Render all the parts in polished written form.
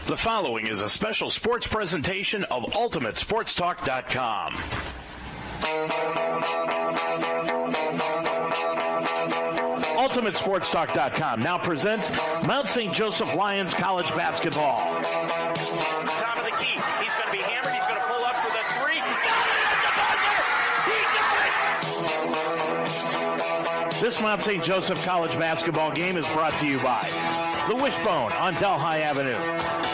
The following is a special sports presentation of UltimateSportsTalk.com. UltimateSportsTalk.com now presents Mount St. Joseph Lions College Basketball. Top of the key. He's going to be hammered. He's going to pull up for the three. He got it! This Mount St. Joseph College basketball game is brought to you by The Wishbone on Delhi Avenue,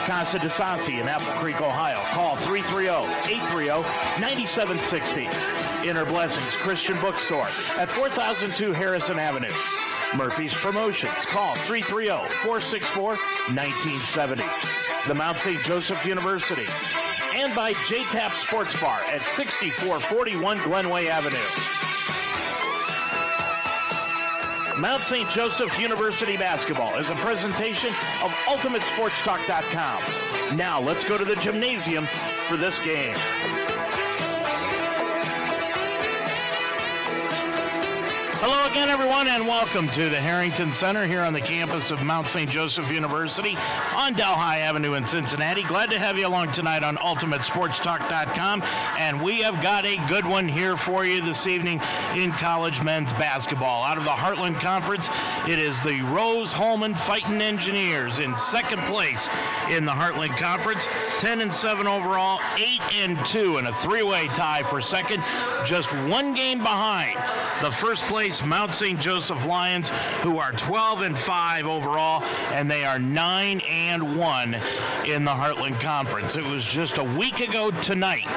Casa de Sassi in Apple Creek, Ohio. Call 330-830-9760. Inner Blessings Christian Bookstore at 4002 Harrison Avenue. Murphy's Promotions. Call 330-464-1970. The Mount St. Joseph University. And by J-Tap Sports Bar at 6441 Glenway Avenue. Mount St. Joseph University basketball is a presentation of UltimateSportsTalk.com. Now let's go to the gymnasium for this game. Hello again, everyone, and welcome to the Harrington Center here on the campus of Mount St. Joseph University on Delhi Avenue in Cincinnati. Glad to have you along tonight on UltimateSportsTalk.com, and we have got a good one here for you this evening in college men's basketball. Out of the Heartland Conference, it is the Rose-Hulman Fighting Engineers in second place in the Heartland Conference, 10-7 overall, 8-2, and a three-way tie for second, just one game behind the first place Mount St. Joseph Lions, who are 12-5 overall, and they are 9-1 in the Heartland Conference. It was just a week ago tonight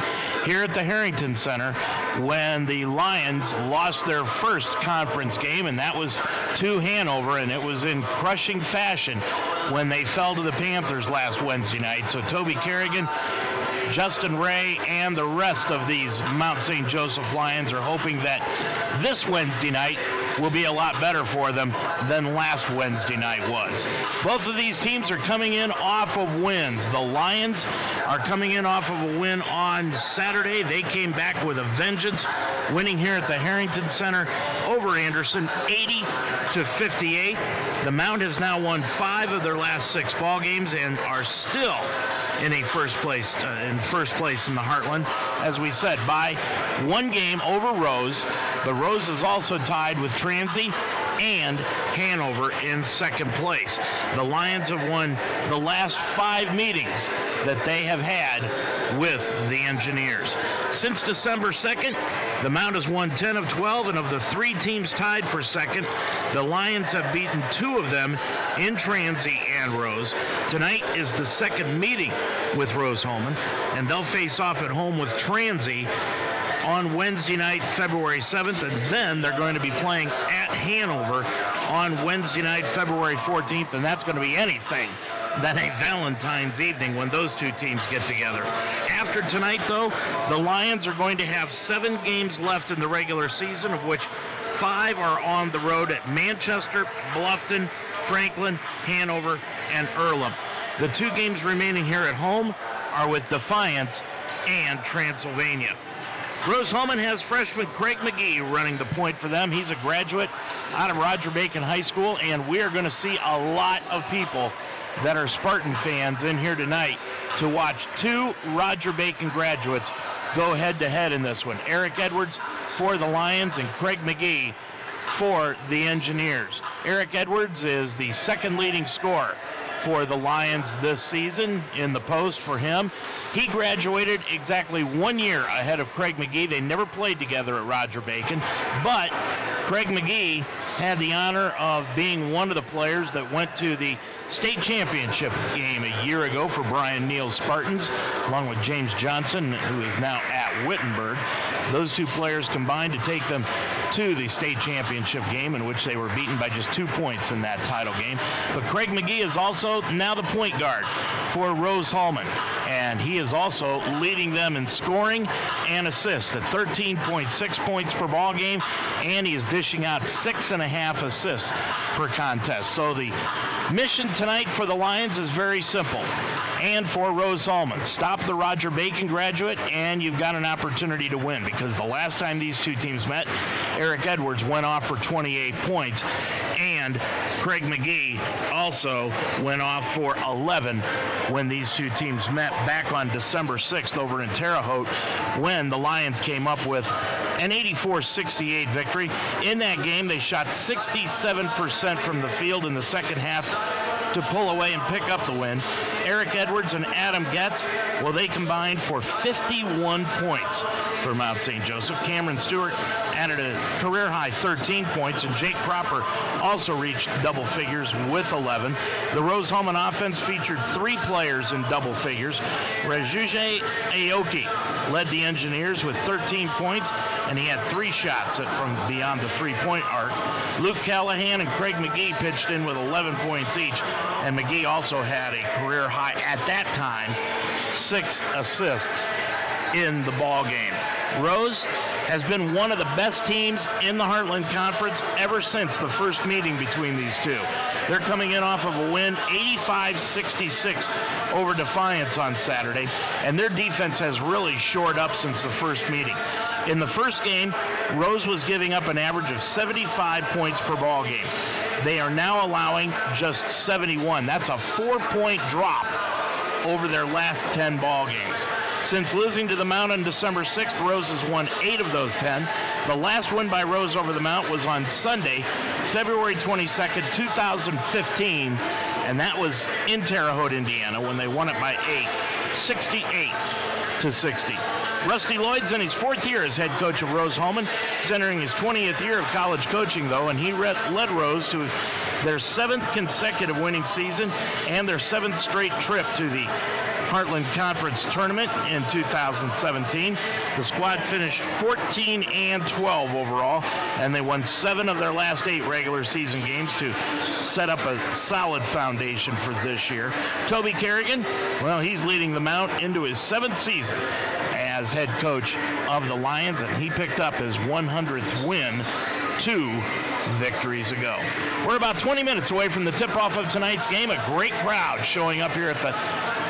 here at the Harrington Center when the Lions lost their first conference game, and that was to Hanover, and it was in crushing fashion when they fell to the Panthers last Wednesday night. So Toby Kerrigan, Justin Ray, and the rest of these Mount St. Joseph Lions are hoping that this Wednesday night will be a lot better for them than last Wednesday night was. Both of these teams are coming in off of wins. The Lions are coming in off of a win on Saturday. They came back with a vengeance, winning here at the Harrington Center over Anderson, 80-58. The Mount has now won 5 of their last 6 ball games and are still in first place in the Heartland, as we said, by one game over Rose. But Rose is also tied with Transy and Hanover in second place. The Lions have won the last 5 meetings that they have had with the Engineers. Since December 2nd, the Mount has won 10 of 12, and of the 3 teams tied for second, the Lions have beaten 2 of them in Transy and Rose. Tonight is the second meeting with Rose-Hulman, and they'll face off at home with Transy on Wednesday night, February 7th, and then they're going to be playing at Hanover on Wednesday night, February 14th, and that's going to be anything than a Valentine's evening when those 2 teams get together. After tonight, though, the Lions are going to have 7 games left in the regular season, of which 5 are on the road at Manchester, Bluffton, Franklin, Hanover, and Earlham. The 2 games remaining here at home are with Defiance and Transylvania. Rose-Hulman has freshman Craig McGee running the point for them. He's a graduate out of Roger Bacon High School, and we are going to see a lot of people that are Spartan fans in here tonight to watch 2 Roger Bacon graduates go head-to-head in this one. Eric Edwards for the Lions and Craig McGee for the Engineers. Eric Edwards is the second leading scorer for the Lions this season in the post for him. He graduated exactly 1 year ahead of Craig McGee. They never played together at Roger Bacon, but Craig McGee had the honor of being one of the players that went to the state championship game a year ago for Brian Neal's Spartans, along with James Johnson, who is now at Wittenberg. Those 2 players combined to take them to the state championship game, in which they were beaten by just 2 points in that title game. But Craig McGee is also now the point guard for Rose-Hulman, and he is also leading them in scoring and assists at 13.6 points per ball game, and he is dishing out 6.5 assists per contest. So the mission tonight for the Lions is very simple. And for Rose-Hulman, stop the Roger Bacon graduate, and you've got an opportunity to win, because the last time these two teams met, Eric Edwards went off for 28 points, and Craig McGee also went off for 11 when these two teams met back on December 6th over in Terre Haute, when the Lions came up with an 84-68 victory. In that game, they shot 67% from the field in the second half to pull away and pick up the win. Eric Edwards and Adam Getz, well, they combined for 51 points for Mount St. Joseph. Cameron Stewart added a career-high 13 points, and Jake Cropper also reached double figures with 11. The Rose-Hulman offense featured 3 players in double figures. Rajuje Aoki led the Engineers with 13 points, and he had 3 shots from beyond the three-point arc. Luke Callahan and Craig McGee pitched in with 11 points each, and McGee also had a career high at that time, 6 assists in the ball game. Rose has been one of the best teams in the Heartland Conference ever since the first meeting between these two. They're coming in off of a win, 85-66 over Defiance on Saturday, and their defense has really shored up since the first meeting. In the first game, Rose was giving up an average of 75 points per ball game. They are now allowing just 71. That's a 4-point drop over their last 10 ball games. Since losing to the Mount on December 6th, Rose has won 8 of those 10. The last win by Rose over the Mount was on Sunday, February 22nd, 2015, and that was in Terre Haute, Indiana, when they won it by 8, 68-60. Rusty Lloyd's in his 4th year as head coach of Rose-Hulman. He's entering his 20th year of college coaching, though, and he led Rose to their 7th consecutive winning season and their 7th straight trip to the Heartland Conference Tournament in 2017. The squad finished 14-12 overall, and they won 7 of their last 8 regular season games to set up a solid foundation for this year. Toby Kerrigan, well, he's leading the Mount into his 7th season as head coach of the Lions, and he picked up his 100th win 2 victories ago. We're about 20 minutes away from the tip-off of tonight's game. A great crowd showing up here at the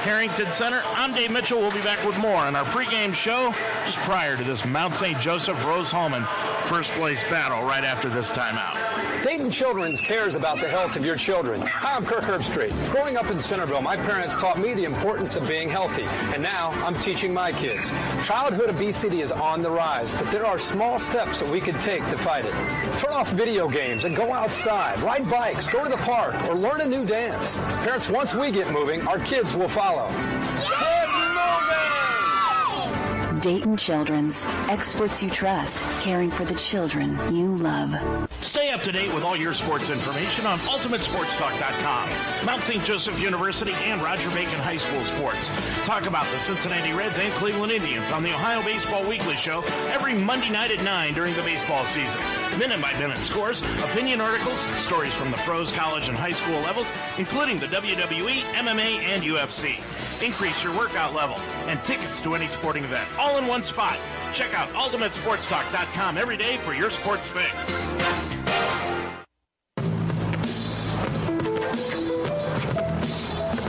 Harrington Center. I'm Dave Mitchell. We'll be back with more on our pregame show just prior to this Mount St. Joseph Rose-Hulman first place battle right after this timeout. Dayton Children's cares about the health of your children. Hi, I'm Kirk Herbstreit. Growing up in Centerville, my parents taught me the importance of being healthy, and now I'm teaching my kids. Childhood obesity is on the rise, but there are small steps that we can take to fight it. Turn off video games and go outside, ride bikes, go to the park, or learn a new dance. Parents, once we get moving, our kids will follow. Dayton Children's, experts you trust, caring for the children you love. Stay up to date with all your sports information on UltimateSportsTalk.com. Mount St. Joseph University and Roger Bacon High School sports. Talk about the Cincinnati Reds and Cleveland Indians on the Ohio Baseball Weekly Show every Monday night at 9 during the baseball season. Minute-by-minute scores, opinion articles, stories from the pros, college, and high school levels, including the WWE, MMA, and UFC. Increase your workout level and tickets to any sporting event, all in one spot. Check out UltimateSportsTalk.com every day for your sports fix.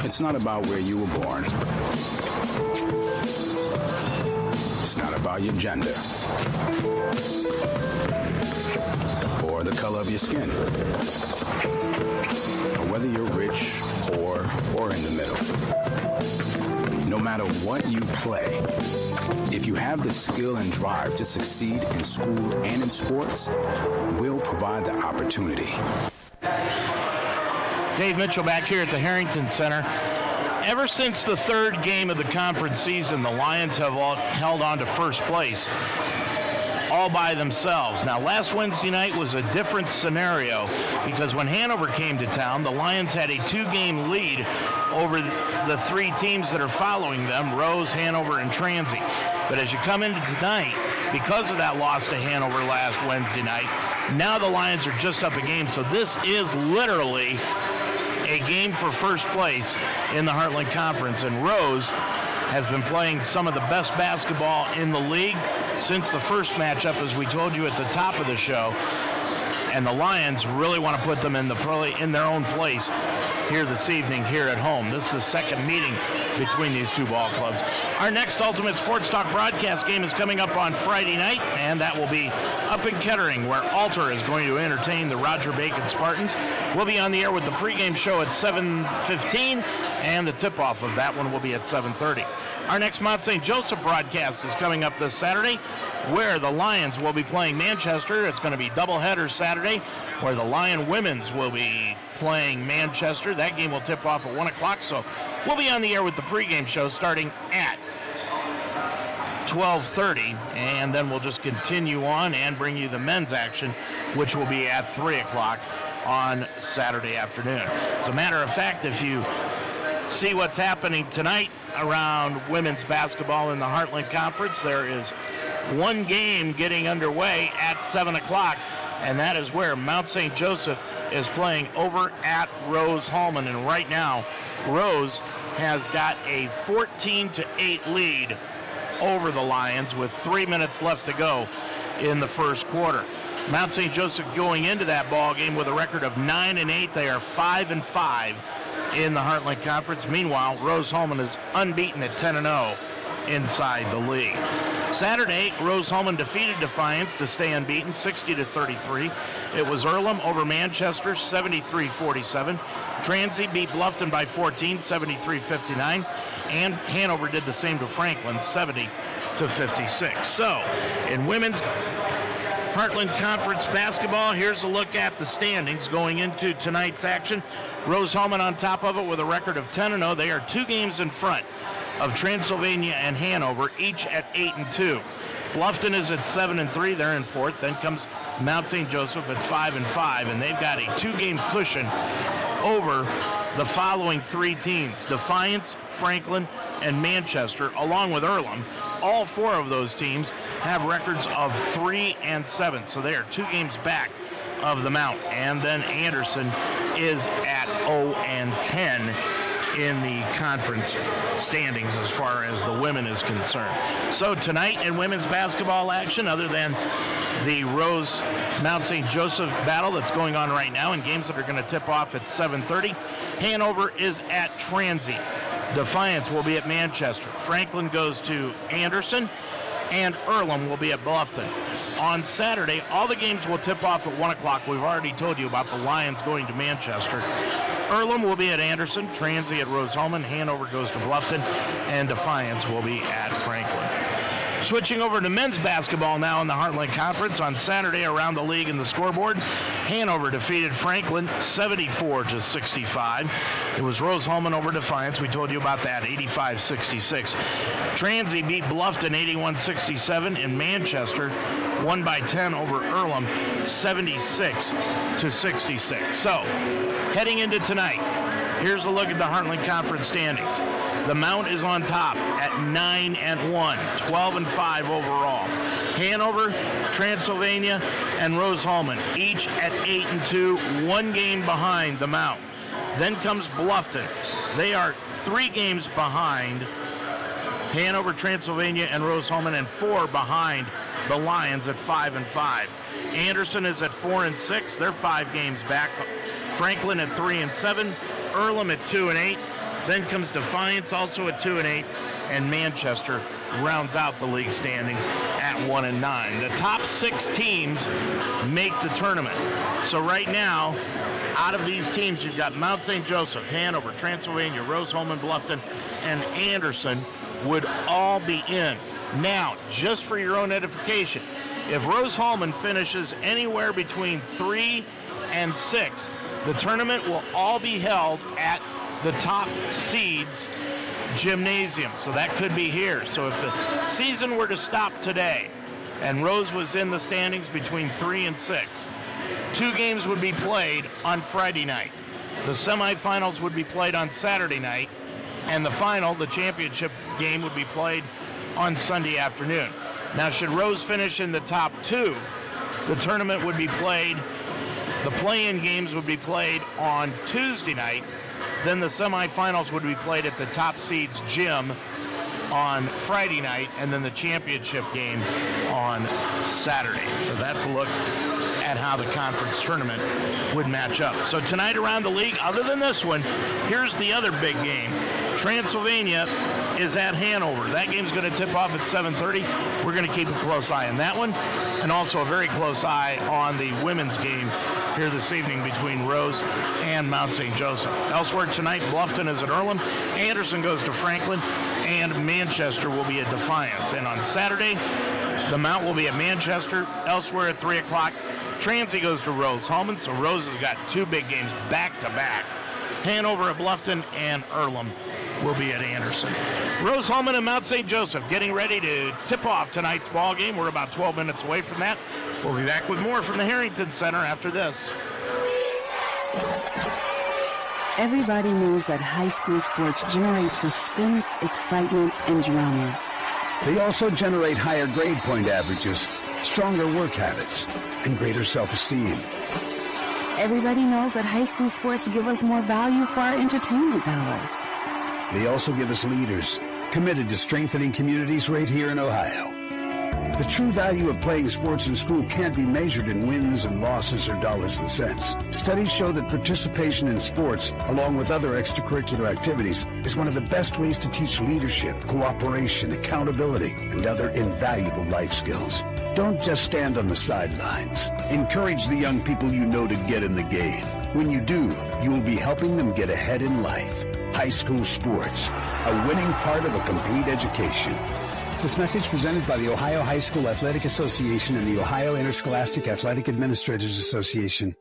It's not about where you were born. It's not about your gender or the color of your skin, or whether you're rich, poor, or in the middle. No matter what you play, if you have the skill and drive to succeed in school and in sports, we'll provide the opportunity. Dave Mitchell back here at the Harrington Center. Ever since the 3rd game of the conference season, the Lions have all held on to first place all by themselves. Now, last Wednesday night was a different scenario because when Hanover came to town, the Lions had a 2-game lead over the 3 teams that are following them, Rose, Hanover, and Transy. But as you come into tonight, because of that loss to Hanover last Wednesday night, now the Lions are just up a game. So this is literally a game for first place in the Heartland Conference, and Rose has been playing some of the best basketball in the league since the first matchup, as we told you at the top of the show. And the Lions really want to put them in their own place here this evening here at home. This is the second meeting between these two ball clubs. Our next Ultimate Sports Talk broadcast game is coming up on Friday night, and that will be up in Kettering, where Alter is going to entertain the Roger Bacon Spartans. We'll be on the air with the pregame show at 7:15, and the tip-off of that one will be at 7:30. Our next Mount St. Joseph broadcast is coming up this Saturday, where the Lions will be playing Manchester. It's going to be doubleheader Saturday, where the Lion women's will be playing Manchester. That game will tip off at 1 o'clock, so we'll be on the air with the pregame show starting at 12:30, and then we'll just continue on and bring you the men's action, which will be at 3 o'clock on Saturday afternoon. As a matter of fact, if you see what's happening tonight around women's basketball in the Heartland Conference, there is one game getting underway at 7 o'clock, and that is where Mount St. Joseph is playing over at Rose-Hulman. And right now, Rose has got a 14-8 lead over the Lions with 3 minutes left to go in the first quarter. Mount St. Joseph going into that ball game with a record of 9-8. They are 5-5 in the Heartland Conference. Meanwhile, Rose-Hulman is unbeaten at 10-0 inside the league. Saturday, Rose-Hulman defeated Defiance to stay unbeaten, 60-33. It was Earlham over Manchester, 73-47. Transy beat Bluffton by 14, 73-59. And Hanover did the same to Franklin, 70-56. So, in women's Heartland Conference basketball, here's a look at the standings going into tonight's action. Rose-Hulman on top of it with a record of 10-0. They are 2 games in front of Transylvania and Hanover, each at 8-2. Bluffton is at 7-3. They're in 4th. Then comes Mount St. Joseph at 5-5, and they've got a 2-game cushion over the following 3 teams: Defiance, Franklin, and Manchester, along with Earlham. All 4 of those teams have records of 3-7, so they are 2 games back of the Mount. And then Anderson is at 0-10 in the conference standings as far as the women is concerned. So tonight in women's basketball action, other than the Rose Mount St. Joseph battle that's going on right now and games that are going to tip off at 7:30, Hanover is at Transy. Defiance will be at Manchester. Franklin goes to Anderson, and Earlham will be at Bluffton. On Saturday, all the games will tip off at 1 o'clock. We've already told you about the Lions going to Manchester. Earlham will be at Anderson, Transy at Rose-Hulman, Hanover goes to Bluffton, and Defiance will be at Franklin. Switching over to men's basketball now in the Heartland Conference. On Saturday around the league in the scoreboard, Hanover defeated Franklin 74-65. It was Rose-Hulman over Defiance. We told you about that, 85-66. Transy beat Bluffton 81-67, and Manchester won by 10 over Earlham 76-66. So, heading into tonight, here's a look at the Heartland Conference standings. The Mount is on top at 9-1, 12-5 overall. Hanover, Transylvania, and Rose-Hulman, each at 8-2, 1 game behind the Mount. Then comes Bluffton. They are 3 games behind Hanover, Transylvania, and Rose-Hulman, and 4 behind the Lions at 5-5. Anderson is at 4-6. They're 5 games back. Franklin at 3-7. Earlham at 2-8. Then comes Defiance, also at 2-8, and Manchester rounds out the league standings at 1-9. The top 6 teams make the tournament. So right now, out of these teams, you've got Mount St. Joseph, Hanover, Transylvania, Rose-Hulman, Bluffton, and Anderson would all be in. Now, just for your own edification, if Rose-Hulman finishes anywhere between 3 and 6, the tournament will all be held at the top seeds gymnasium. So that could be here. So if the season were to stop today and Rose was in the standings between 3 and 6, 2 games would be played on Friday night. The semifinals would be played on Saturday night, and the final, the championship game, would be played on Sunday afternoon. Now, should Rose finish in the top 2, the tournament would be played, the play-in games would be played on Tuesday night, then the semifinals would be played at the top seeds gym on Friday night, and then the championship game on Saturday. So that's a look at how the conference tournament would match up. So tonight around the league, other than this one, here's the other big game. Transylvania is at Hanover. That game's going to tip off at 7:30. We're going to keep a close eye on that one, and also a very close eye on the women's game here this evening between Rose and Mount St. Joseph. Elsewhere tonight, Bluffton is at Earlham, Anderson goes to Franklin, and Manchester will be at Defiance. And on Saturday, the Mount will be at Manchester. Elsewhere at 3 o'clock, Transy goes to Rose-Hulman. So Rose has got two big games back-to-back. Hanover at Bluffton, and Earlham will be at Anderson. Rose-Hulman and Mount St. Joseph getting ready to tip off tonight's ball game. We're about 12 minutes away from that. We'll be back with more from the Harrington Center after this. Everybody knows that high school sports generate suspense, excitement, and drama. They also generate higher grade point averages, stronger work habits, and greater self-esteem. Everybody knows that high school sports give us more value for our entertainment dollar. They also give us leaders committed to strengthening communities right here in Ohio. The true value of playing sports in school can't be measured in wins and losses or dollars and cents. Studies show that participation in sports, along with other extracurricular activities, is one of the best ways to teach leadership, cooperation, accountability, and other invaluable life skills. Don't just stand on the sidelines. Encourage the young people you know to get in the game. When you do, you will be helping them get ahead in life. High school sports, a winning part of a complete education. This message presented by the Ohio High School Athletic Association and the Ohio Interscholastic Athletic Administrators Association.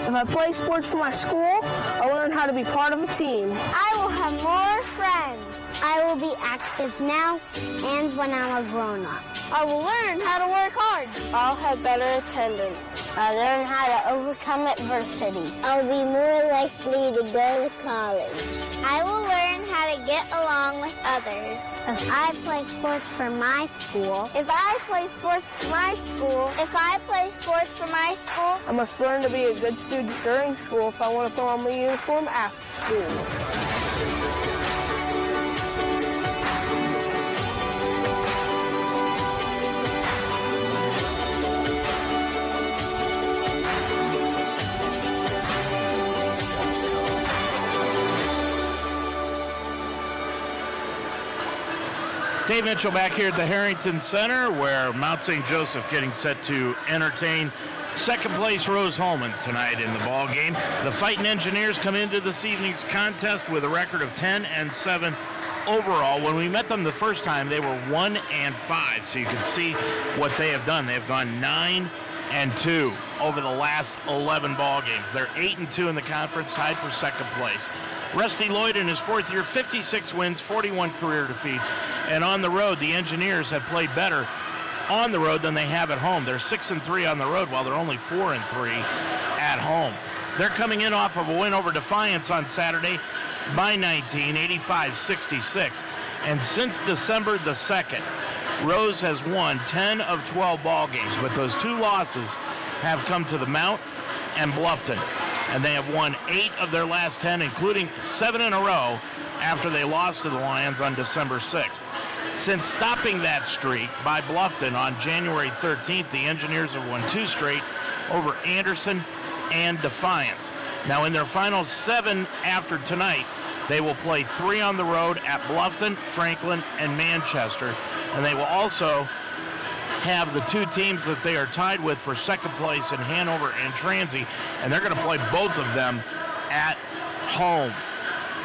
If I play sports for my school, I'll learn how to be part of a team. I will have more friends. I will be active now and when I'm a grown-up. I will learn how to work hard. I'll have better attendance. I'll learn how to overcome adversity. I'll be more likely to go to college. I will learn how to get along with others. If I play sports for my school. If I play sports for my school. If I play sports for my school. I must learn to be a good student during school if I want to throw on my uniform after school. Dave Mitchell back here at the Harrington Center, where Mount St. Joseph getting set to entertain second place Rose-Hulman tonight in the ball game. The Fighting Engineers come into this evening's contest with a record of 10-7 overall. When we met them the first time, they were 1-5, so you can see what they have done. They've gone 9-2 over the last 11 ball games. They're 8-2 in the conference, tied for second place. Rusty Lloyd in his fourth year, 56 wins, 41 career defeats. And on the road, the Engineers have played better on the road than they have at home. They're 6-3 on the road, while they're only 4-3 at home. They're coming in off of a win over Defiance on Saturday by 19, 85-66. And since December the 2nd, Rose has won 10 of 12 ball games, but those two losses have come to the Mount and Bluffton. And they have won 8 of their last 10, including 7 in a row after they lost to the Lions on December 6th. Since stopping that streak by Bluffton on January 13th, the Engineers have won 2 straight over Anderson and Defiance. Now, in their final 7 after tonight, they will play 3 on the road at Bluffton, Franklin, and Manchester. And they will also have the 2 teams that they are tied with for second place in Hanover and Transy, and they're going to play both of them at home.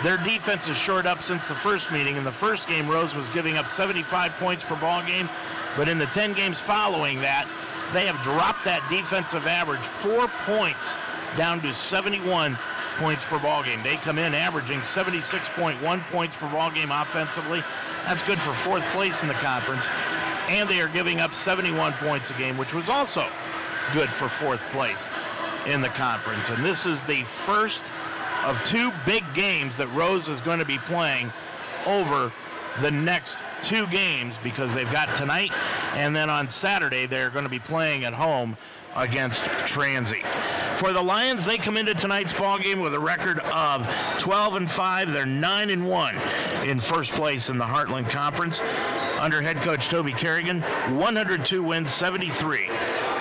Their defense is shored up since the first meeting. In the first game, Rose was giving up 75 points per ball game, but in the 10 games following that, they have dropped that defensive average 4 points down to 71 points per ball game. They come in averaging 76.1 points per ball game offensively. That's good for 4th place in the conference. And they are giving up 71 points a game, which was also good for 4th place in the conference. And this is the first of 2 big games that Rose is going to be playing over the next 2 games, because they've got tonight, and then on Saturday they're going to be playing at home against Transy. For the Lions, they come into tonight's ball game with a record of 12-5. They're 9-1 in first place in the Heartland Conference. Under head coach Toby Kerrigan, 102 wins, 73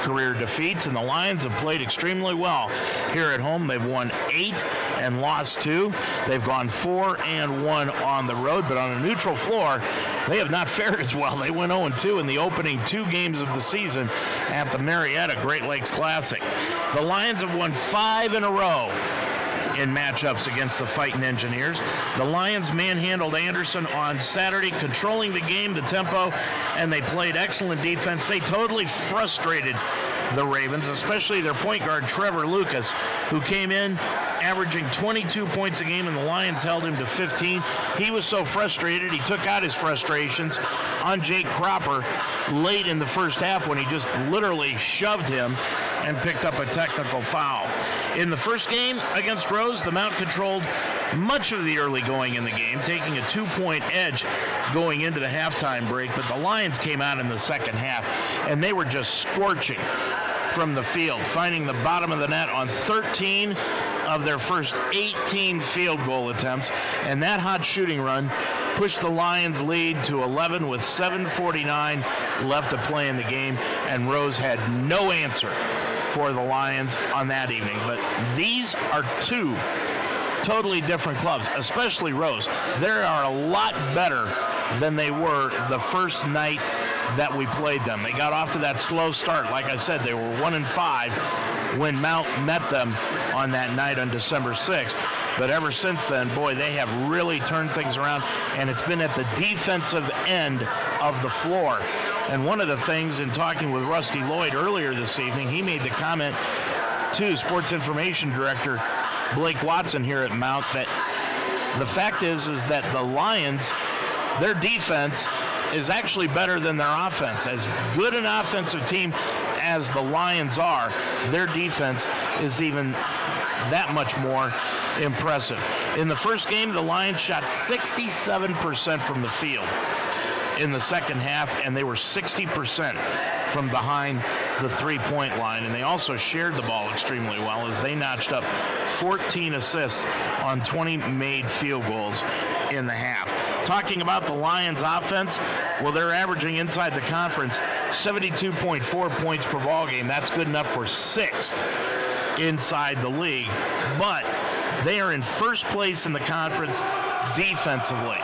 career defeats, and the Lions have played extremely well here at home. They've won 8 and lost 2. They've gone 4-1 on the road, but on a neutral floor, they have not fared as well. They went 0-2 in the opening 2 games of the season at the Marietta Great Lakes Classic. The Lions have won 5 in a row in matchups against the Fightin' Engineers. The Lions manhandled Anderson on Saturday, controlling the game, the tempo, and they played excellent defense. They totally frustrated the Ravens, especially their point guard, Trevor Lucas, who came in averaging 22 points a game, and the Lions held him to 15. He was so frustrated, he took out his frustrations on Jake Cropper late in the first half when he just literally shoved him and picked up a technical foul. In the first game against Rose, the Mount controlled much of the early going in the game, taking a 2-point edge going into the halftime break, but the Lions came out in the second half, and they were just scorching from the field, finding the bottom of the net on 13 of their first 18 field goal attempts, and that hot shooting run pushed the Lions' lead to 11 with 7:49 left to play in the game, and Rose had no answer for the Lions on that evening. But these are 2 totally different clubs, especially Rose. They are a lot better than they were the first night that we played them. They got off to that slow start. Like I said, they were 1-5 when Mount met them on that night on December 6th. But ever since then, boy, they have really turned things around, and it's been at the defensive end of the floor. And one of the things, in talking with Rusty Lloyd earlier this evening, he made the comment to Sports Information Director Blake Watson here at Mount that the fact is that the Lions, their defense is actually better than their offense. As good an offensive team as the Lions are, their defense is even that much more impressive. In the first game, the Lions shot 67% from the field in the second half, and they were 60% from behind the three-point line, and they also shared the ball extremely well as they notched up 14 assists on 20 made field goals in the half. Talking about the Lions offense, well, they're averaging inside the conference 72.4 points per ball game. That's good enough for 6th inside the league, but they are in first place in the conference defensively.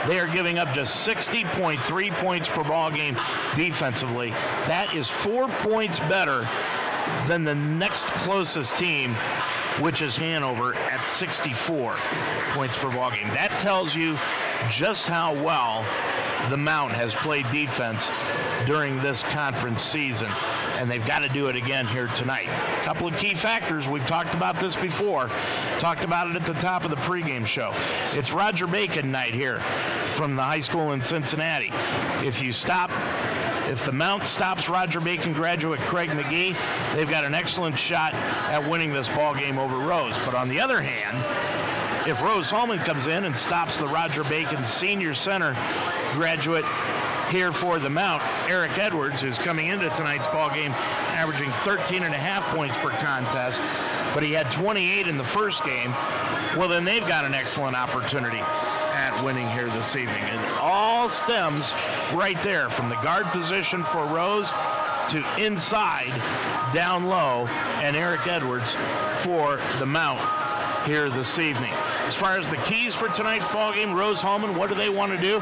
They are giving up just 60.3 points per ball game defensively. That is 4 points better than the next closest team, which is Hanover at 64 points per ball game. That tells you just how well the Mount has played defense during this conference season, and they've got to do it again here tonight. A couple of key factors. We've talked about this before. Talked about it at the top of the pregame show. It's Roger Bacon night here from the high school in Cincinnati. If the Mount stops Roger Bacon graduate Craig McGee, they've got an excellent shot at winning this ball game over Rose. But on the other hand, if Rose-Hulman comes in and stops the Roger Bacon senior center graduate here for the Mount, Eric Edwards, is coming into tonight's ball game averaging 13.5 points per contest, but he had 28 in the first game. Well, then they've got an excellent opportunity at winning here this evening. And it all stems right there from the guard position for Rose to inside, down low, and Eric Edwards for the Mount here this evening. As far as the keys for tonight's ball game, Rose-Hulman, what do they want to do?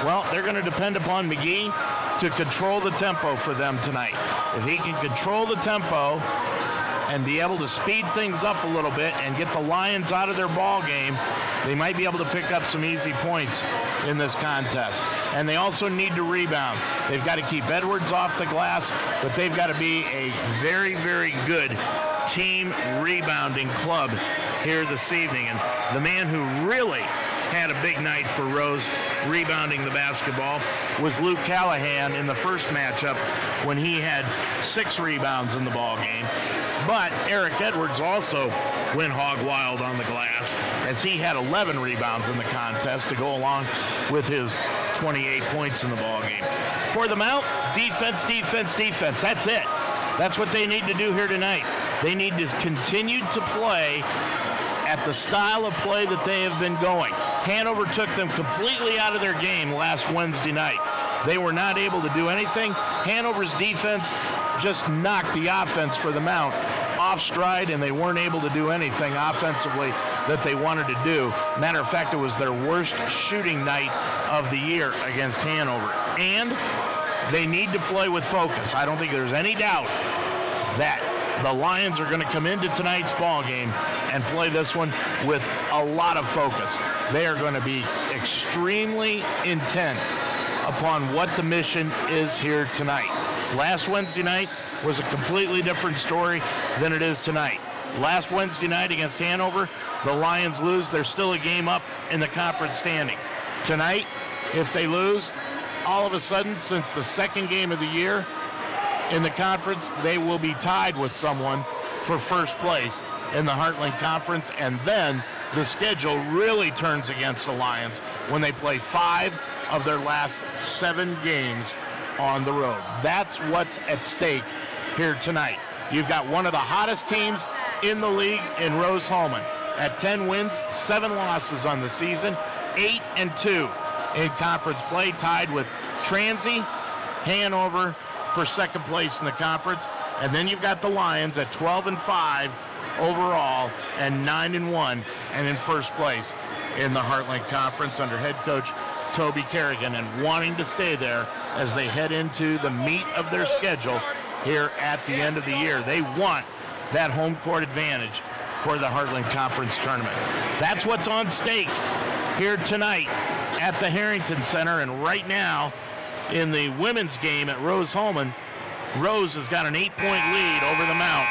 Well, they're going to depend upon McGee to control the tempo for them tonight. If he can control the tempo and be able to speed things up a little bit and get the Lions out of their ball game, they might be able to pick up some easy points in this contest. And they also need to rebound. They've got to keep Edwards off the glass, but they've got to be a very, very good team rebounding club here this evening. And the man who really had a big night for Rose rebounding the basketball was Luke Callahan in the first matchup when he had 6 rebounds in the ball game. But Eric Edwards also went hog wild on the glass as he had 11 rebounds in the contest to go along with his 28 points in the ball game. For the Mount, defense, defense, defense. That's it. That's what they need to do here tonight. They need to continue to play at the style of play that they have been going. Hanover took them completely out of their game last Wednesday night. They were not able to do anything. Hanover's defense just knocked the offense for the Mount off stride, and they weren't able to do anything offensively that they wanted to do. Matter of fact, it was their worst shooting night of the year against Hanover. And they need to play with focus. I don't think there's any doubt that the Lions are going to come into tonight's ball game and play this one with a lot of focus. They are going to be extremely intent upon what the mission is here tonight. Last Wednesday night was a completely different story than it is tonight. Last Wednesday night against Hanover, the Lions lose. They're still a game up in the conference standings. Tonight, if they lose, all of a sudden, since the second game of the year in the conference, they will be tied with someone for first place in the Heartland Conference, and then the schedule really turns against the Lions when they play 5 of their last 7 games on the road. That's what's at stake here tonight. You've got one of the hottest teams in the league in Rose-Hulman at 10 wins, 7 losses on the season, 8-2 in conference play, tied with Transy, Hanover for second place in the conference. And then you've got the Lions at 12-5 overall and 9-1 and in first place in the Heartland Conference under head coach Toby Kerrigan, and wanting to stay there as they head into the meat of their schedule here at the end of the year. They want that home court advantage for the Heartland Conference tournament. That's what's on stake here tonight at the Harrington Center. And right now in the women's game at Rose-Hulman, Rose has got an 8-point lead over the Mount,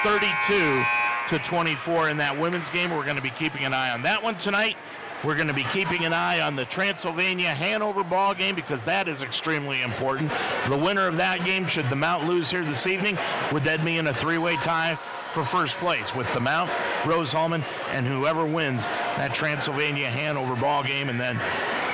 32-24 in that women's game. We're going to be keeping an eye on that one tonight. We're going to be keeping an eye on the Transylvania-Hanover ball game because that is extremely important. The winner of that game, should the Mount lose here this evening, would then be in a 3-way tie for first place with the Mount, Rose-Hulman, and whoever wins that Transylvania-Hanover ball game. And then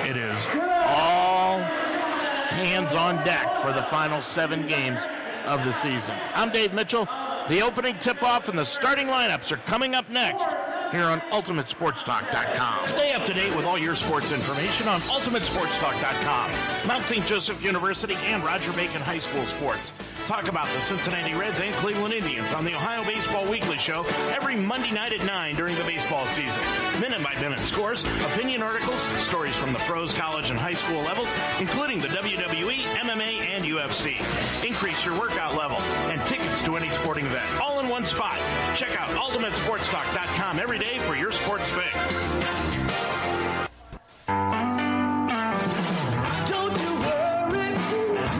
it is all hands on deck for the final 7 games of the season. I'm Dave Mitchell. The opening tip-off and the starting lineups are coming up next here on UltimateSportsTalk.com. Stay up to date with all your sports information on UltimateSportsTalk.com. Mount St. Joseph University and Roger Bacon High School sports. Talk about the Cincinnati Reds and Cleveland Indians on the Ohio Baseball Weekly Show every Monday night at 9 during the baseball season. Minute-by-minute scores, opinion articles, stories from the pros, college, and high school levels, including the WWE, MMA, and UFC. Increase your workout level and tickets to any sporting event, all in one spot. Check out UltimateSportsTalk.com every day for your sports fix. Don't you worry,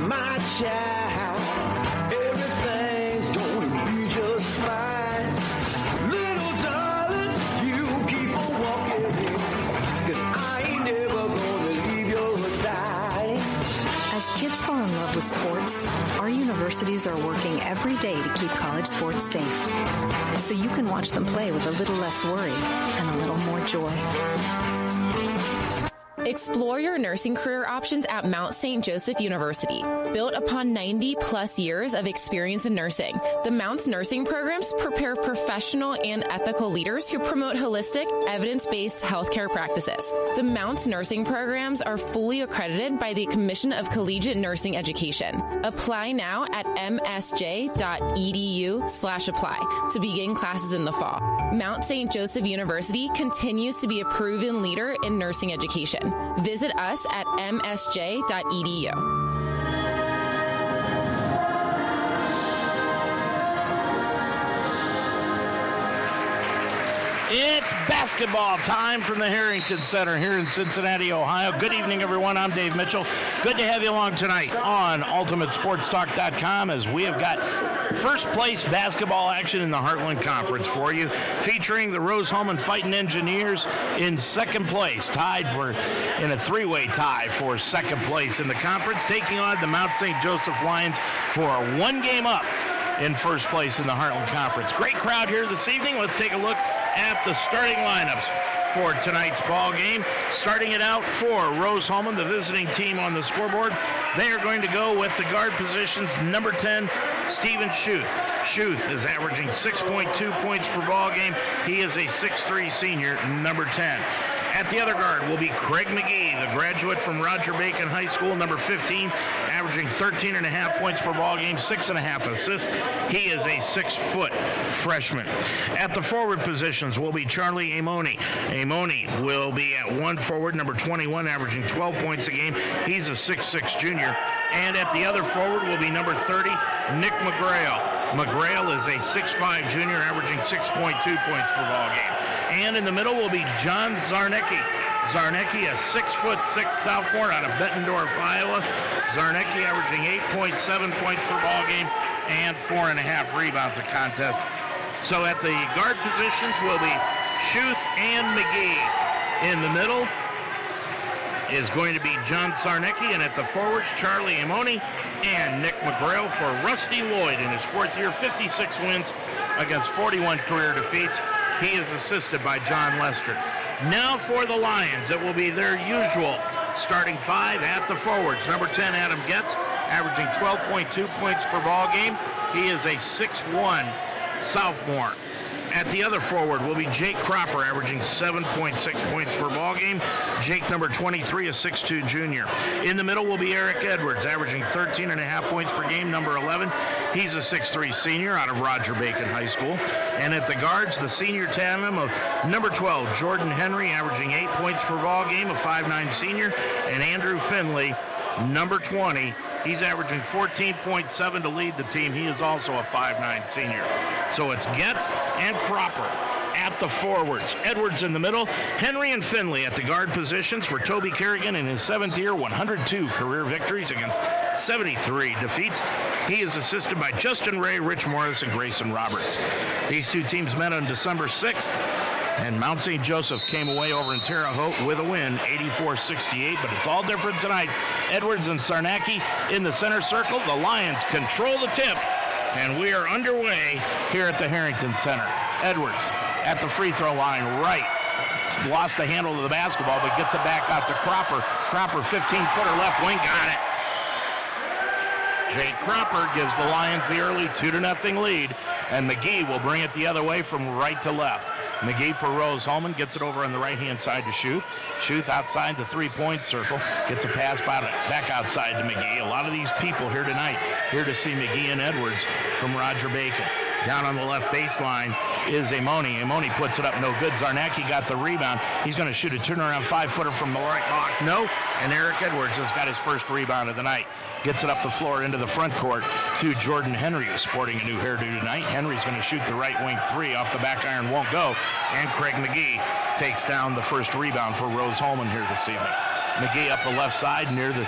my child. Everything's gonna be just fine. Little darling, you keep on walking, 'cause I ain't never gonna leave your side. As kids fall in love with sports, our universities are working every day to keep college sports safe, so you can watch them play with a little less worry and a little more joy. Explore your nursing career options at Mount St. Joseph University. Built upon 90-plus years of experience in nursing, the Mount's nursing programs prepare professional and ethical leaders who promote holistic, evidence-based healthcare practices. The Mount's nursing programs are fully accredited by the Commission of Collegiate Nursing Education. Apply now at msj.edu/apply to begin classes in the fall. Mount St. Joseph University continues to be a proven leader in nursing education. Visit us at msj.edu. It's basketball time from the Harrington Center here in Cincinnati, Ohio. Good evening, everyone. I'm Dave Mitchell. Good to have you along tonight on UltimateSportsTalk.com as we have got first place basketball action in the Heartland Conference for you, featuring the Rose-Hulman Fighting Engineers in second place, tied in a 3-way tie for second place in the conference, taking on the Mount St. Joseph Lions, who are 1 game up in first place in the Heartland Conference. Great crowd here this evening. Let's take a look at the starting lineups for tonight's ball game. Starting it out for Rose-Hulman, the visiting team on the scoreboard. They are going to go with the guard positions, number 10, Stephen Schuth. Schuth is averaging 6.2 points per ball game. He is a 6'3 senior, number 10. At the other guard will be Craig McGee, the graduate from Roger Bacon High School, number 15, averaging 13.5 points per ball game, 6.5 assists. He is a 6-foot freshman. At the forward positions will be Charlie Amoni. Amoni will be at one forward, number 21, averaging 12 points a game. He's a 6'6 junior. And at the other forward will be number 30, Nick McGrail. McGrail is a 6'5 junior, averaging 6.2 points per ball game. And in the middle will be John Zarnecki. Zarnecki, a 6'6" sophomore out of Bettendorf, Iowa. Zarnecki averaging 8.7 points per ball game and 4.5 rebounds a contest. So at the guard positions will be Schuth and McGee. In the middle is going to be John Zarnecki, and at the forwards, Charlie Amoni and Nick McGrail for Rusty Lloyd in his fourth year, 56 wins against 41 career defeats. He is assisted by John Lester. Now for the Lions, it will be their usual starting five at the forwards. Number 10, Adam Getz, averaging 12.2 points per ball game. He is a 6'1 sophomore. At the other forward will be Jake Cropper, averaging 7.6 points per ball game. Jake, number 23, a 6'2 junior. In the middle will be Eric Edwards, averaging 13.5 points per game, number 11. He's a 6'3 senior out of Roger Bacon High School. And at the guards, the senior tandem of number 12, Jordan Henry, averaging 8 points per ball game, a 5'9 senior. And Andrew Finley, number 20, he's averaging 14.7 to lead the team. He is also a 5'9 senior. So it's Getz and Cropper at the forwards. Edwards in the middle. Henry and Finley at the guard positions for Toby Kerrigan in his seventh year, 102 career victories against 73 defeats. He is assisted by Justin Ray, Rich Morris, and Grayson Roberts. These two teams met on December 6th. And Mount St. Joseph came away over in Terre Haute with a win, 84-68, but it's all different tonight. Edwards and Zarnecki in the center circle. The Lions control the tip, and we are underway here at the Harrington Center. Edwards at the free throw line, right. Lost the handle of the basketball, but gets it back out to Cropper. Cropper, 15-footer left wing, got it. Jake Cropper gives the Lions the early 2-0 lead, and McGee will bring it the other way from right to left. McGee for Rose-Hulman, gets it over on the right-hand side to Schuth. Schuth outside the three-point circle, gets a pass back outside to McGee. A lot of these people here tonight, here to see McGee and Edwards from Roger Bacon. Down on the left baseline is Amoni. Amoni puts it up, no good. Zarnecki got the rebound. He's going to shoot a turnaround 5-footer from the right block. No, and Eric Edwards has got his first rebound of the night. Gets it up the floor into the front court to Jordan Henry, who's sporting a new hairdo tonight. Henry's going to shoot the right wing three off the back iron, won't go. And Craig McGee takes down the first rebound for Rose-Hulman here this evening. McGee up the left side near the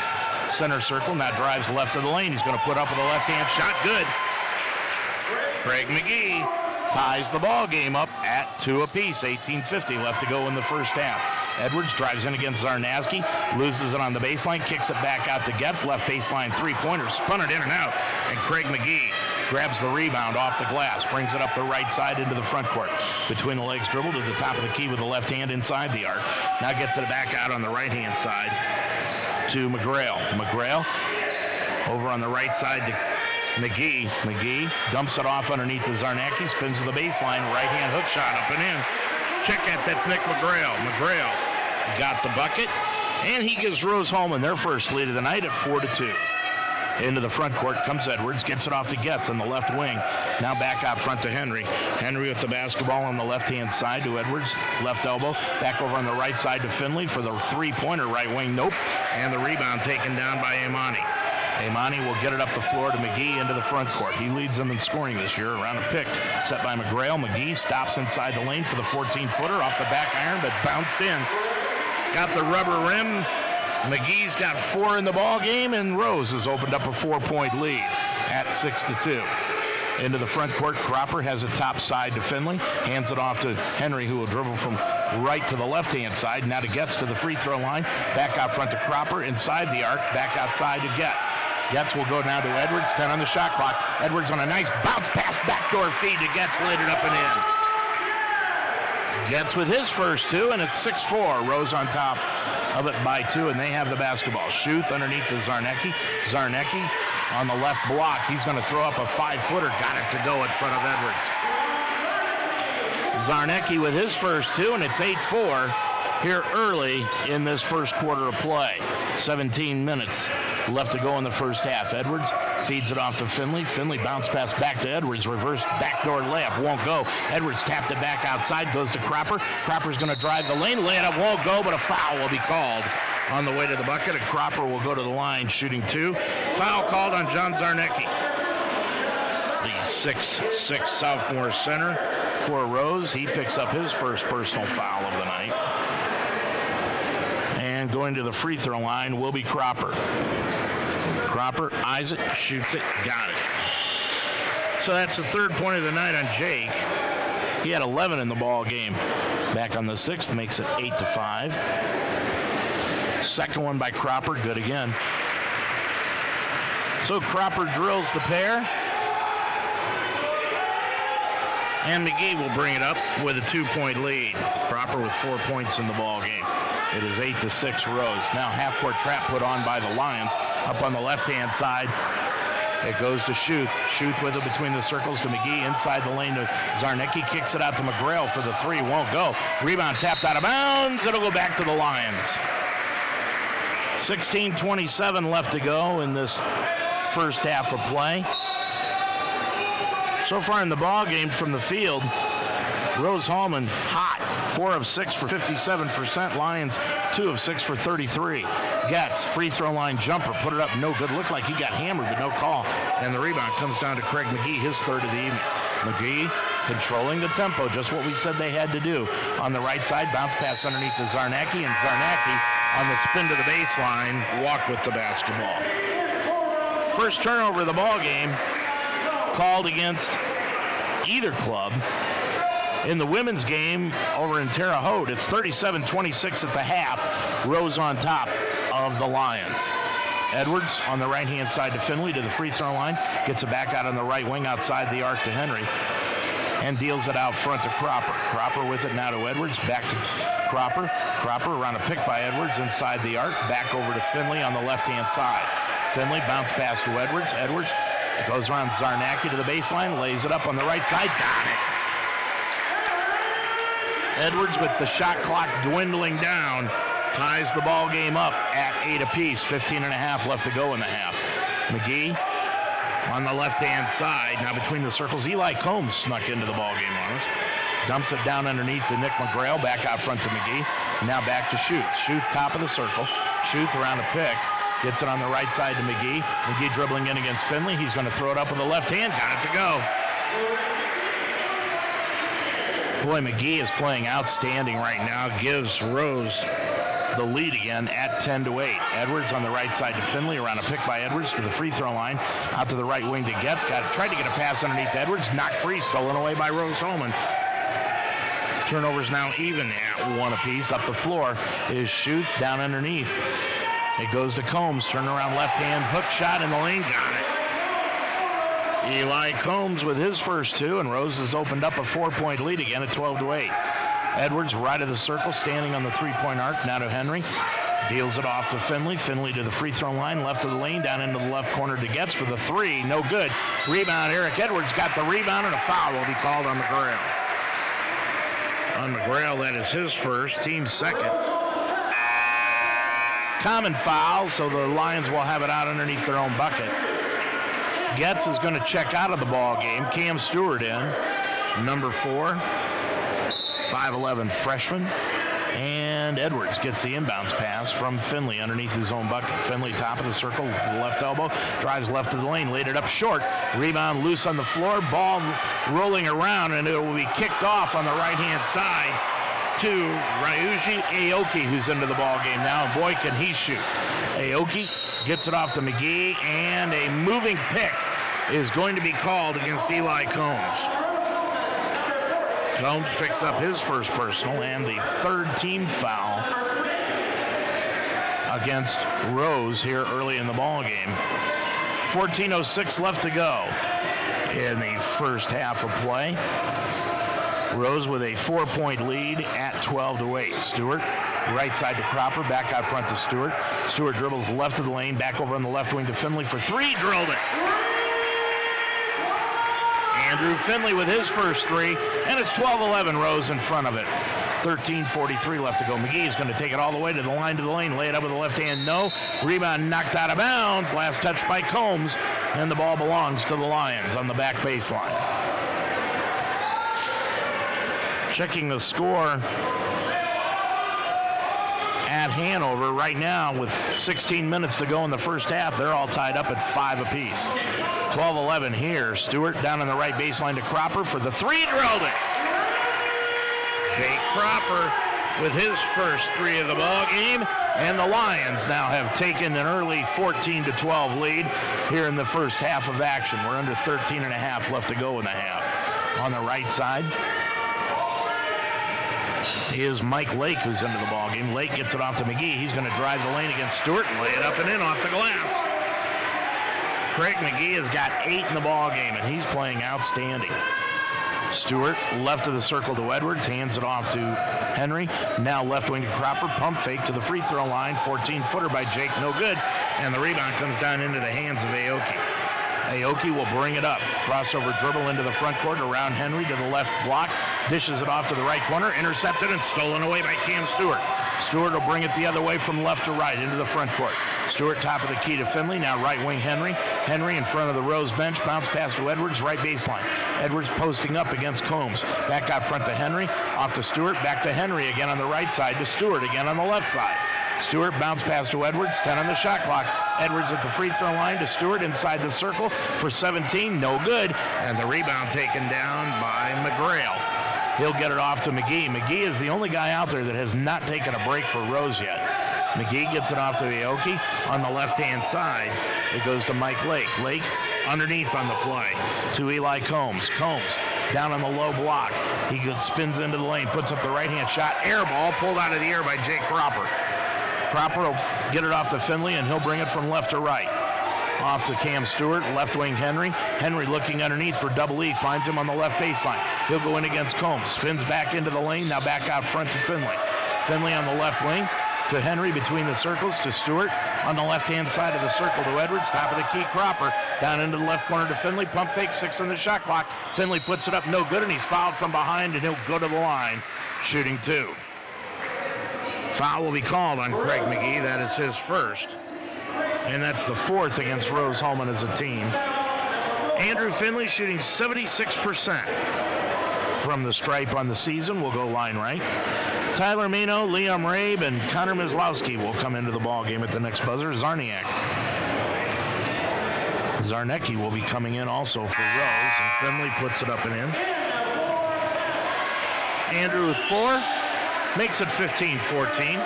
center circle. Now drives left of the lane. He's going to put up with a left-hand shot. Good. Craig McGee ties the ball game up at 2 apiece. 18:50 left to go in the first half. Edwards drives in against Zarnecki, loses it on the baseline, kicks it back out to Getz, left baseline three-pointer, spun it in and out, and Craig McGee grabs the rebound off the glass, brings it up the right side into the front court. Between the legs dribble to the top of the key with the left hand inside the arc. Now gets it back out on the right-hand side to McGrail. McGrail over on the right side to McGee. McGee dumps it off underneath the Zarnecki, spins to the baseline, right-hand hook shot up and in. Check it, that's Nick McGrail. McGrail got the bucket, and he gives Rose-Hulman their first lead of the night at 4-2. Into the front court comes Edwards, gets it off to Getz on the left wing. Now back out front to Henry. Henry with the basketball on the left-hand side to Edwards, left elbow. Back over on the right side to Finley for the three-pointer, right wing, nope. And the rebound taken down by Amani. Amani will get it up the floor to McGee into the front court. He leads them in scoring this year around a pick set by McGrail. McGee stops inside the lane for the 14-footer off the back iron, but bounced in. Got the rubber rim. McGee's got 4 in the ball game, and Rose has opened up a 4-point lead at 6-2. Into the front court, Cropper has it top side to Finley, hands it off to Henry, who will dribble from right to the left-hand side. Now to Getz to the free throw line, back out front to Cropper, inside the arc, back outside to Getz. Getz will go now to Edwards, 10 on the shot clock. Edwards on a nice bounce pass, backdoor feed to Getz, laid it up and in. Getz with his first 2, and it's 6-4. Rose on top of it by 2, and they have the basketball. Schuth underneath to Zarnecki. Zarnecki on the left block. He's going to throw up a 5-footer. Got it to go in front of Edwards. Zarnecki with his first two, and it's 8-4 here early in this first quarter of play. 17 minutes left to go in the first half. Edwards feeds it off to Finley. Finley bounce pass back to Edwards. Reverse backdoor layup won't go. Edwards tapped it back outside. Goes to Cropper. Cropper's going to drive the lane. Layup won't go, but a foul will be called on the way to the bucket. And Cropper will go to the line shooting two. Foul called on John Zarnecki. The 6'6" sophomore center for Rose. He picks up his first personal foul of the night. And going to the free throw line will be Cropper. Cropper eyes it, shoots it, got it. So that's the third point of the night on Jake. He had 11 in the ball game. Back on the sixth, makes it 8-5. Second one by Cropper, good again. So Cropper drills the pair. And McGee will bring it up with a 2-point lead. Cropper with 4 points in the ball game. It is 8-6 Rose. Now half-court trap put on by the Lions. Up on the left-hand side, it goes to Schuth. Schuth with it between the circles to McGee. Inside the lane to Zarnecki. Kicks it out to McGrail for the three. Won't go. Rebound tapped out of bounds. It'll go back to the Lions. 16:27 left to go in this first half of play. So far in the ball game from the field, Rose-Hulman hot, 4 of 6 for 57%. Lions 2 of 6 for 33. Gets free throw line jumper, put it up, no good. Looked like he got hammered, but no call. And the rebound comes down to Craig McGee, his third of the evening. McGee controlling the tempo, just what we said they had to do. On the right side, bounce pass underneath to Zarnecki, and Zarnecki on the spin to the baseline, walk with the basketball. First turnover of the ball game called against either club. In the women's game over in Terre Haute, it's 37-26 at the half. Rose on top of the Lions. Edwards on the right-hand side to Finley to the free throw line. Gets it back out on the right wing outside the arc to Henry. And deals it out front to Cropper. Cropper with it now to Edwards. Back to Cropper. Cropper around a pick by Edwards inside the arc. Back over to Finley on the left-hand side. Finley bounce pass to Edwards. Edwards goes around Zarnecki to the baseline. Lays it up on the right side. Got it. Edwards with the shot clock dwindling down. Ties the ball game up at 8 apiece. 15.5 left to go in the half. McGee on the left-hand side. Now between the circles, Eli Combs snuck into the ball game on us. Dumps it down underneath to Nick McGrail. Back out front to McGee. Now back to Schuth. Schuth top of the circle. Schuth around a pick. Gets it on the right side to McGee. McGee dribbling in against Finley. He's going to throw it up with the left hand. Got it to go. Boy, McGee is playing outstanding right now. Gives Rose the lead again at 10-8. Edwards on the right side to Finley. Around a pick by Edwards to the free throw line. Out to the right wing to Getz. Tried to get a pass underneath Edwards. Knocked free. Stolen away by Rose-Hulman. Turnovers now even at 1 apiece. Up the floor is Schuth down underneath. It goes to Combs. Turn around left hand. Hook shot in the lane. Got it. Eli Combs with his first two, and Rose has opened up a 4-point lead again at 12-8. Edwards right of the circle, standing on the 3-point arc. Now to Henry. Deals it off to Finley. Finley to the free throw line. Left of the lane. Down into the left corner to Getz for the three. No good. Rebound. Eric Edwards got the rebound, and a foul will be called on McGrail. On McGrail, that is his first. Team second. Common foul, so the Lions will have it out underneath their own bucket. Getz is going to check out of the ball game. Cam Stewart in, number 4, 5'11" freshman. And Edwards gets the inbounds pass from Finley underneath his own bucket. Finley top of the circle with the left elbow. Drives left of the lane, laid it up short. Rebound loose on the floor. Ball rolling around, and it will be kicked off on the right-hand side to Ryuji Aoki, who's into the ball game now. And boy, can he shoot. Aoki gets it off to McGee, and a moving pick is going to be called against Eli Combs. Combs picks up his first personal and the third team foul against Rose here early in the ball game. 14:06 left to go in the first half of play. Rose with a 4-point lead at 12-8. Stewart, right side to Cropper, back out front to Stewart. Stewart dribbles left of the lane, back over on the left wing to Finley for three, drilled it. Andrew Finley with his first three, and it's 12-11, Rose in front of it. 13:43 left to go. McGee is going to take it all the way to the line to the lane, lay it up with the left hand, no. Rebound knocked out of bounds, last touch by Combs, and the ball belongs to the Lions on the back baseline. Checking the score at Hanover right now with 16 minutes to go in the first half. They're all tied up at 5 apiece. 12-11 here. Stewart down on the right baseline to Cropper for the three, drilled it. Jake Cropper with his first three of the ball game, and the Lions now have taken an early 14-12 lead here in the first half of action. We're under 13 and a half left to go in the half. On the right side is Mike Lake, who's into the ball game. Lake gets it off to McGee. He's going to drive the lane against Stewart and lay it up and in off the glass. Craig McGee has got 8 in the ball game, and he's playing outstanding. Stewart, left of the circle to Edwards, hands it off to Henry. Now left wing to Cropper, pump fake to the free throw line, 14-footer by Jake, no good. And the rebound comes down into the hands of Aoki. Aoki will bring it up. Crossover dribble into the front court around Henry to the left block. Dishes it off to the right corner, intercepted and stolen away by Cam Stewart. Stewart will bring it the other way from left to right into the front court. Stewart top of the key to Finley, now right wing Henry. Henry in front of the Rose bench, bounce pass to Edwards, right baseline. Edwards posting up against Combs. Back out front to Henry, off to Stewart, back to Henry again on the right side to Stewart again on the left side. Stewart bounce pass to Edwards, 10 on the shot clock. Edwards at the free throw line to Stewart inside the circle for 17, no good. And the rebound taken down by McGrail. He'll get it off to McGee. McGee is the only guy out there that has not taken a break for Rose yet. McGee gets it off to Aoki on the left-hand side. It goes to Mike Lake. Lake underneath on the play to Eli Combs. Combs down on the low block. He spins into the lane, puts up the right-hand shot. Air ball pulled out of the air by Jake Cropper. Cropper will get it off to Finley, and he'll bring it from left to right. Off to Cam Stewart, left wing Henry. Henry looking underneath for double E, finds him on the left baseline. He'll go in against Combs, spins back into the lane, now back out front to Finley. Finley on the left wing to Henry between the circles to Stewart. On the left-hand side of the circle to Edwards, top of the key Cropper. Down into the left corner to Finley, pump fake, 6 on the shot clock. Finley puts it up, no good, and he's fouled from behind, and he'll go to the line, shooting 2. Foul will be called on Craig McGee. That is his first. And that's the 4th against Rose-Hulman as a team. Andrew Finley shooting 76% from the stripe on the season. Will go line right. Tyler Mino, Liam Rabe, and Connor Mislowski will come into the ball game at the next buzzer. Zarniak. Zarnecki will be coming in also for Rose, and Finley puts it up and in. Andrew with 4. Makes it 15-14.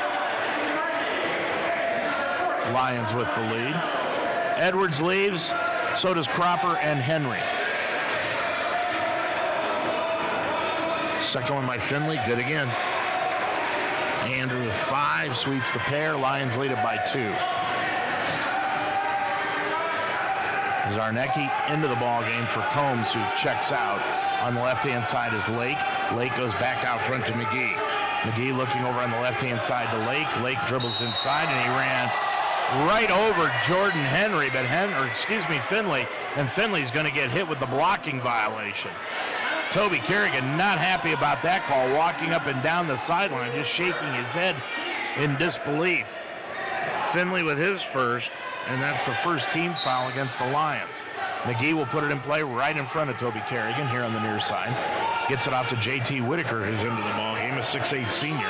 Lions with the lead. Edwards leaves, so does Cropper and Henry. Second one by Finley, good again. Andrew with 5, sweeps the pair. Lions lead it by 2. Zarnecki into the ball game for Combs, who checks out. On the left-hand side is Lake. Lake goes back out front to McGee. McGee looking over on the left-hand side to Lake. Lake dribbles inside, and he ran right over Jordan Henry, but Finley, and Finley's going to get hit with the blocking violation. Toby Kerrigan not happy about that call, walking up and down the sideline, just shaking his head in disbelief. Finley with his first, and that's the first team foul against the Lions. McGee will put it in play right in front of Toby Kerrigan here on the near side. Gets it off to J.T. Whitaker, who's into the ball game, a 6'8 senior.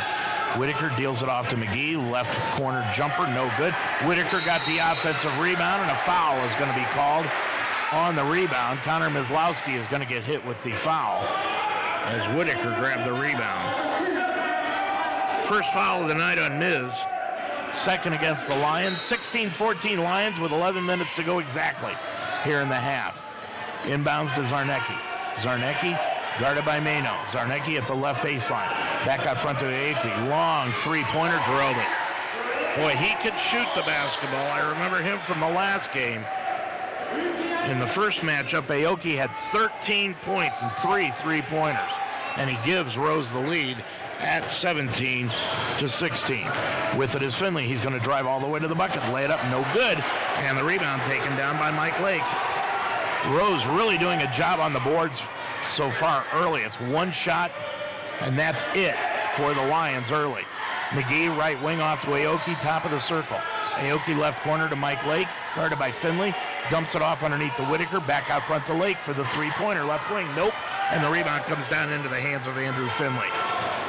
Whitaker deals it off to McGee, left corner jumper, no good. Whitaker got the offensive rebound, and a foul is going to be called on the rebound. Connor Mislowski is going to get hit with the foul as Whitaker grabbed the rebound. First foul of the night on Miz. Second against the Lions. 16-14 Lions with 11 minutes to go exactly here in the half. Inbounds to Zarnecki. Zarnecki guarded by Mano. Zarnecki at the left baseline. Back out front to Aoki. Long three-pointer, drilled it. Boy, he could shoot the basketball. I remember him from the last game. In the first matchup, Aoki had 13 points and 3 three-pointers. and he gives Rose the lead at 17-16. With it is Finley. He's going to drive all the way to the bucket, lay it up, no good, and the rebound taken down by Mike Lake. Rose really doing a job on the boards so far early. It's one shot, and that's it for the Lions early. McGee, right wing off to Aoki, top of the circle. Aoki left corner to Mike Lake, guarded by Finley. Dumps it off underneath to Whitaker, back out front to Lake for the three-pointer, left wing, nope. And the rebound comes down into the hands of Andrew Finley.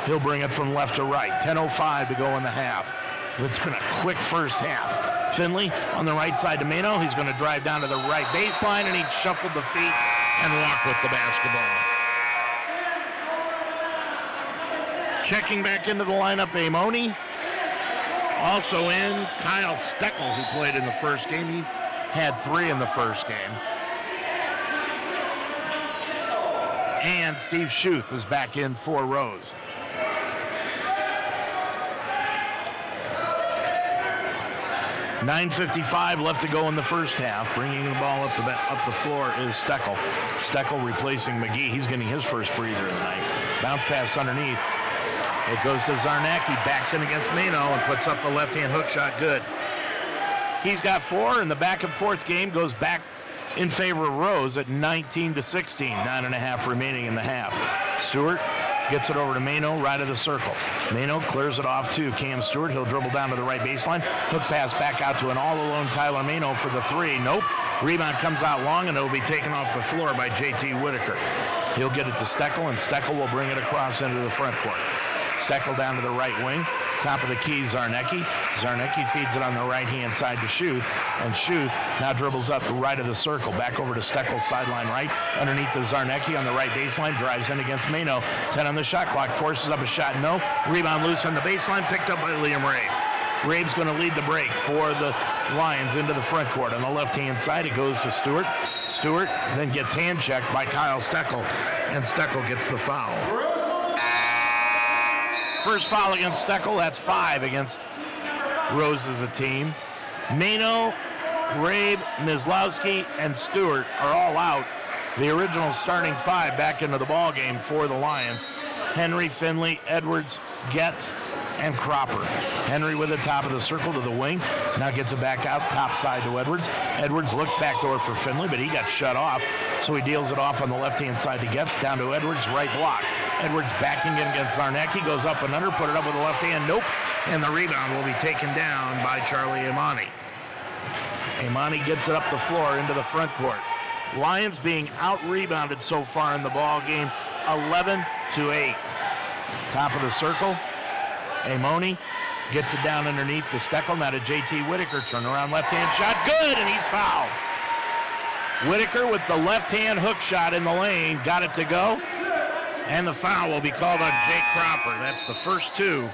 He'll bring it from left to right. 10:05 to go in the half. It's been a quick first half. Finley on the right side to Mano. He's going to drive down to the right baseline, and he shuffled the feet and walked with the basketball. Checking back into the lineup, Amoni. Also in, Kyle Steckel, who played in the first game. He had 3 in the first game. And Steve Schuth is back in for Rose. $9:55 left to go in the first half. Bringing the ball up the floor is Steckel. Steckel replacing McGee. He's getting his first breather of the night. Bounce pass underneath. It goes to Zarnacki, backs in against Mano and puts up the left-hand hook shot. Good. He's got 4, and the back and forth game goes back in favor of Rose at 19-16. 9.5 remaining in the half. Stewart gets it over to Mano, right of the circle. Mano clears it off to Cam Stewart. He'll dribble down to the right baseline. Hook pass back out to an all-alone Tyler Mano for the 3. Nope. Rebound comes out long, and it'll be taken off the floor by J.T. Whitaker. He'll get it to Steckel, and Steckel will bring it across into the front court. Steckel down to the right wing. Top of the key, Zarnecki. Zarnecki feeds it on the right-hand side to Schuth, and Schuth now dribbles up the right of the circle. Back over to Steckel, sideline right. Underneath the Zarnecki on the right baseline. Drives in against Mano. 10 on the shot clock. Forces up a shot, no. Rebound loose on the baseline. Picked up by Liam Rabe. Rabe's going to lead the break for the Lions into the front court. On the left-hand side, it goes to Stewart. Stewart then gets hand-checked by Kyle Steckel, and Steckel gets the foul. First foul against Steckel. That's 5 against Rose as a team. Mano, Rabe, Mislowski, and Stewart are all out. The original starting 5 back into the ball game for the Lions. Henry, Finley, Edwards, Getz, and Cropper. Henry with the top of the circle to the wing. Now gets it back out, top side to Edwards. Edwards looked backdoor for Finley, but he got shut off. So he deals it off on the left-hand side to Getz, down to Edwards, right block. Edwards backing in against Zarnecki, goes up and under, put it up with the left hand, nope. And the rebound will be taken down by Charlie Imani. Imani gets it up the floor into the front court. Lions being out-rebounded so far in the ball game, 11-8. Top of the circle. Amoni gets it down underneath to Steckel, now to J.T. Whitaker. Turnaround left-hand shot, good, and he's fouled. Whitaker with the left-hand hook shot in the lane, got it to go, and the foul will be called on Jake Cropper. That's the first 2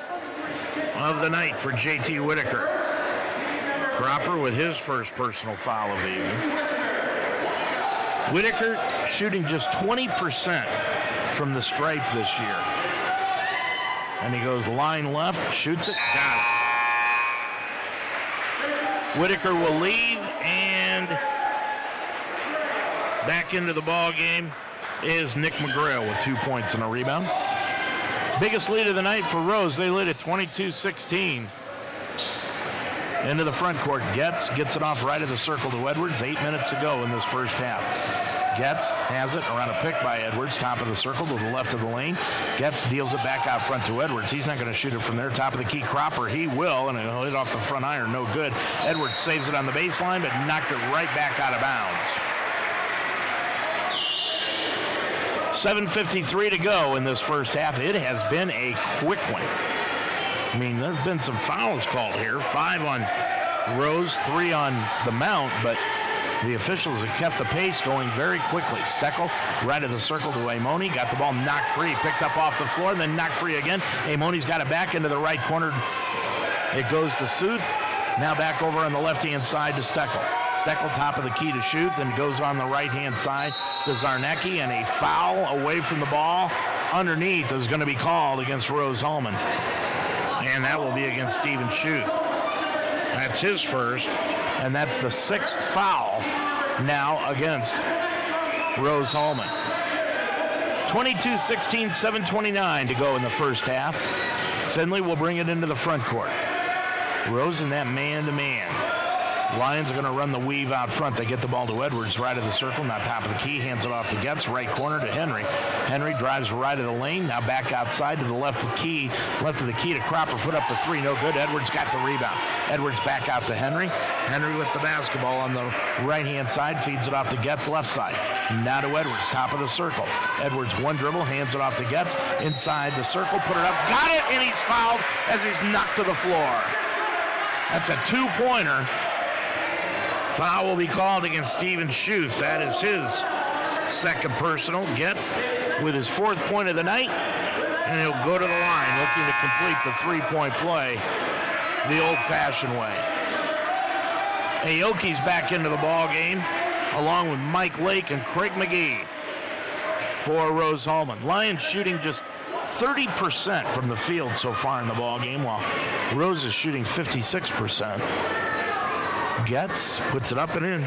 of the night for J.T. Whitaker. Cropper with his first personal foul of the evening. Whitaker shooting just 20% from the stripe this year. And he goes line left, shoots it, got it. Whitaker will leave, and back into the ball game is Nick McGrail with 2 points and a rebound. Biggest lead of the night for Rose. They lead at 22-16. Into the front court, Getz gets it off right of the circle to Edwards. 8 minutes to go in this first half. Getz has it around a pick by Edwards, top of the circle to the left of the lane. Getz deals it back out front to Edwards. He's not going to shoot it from there. Top of the key, Cropper, he will, and he'll hit off the front iron, no good. Edwards saves it on the baseline, but knocked it right back out of bounds. 7:53 to go in this first half. It has been a quick one. I mean, there's been some fouls called here. 5 on Rose, 3 on the Mount, but the officials have kept the pace going very quickly. Steckel, right of the circle to Amoni, got the ball knocked free, picked up off the floor, then knocked free again. Amoni's got it back into the right corner. It goes to Sooth. Now back over on the left-hand side to Steckel. Steckel, top of the key to Schuth, and goes on the right-hand side to Zarnecki, and a foul away from the ball underneath is going to be called against Rose-Hulman. And that will be against Stephen Schuth. That's his first, and that's the 6th foul now against Rose-Hulman. 22-16, 7:29 to go in the first half. Finley will bring it into the front court. Rose in that man-to-man. Lions are going to run the weave out front. They get the ball to Edwards, right of the circle, now top of the key, hands it off to Getz, right corner to Henry. Henry drives right of the lane, now back outside to the left of the key to Cropper, put up the three, no good. Edwards got the rebound. Edwards back out to Henry. Henry with the basketball on the right-hand side, feeds it off to Getz, left side. Now to Edwards, top of the circle. Edwards, one dribble, hands it off to Getz, inside the circle, put it up, got it, and he's fouled as he's knocked to the floor. That's a two-pointer. Foul will be called against Steven Schuth. That is his second personal. Getz with his fourth point of the night, and he'll go to the line looking to complete the three-point play the old-fashioned way. Aoki's back into the ball game, along with Mike Lake and Craig McGee for Rose-Hulman. Lions shooting just 30% from the field so far in the ball game, while Rose is shooting 56%. Getz puts it up and in.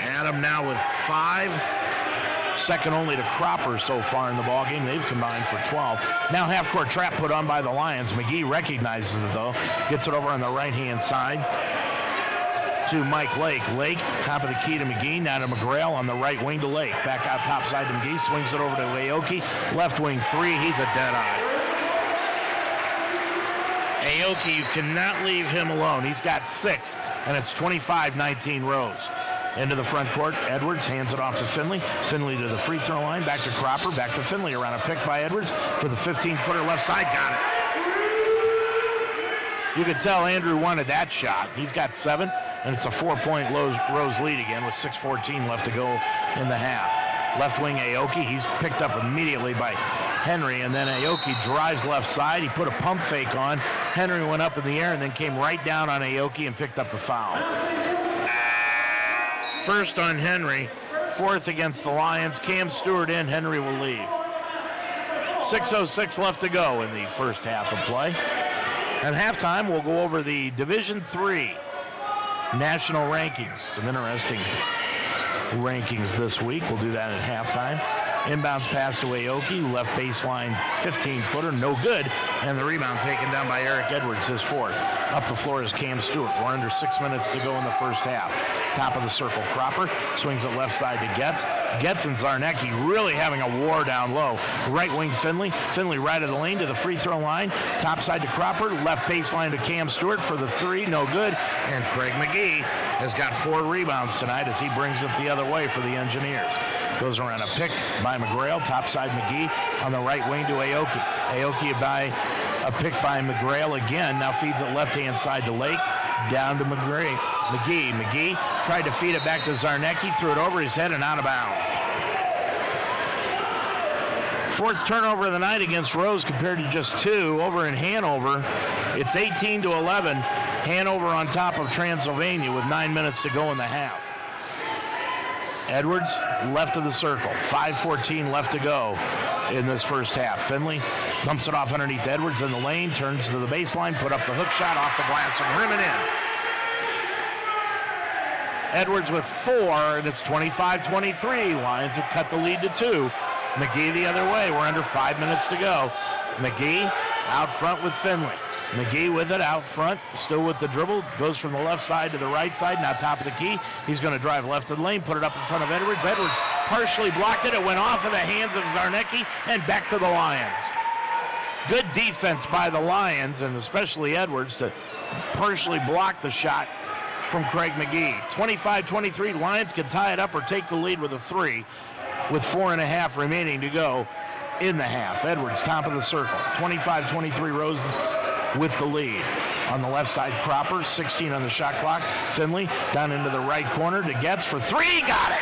Adam now with 5, second only to Cropper so far in the ball game. They've combined for 12. Now half-court trap put on by the Lions. McGee recognizes it though, gets it over on the right-hand side to Mike Lake. Lake, top of the key to McGee, now to McGrail on the right wing to Lake. Back out top side to McGee, swings it over to Aoki. Left wing three, he's a dead eye. Aoki, you cannot leave him alone. He's got 6, and it's 25-19 Rose. Into the front court, Edwards hands it off to Finley. Finley to the free throw line, back to Cropper, back to Finley. Around a pick by Edwards for the 15-footer left side, got it. You could tell Andrew wanted that shot. He's got 7, and it's a 4-point Rose lead again with 6:14 left to go in the half. Left wing Aoki, he's picked up immediately by Henry, and then Aoki drives left side. He put a pump fake on. Henry went up in the air and then came right down on Aoki and picked up the foul. First on Henry, fourth against the Lions. Cam Stewart in, Henry will leave. 6:06 left to go in the first half of play. At halftime, we'll go over the Division III national rankings. Some interesting rankings this week. We'll do that at halftime. Inbounds pass to Aoki, left baseline 15-footer, no good, and the rebound taken down by Eric Edwards, his fourth. Up the floor is Cam Stewart. We're under 6 minutes to go in the first half. Top of the circle, Cropper swings it left side to Getz. Getz and Zarnecki really having a war down low. Right wing Finley. Finley right of the lane to the free throw line. Top side to Cropper, left baseline to Cam Stewart for the three, no good. And Craig McGee has got 4 rebounds tonight as he brings it the other way for the Engineers. Goes around a pick by McGrail, top side McGee on the right wing to Aoki. Aoki by a pick by McGrail again, now feeds it left-hand side to Lake, down to McGee. McGee tried to feed it back to Zarnecki, threw it over his head and out of bounds. Fourth turnover of the night against Rose compared to just 2 over in Hanover. It's 18-11. Hanover on top of Transylvania with 9 minutes to go in the half. Edwards, left of the circle. 5:14 left to go in this first half. Finley dumps it off underneath Edwards in the lane, turns to the baseline, put up the hook shot off the glass and rim it in. Edwards with 4, and it's 25-23. Lions have cut the lead to 2. McGee the other way. We're under 5 minutes to go. McGee out front with Finley. McGee with it out front, still with the dribble, goes from the left side to the right side, now top of the key. He's going to drive left of the lane, put it up in front of Edwards. Edwards partially blocked it. It went off of the hands of Zarnecki and back to the Lions. Good defense by the Lions, and especially Edwards, to partially block the shot from Craig McGee. 25-23, Lions can tie it up or take the lead with a 3 with 4.5 remaining to go in the half. Edwards, top of the circle. 25-23, Rose with the lead. On the left side, Cropper, 16 on the shot clock. Finley down into the right corner to Getz for 3, got it!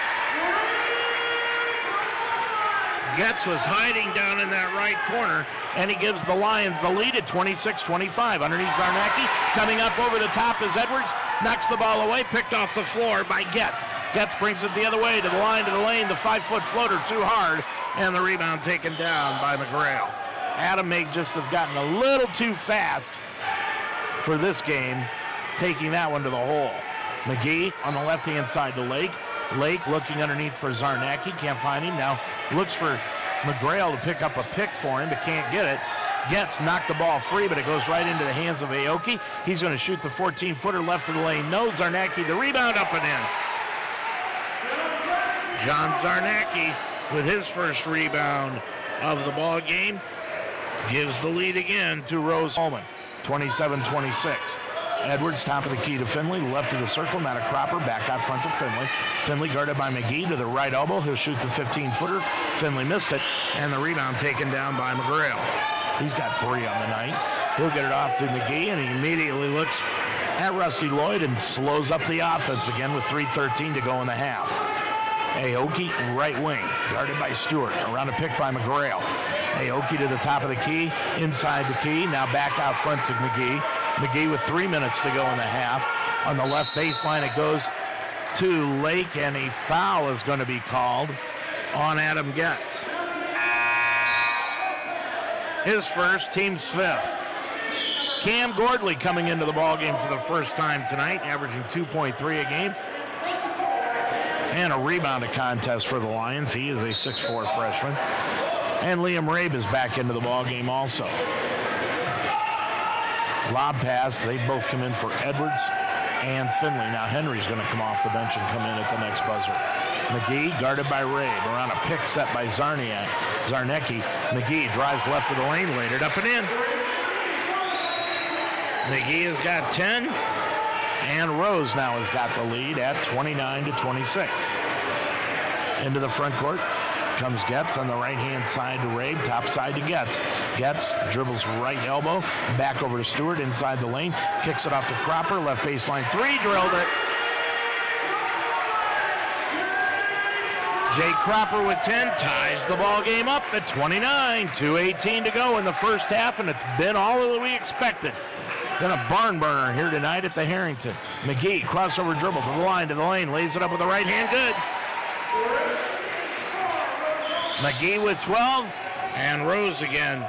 Getz was hiding down in that right corner, and he gives the Lions the lead at 26-25. Underneath Zarnecki, coming up over the top is Edwards, knocks the ball away, picked off the floor by Getz. Getz brings it the other way to the line, to the lane, the 5-foot floater too hard, and the rebound taken down by McGrail. Adam may just have gotten a little too fast for this game, taking that one to the hole. McGee on the left-hand side to Lake. Lake looking underneath for Zarnacki, can't find him. Now looks for McGrail to pick up a pick for him, but can't get it. Gets knocked the ball free, but it goes right into the hands of Aoki. He's going to shoot the 14-footer left of the lane. No, Zarnacki, the rebound up and in. John Zarnacki with his first rebound of the ball game gives the lead again to Rose-Hulman, 27-26. Edwards, top of the key to Finley, left of the circle, not a Cropper, back out front to Finley. Finley guarded by McGee to the right elbow. He'll shoot the 15-footer. Finley missed it, and the rebound taken down by McGrail. He's got 3 on the night. He'll get it off to McGee, and he immediately looks at Rusty Lloyd and slows up the offense again with 3:13 to go in the half. Aoki, right wing, guarded by Stewart. Around a pick by McGrail. Aoki to the top of the key, inside the key. Now back out front to McGee. McGee with 3 minutes to go in the half. On the left baseline, it goes to Lake, and a foul is going to be called on Adam Getz. His first, team's 5th. Cam Gordley coming into the ballgame for the first time tonight, averaging 2.3 a game. And a rebound contest for the Lions. He is a 6'4" freshman. And Liam Rabe is back into the ballgame also. Lob pass. They both come in for Edwards and Finley. Now Henry's going to come off the bench and come in at the next buzzer. McGee guarded by Rabe. Around a pick set by Zarnecki. McGee drives left of the lane, laid it up and in. McGee has got 10. And Rose now has got the lead at 29-26. Into the front court comes Getz on the right-hand side to Rabe, top side to Getz. Getz dribbles right elbow, back over to Stewart inside the lane, kicks it off to Cropper, left baseline 3, drilled it. Jay Cropper with 10 ties the ball game up at 29, 2:18 to go in the first half, and it's been all that we expected. Been a barn burner here tonight at the Harrington. McGee, crossover dribble to the lane, lays it up with the right hand, good. McGee with 12, and Rose again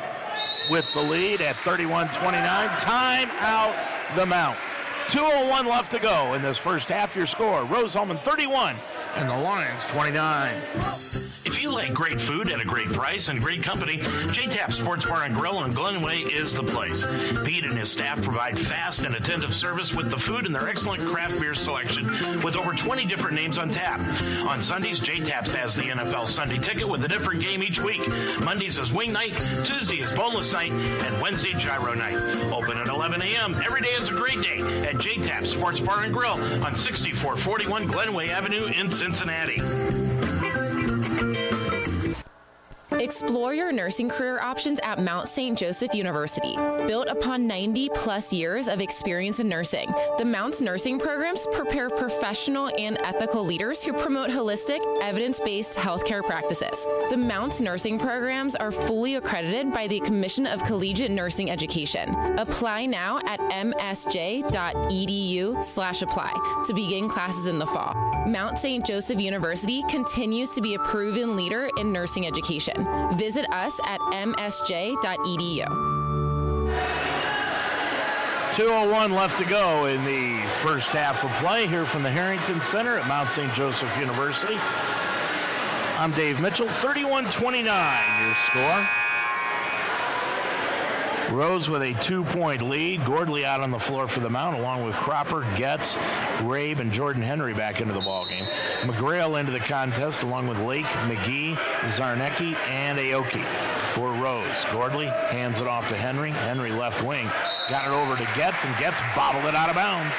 with the lead at 31-29. Time out the Mount. 2:01 left to go in this first half. Your score, Rose-Hulman 31, and the Lions 29. If you like great food at a great price and great company, J-Tap Sports Bar and Grill on Glenway is the place. Pete and his staff provide fast and attentive service with the food and their excellent craft beer selection with over 20 different names on tap. On Sundays, J-Taps has the NFL Sunday Ticket with a different game each week. Mondays is Wing Night, Tuesday is Boneless Night, and Wednesday Gyro Night. Open at 11 a.m. Every day is a great day at J-Tap Sports Bar and Grill on 6441 Glenway Avenue in Cincinnati. Explore your nursing career options at Mount St. Joseph University. Built upon 90-plus years of experience in nursing, the Mount's nursing programs prepare professional and ethical leaders who promote holistic, evidence-based healthcare practices. The Mount's nursing programs are fully accredited by the Commission of Collegiate Nursing Education. Apply now at msj.edu/apply to begin classes in the fall. Mount St. Joseph University continues to be a proven leader in nursing education. Visit us at msj.edu. 2:01 left to go in the first half of play here from the Harrington Center at Mount St. Joseph University. I'm Dave Mitchell, 31-29 your score. Rose with a 2-point lead. Gordley out on the floor for the Mount, along with Cropper, Getz, Rabe, and Jordan Henry back into the ballgame. McGrail into the contest, along with Lake, McGee, Zarnecki, and Aoki for Rose. Gordley hands it off to Henry. Henry left wing. Got it over to Getz, and Getz bobbled it out of bounds.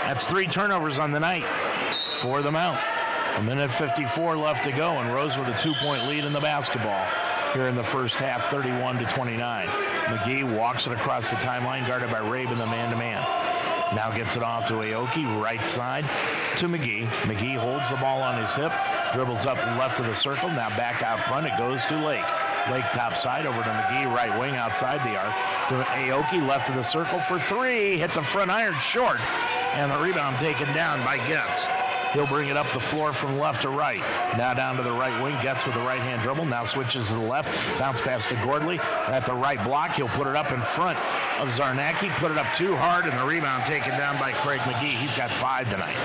That's 3 turnovers on the night for the Mount. 1:54 left to go, and Rose with a 2-point lead in the basketball here in the first half, 31-29. McGee walks it across the timeline, guarded by Rabe in the man-to-man. Now gets it off to Aoki, right side to McGee. McGee holds the ball on his hip, dribbles up and left of the circle. Now back out front, it goes to Lake. Lake top side over to McGee, right wing outside the arc. To Aoki, left of the circle for 3. Hit the front iron short, and the rebound taken down by Getz. He'll bring it up the floor from left to right. Now down to the right wing. Getz with the right-hand dribble. Now switches to the left. Bounce pass to Gordley. At the right block, he'll put it up in front of Zarnacki. Put it up too hard, and the rebound taken down by Craig McGee. He's got 5 tonight.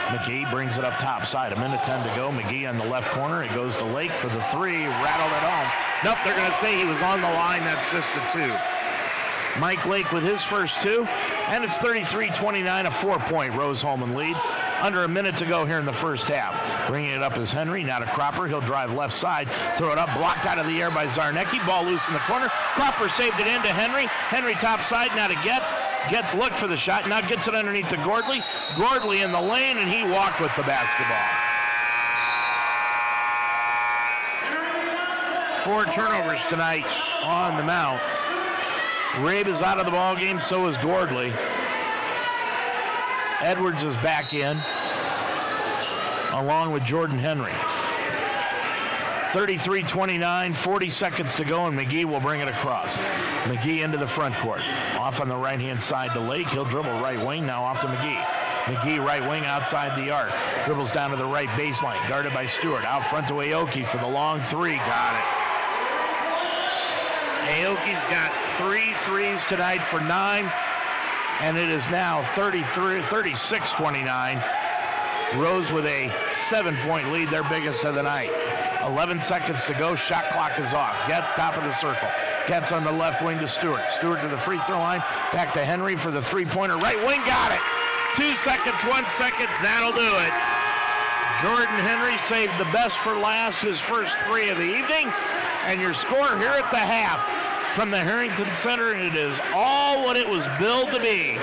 McGee brings it up top side. 1:10 to go. McGee on the left corner. It goes to Lake for the 3. Rattled it home. Nope, they're going to say he was on the line. That's just a 2. Mike Lake with his first 2. And it's 33-29, a 4-point Rose-Hulman lead. Under a minute to go here in the first half. Bringing it up is Henry. Now to Cropper. He'll drive left side. Throw it up. Blocked out of the air by Zarnecki. Ball loose in the corner. Cropper saved it into Henry. Henry top side. Now to Getz. Getz looked for the shot. Now gets it underneath to Gordley. Gordley in the lane, and he walked with the basketball. 4 turnovers tonight on the Mount. Rabe is out of the ball game. So is Gordley. Edwards is back in, along with Jordan Henry. 33-29, 40 seconds to go, and McGee will bring it across. McGee into the front court. Off on the right-hand side to Lake. He'll dribble right wing, now off to McGee. McGee right wing outside the arc. Dribbles down to the right baseline, guarded by Stewart. Out front to Aoki for the long 3. Got it. Aoki's got 3 threes tonight for 9. And it is now 36-29. Rose with a 7-point lead, their biggest of the night. 11 seconds to go. Shot clock is off. Gets top of the circle. Gets on the left wing to Stewart. Stewart to the free throw line. Back to Henry for the 3-pointer. Right wing, got it. 2 seconds, 1 second. That'll do it. Jordan Henry saved the best for last, his first 3 of the evening. And your score here at the half from the Harrington Center, it is all what it was billed to be.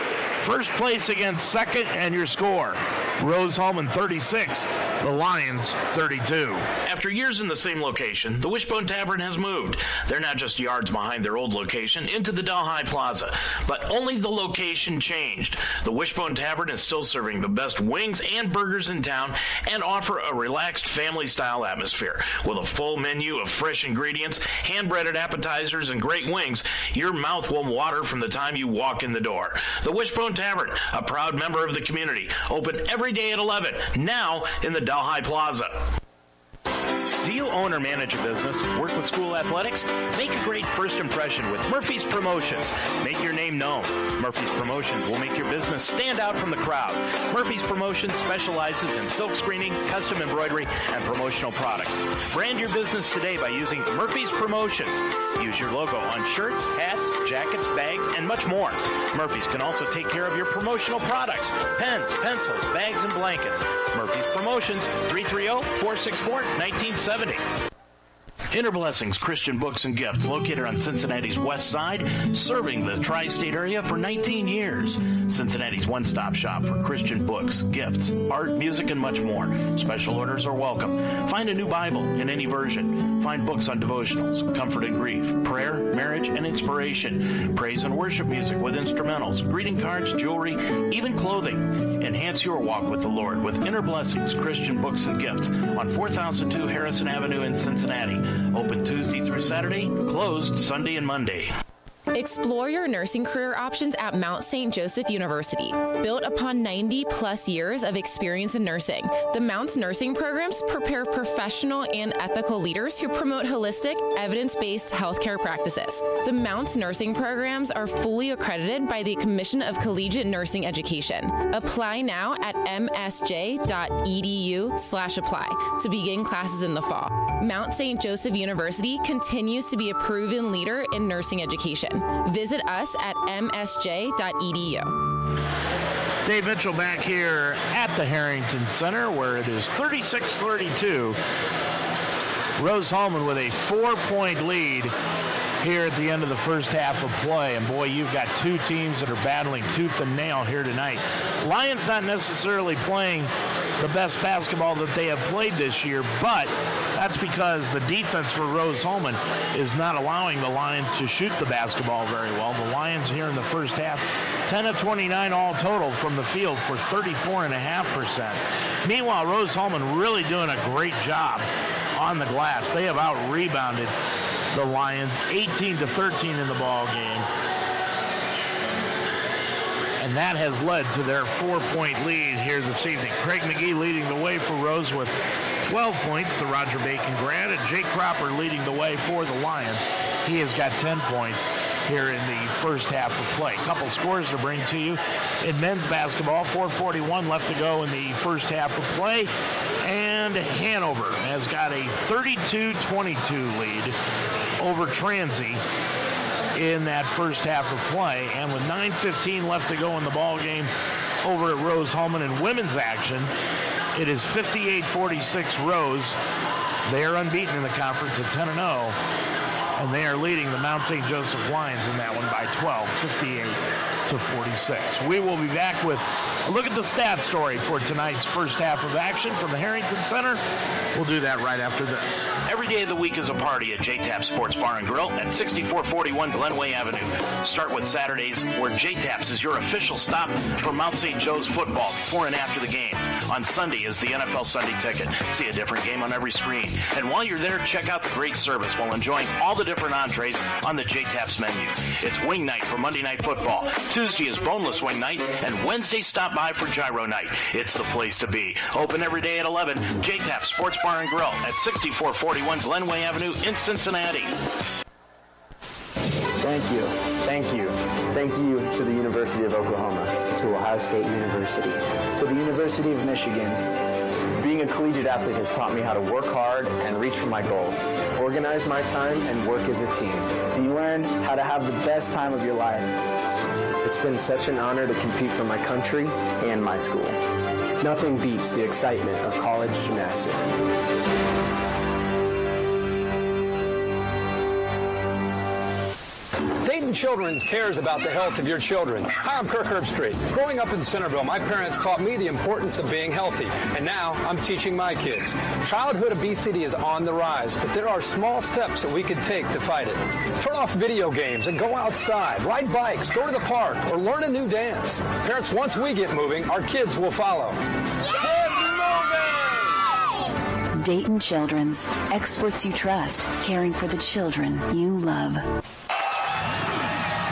First place against second, and your score. Rose-Hulman 36, the Lions 32. After years in the same location, the Wishbone Tavern has moved. They're not just yards behind their old location into the Delhi Plaza, but only the location changed. The Wishbone Tavern is still serving the best wings and burgers in town and offer a relaxed family-style atmosphere. With a full menu of fresh ingredients, hand-breaded appetizers, and great wings, your mouth will water from the time you walk in the door. The Wishbone Tavern, a proud member of the community, open every day at 11, now in the Delhi Plaza. Do you own or manage a business? Work with school athletics? Make a great first impression with Murphy's Promotions. Make your name known. Murphy's Promotions will make your business stand out from the crowd. Murphy's Promotions specializes in silk screening, custom embroidery, and promotional products. Brand your business today by using Murphy's Promotions. Use your logo on shirts, hats, jackets, bags, and much more. Murphy's can also take care of your promotional products, pens, pencils, bags, and blankets. Murphy's Promotions, 330-464-1970. Inner Blessings Christian Books and Gifts, located on Cincinnati's west side, serving the tri-state area for 19 years. Cincinnati's one-stop shop for Christian books, gifts, art, music, and much more. Special orders are welcome. Find a new Bible in any version. Find books on devotionals, comfort and grief, prayer, marriage, and inspiration, praise and worship music with instrumentals, greeting cards, jewelry, even clothing. Enhance your walk with the Lord with Inner Blessings Christian Books and Gifts on 4002 Harrison Avenue in Cincinnati. Open Tuesday through Saturday, closed Sunday and Monday. Explore your nursing career options at Mount St. Joseph University. Built upon 90-plus years of experience in nursing, the Mount's nursing programs prepare professional and ethical leaders who promote holistic, evidence-based healthcare practices. The Mount's nursing programs are fully accredited by the Commission of Collegiate Nursing Education. Apply now at msj.edu/apply to begin classes in the fall. Mount St. Joseph University continues to be a proven leader in nursing education. Visit us at msj.edu. Dave Mitchell back here at the Harrington Center, where it is 36-32. Rose-Hulman with a 4-point lead here at the end of the first half of play. And boy, you've got two teams that are battling tooth and nail here tonight. Lions not necessarily playing the best basketball that they have played this year, but that's because the defense for Rose-Hulman is not allowing the Lions to shoot the basketball very well. The Lions here in the first half, 10 of 29 all total from the field for 34.5%. Meanwhile, Rose-Hulman really doing a great job on the glass. They have out-rebounded the Lions 18-13 in the ball game. And that has led to their 4-point lead here this evening. Craig McGee leading the way for Rose with 12 points, the Roger Bacon grad, and Jake Cropper leading the way for the Lions. He has got 10 points. here in the first half of play. A couple scores to bring to you. In men's basketball, 4:41 left to go in the first half of play. And Hanover has got a 32-22 lead over Transy in that first half of play. And with 9:15 left to go in the ball game over at Rose-Hulman in women's action, it is 58-46 Rose. They are unbeaten in the conference at 10-0, and they are leading the Mount St. Joseph Lions in that one by 12, 58-46. We will be back with a look at the stat story for tonight's first half of action from the Harrington Center. We'll do that right after this. Every day of the week is a party at J-Taps Sports Bar and Grill at 6441 Glenway Avenue. Start with Saturdays, where J-Taps is your official stop for Mount St. Joe's football before and after the game. On Sunday is the NFL Sunday Ticket. See a different game on every screen. And while you're there, check out the great service while enjoying all the different entrees on the J-Taps menu. It's wing night for Monday Night Football. Tuesday is boneless wing night, and Wednesday stop by for gyro night. It's the place to be. Open every day at 11. J-Taps Sports Bar and Grill at 6441 Glenway Avenue in Cincinnati. Thank you. Thank you. Thank you to the University of Oklahoma, to Ohio State University, to the University of Michigan. Being a collegiate athlete has taught me how to work hard and reach for my goals, organize my time, and work as a team. You learn how to have the best time of your life. It's been such an honor to compete for my country and my school. Nothing beats the excitement of college gymnastics. Dayton Children's cares about the health of your children. Hi, I'm Kirk Herbstreit. Growing up in Centerville, my parents taught me the importance of being healthy, and now I'm teaching my kids. Childhood obesity is on the rise, but there are small steps that we can take to fight it. Turn off video games and go outside, ride bikes, go to the park, or learn a new dance. Parents, once we get moving, our kids will follow. Get moving! Dayton Children's, experts you trust, caring for the children you love.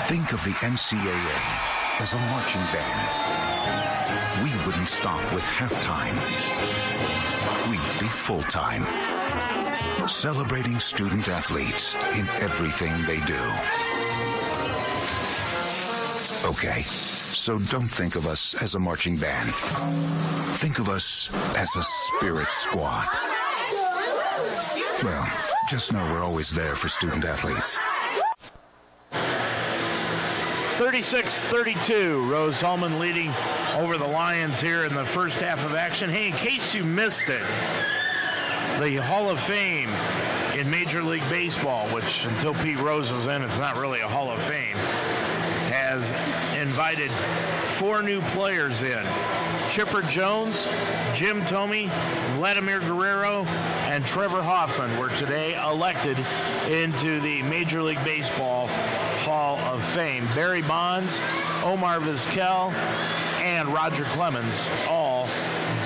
Think of the NCAA as a marching band. We wouldn't stop with halftime. We'd be full-time, celebrating student athletes in everything they do. Okay, so don't think of us as a marching band. Think of us as a spirit squad. Well, just know we're always there for student athletes. 36-32, Rose-Hulman leading over the Lions here in the first half of action. Hey, in case you missed it, the Hall of Fame in Major League Baseball, which until Pete Rose was in, it's not really a Hall of Fame, has invited 4 new players in. Chipper Jones, Jim Thome, Vladimir Guerrero, and Trevor Hoffman were today elected into the Major League Baseball Hall of Fame. Barry Bonds, Omar Vizquel, and Roger Clemens all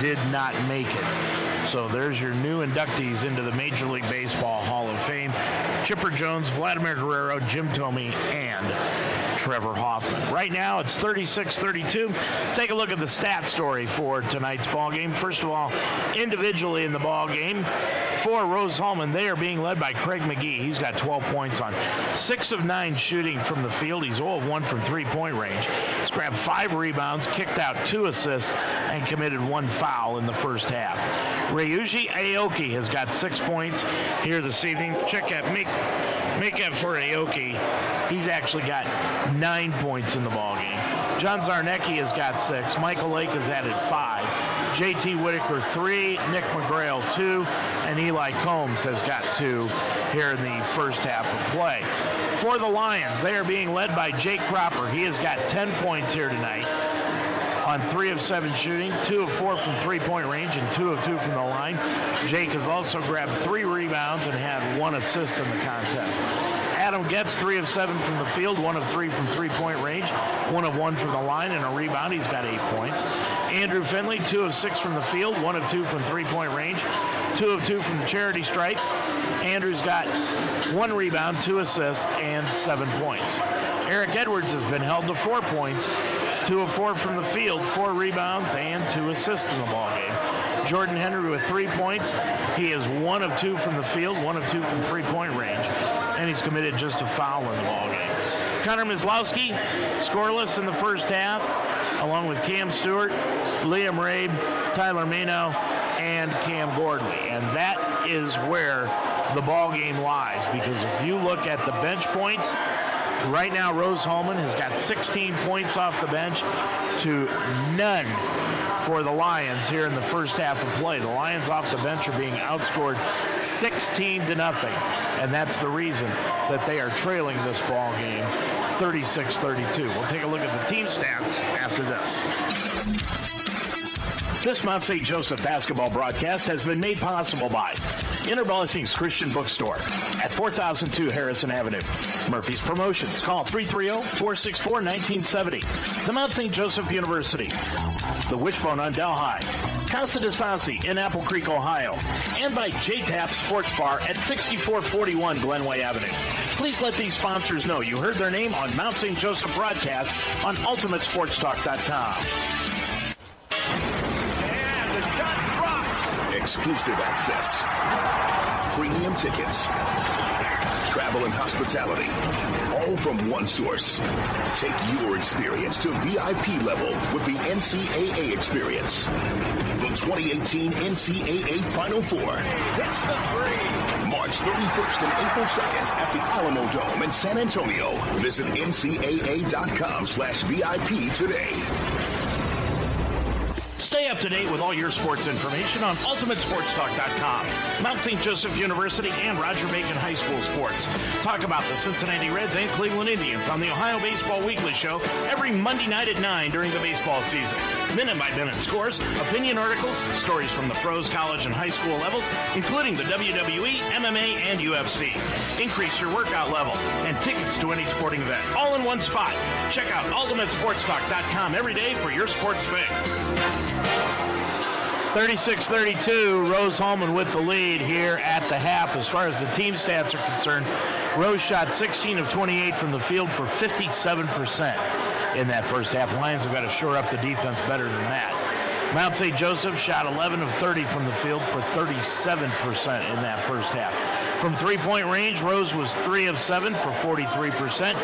did not make it. So there's your new inductees into the Major League Baseball Hall of Fame. Chipper Jones, Vladimir Guerrero, Jim Thome, and Trevor Hoffman. Right now, it's 36-32. Let's take a look at the stat story for tonight's ball game. First of all, individually in the ball game, for Rose-Hulman, they are being led by Craig McGee. He's got 12 points on 6 of 9 shooting from the field. He's 0 of 1 from three-point range. He's grabbed 5 rebounds, kicked out 2 assists, and committed 1 foul in the first half. Ryuji Aoki has got 6 points here this evening. Check out, make that for Aoki. He's actually got 9 points in the ball game. John Zarnecki has got 6. Michael Lake has added 5. J.T. Whitaker 3. Nick McGrail 2. And Eli Combs has got 2 here in the first half of play. For the Lions, they are being led by Jake Cropper. He has got 10 points here tonight on 3 of 7 shooting, 2 of 4 from three-point range, and 2 of 2 from the line. Jake has also grabbed 3 rebounds and had 1 assist in the contest. Adam Getz, 3 of 7 from the field, 1 of 3 from three-point range, 1 of 1 from the line, and a rebound. He's got 8 points. Andrew Finley, 2 of 6 from the field, 1 of 2 from three-point range, 2 of 2 from the charity stripe. Andrew's got 1 rebound, 2 assists, and 7 points. Eric Edwards has been held to 4 points, 2 of 4 from the field, 4 rebounds, and 2 assists in the ballgame. Jordan Henry with 3 points. He is 1 of 2 from the field, 1 of 2 from three-point range. and he's committed just a foul in the ball game. Connor Mislowski, scoreless in the first half, along with Cam Stewart, Liam Rabe, Tyler Mano, and Cam Gordley. And that is where the ball game lies, because if you look at the bench points, right now Rose-Hulman has got 16 points off the bench to none for the Lions here in the first half of play. The Lions off the bench are being outscored 16-0, and that's the reason that they are trailing this ball game 36-32. We'll take a look at the team stats after this. This Mount St. Joseph basketball broadcast has been made possible by Inner Blessings Christian Bookstore at 4002 Harrison Avenue. Murphy's Promotions. Call 330-464-1970. The Mount St. Joseph University. The Wishbone on Delhi. Casa de Sassi in Apple Creek, Ohio. And by J-Tap Sports Bar at 6441 Glenway Avenue. Please let these sponsors know you heard their name on Mount St. Joseph broadcast on UltimateSportsTalk.com. Exclusive access, premium tickets, travel and hospitality, all from one source. Take your experience to VIP level with the NCAA experience. The 2018 NCAA Final Four. Hits the three. March 31st and April 2nd at the Alamo Dome in San Antonio. Visit ncaa.com/VIP today. Stay up to date with all your sports information on UltimateSportsTalk.com. Mount St. Joseph University and Roger Bacon High School sports. Talk about the Cincinnati Reds and Cleveland Indians on the Ohio Baseball Weekly Show every Monday night at 9 during the baseball season. Minute-by-minute scores, opinion articles, stories from the pros, college, and high school levels, including the WWE, MMA, and UFC. Increase your workout level and tickets to any sporting event, all in one spot. Check out UltimateSportsTalk.com every day for your sports fix. 36-32, Rose-Hulman with the lead here at the half. As far as the team stats are concerned, Rose shot 16 of 28 from the field for 57% in that first half. Lions have got to shore up the defense better than that. Mount St. Joseph shot 11 of 30 from the field for 37% in that first half. From three-point range, Rose was 3 of 7 for 43%,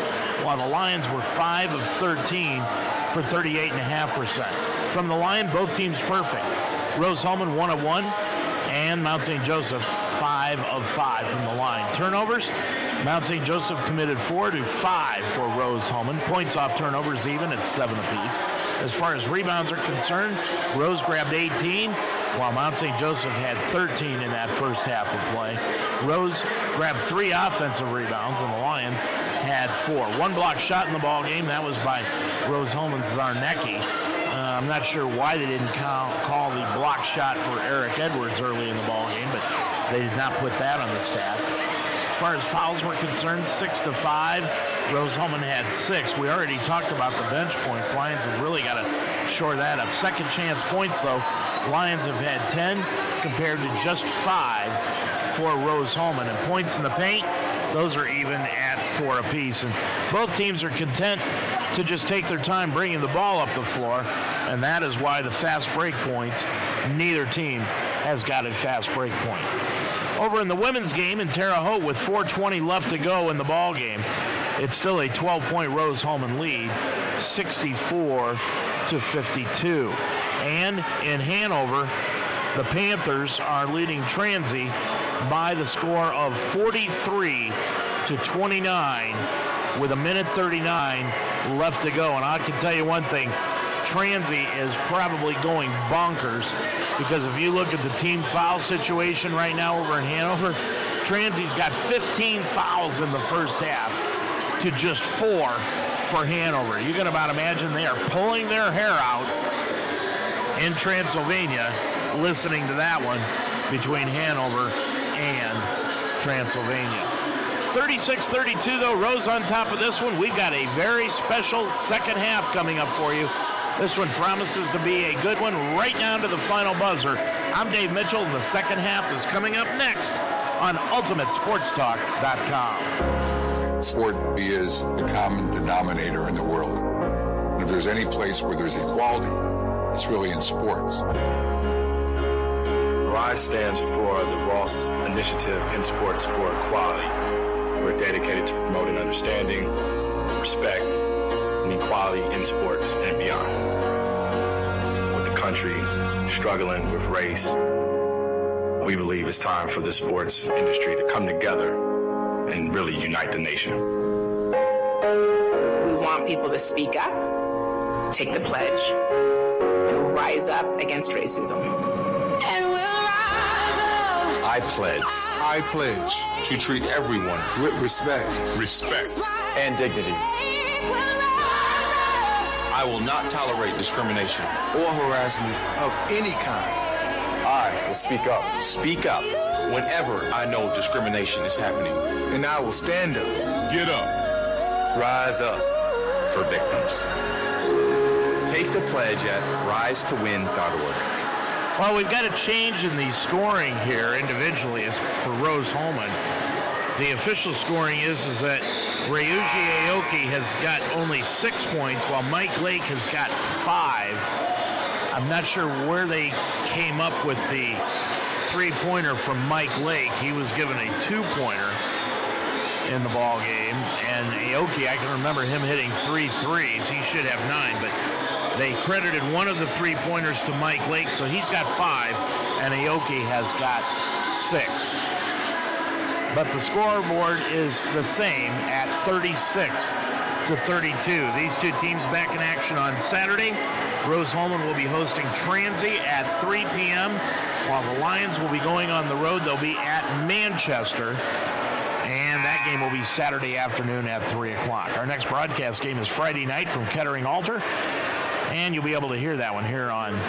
while the Lions were 5 of 13 for 38.5%. From the line, both teams perfect. Rose-Hulman 1 of 1, and Mount St. Joseph 5 of 5 from the line. Turnovers, Mount St. Joseph committed 4 to 5 for Rose-Hulman. Points off turnovers even at 7 apiece. As far as rebounds are concerned, Rose grabbed 18, while Mount St. Joseph had 13 in that first half of play. Rose grabbed 3 offensive rebounds, and the Lions had 4. 1 block shot in the ball game. That was by Rose-Hulman's Zarnecki. I'm not sure why they didn't call the block shot for Eric Edwards early in the ball game, but they did not put that on the stats. As far as fouls were concerned, 6 to 5. Rose-Hulman had 6. We already talked about the bench points. Lions have really got to shore that up. Second chance points, though, Lions have had 10 compared to just 5 for Rose-Hulman. And points in the paint, those are even at 4 apiece. And both teams are content to just take their time bringing the ball up the floor, and that is why the fast break points, neither team has got a fast break point. Over in the women's game in Terre Haute with 4:20 left to go in the ball game, it's still a 12-point Rose-Hulman lead, 64 to 52. And in Hanover, the Panthers are leading Transy by the score of 43 to 29 with a minute 39 left to go. And I can tell you one thing, Transy is probably going bonkers, because if you look at the team foul situation right now over in Hanover, Transy's got 15 fouls in the first half to just 4 for Hanover. You can about imagine they are pulling their hair out in Transylvania listening to that one between Hanover and Transylvania. 36-32 though, Rose on top of this one. We've got a very special second half coming up for you. This one promises to be a good one right down to the final buzzer. I'm Dave Mitchell, and the second half is coming up next on UltimateSportsTalk.com. Sport is the common denominator in the world. And if there's any place where there's equality, it's really in sports. RISE stands for the Ross Initiative in Sports for Equality. We're dedicated to promoting understanding, respect, and equality in sports and beyond. With the country struggling with race, we believe it's time for the sports industry to come together and really unite the nation. We want people to speak up, take the pledge, and rise up against racism. And we'll rise up. I pledge to treat everyone with respect, and dignity. I will not tolerate discrimination or harassment of any kind. I will speak up whenever I know discrimination is happening. And I will stand up, get up, rise up for victims. Take the pledge at risetowin.org. Well, we've got a change in the scoring here individually for Rose-Hulman. The official scoring is that Ryuji Aoki has got only 6 points, while Mike Lake has got 5. I'm not sure where they came up with the 3-pointer from Mike Lake. He was given a 2-pointer in the ball game, and Aoki, I can remember him hitting 3 threes. He should have 9, but they credited one of the 3-pointers to Mike Lake, so he's got 5, and Aoki has got 6. But the scoreboard is the same at 36-32. These two teams back in action on Saturday. Rose-Hulman will be hosting Transy at 3 p.m., while the Lions will be going on the road. They'll be at Manchester, and that game will be Saturday afternoon at 3 o'clock. Our next broadcast game is Friday night from Kettering-Alter, and you'll be able to hear that one here on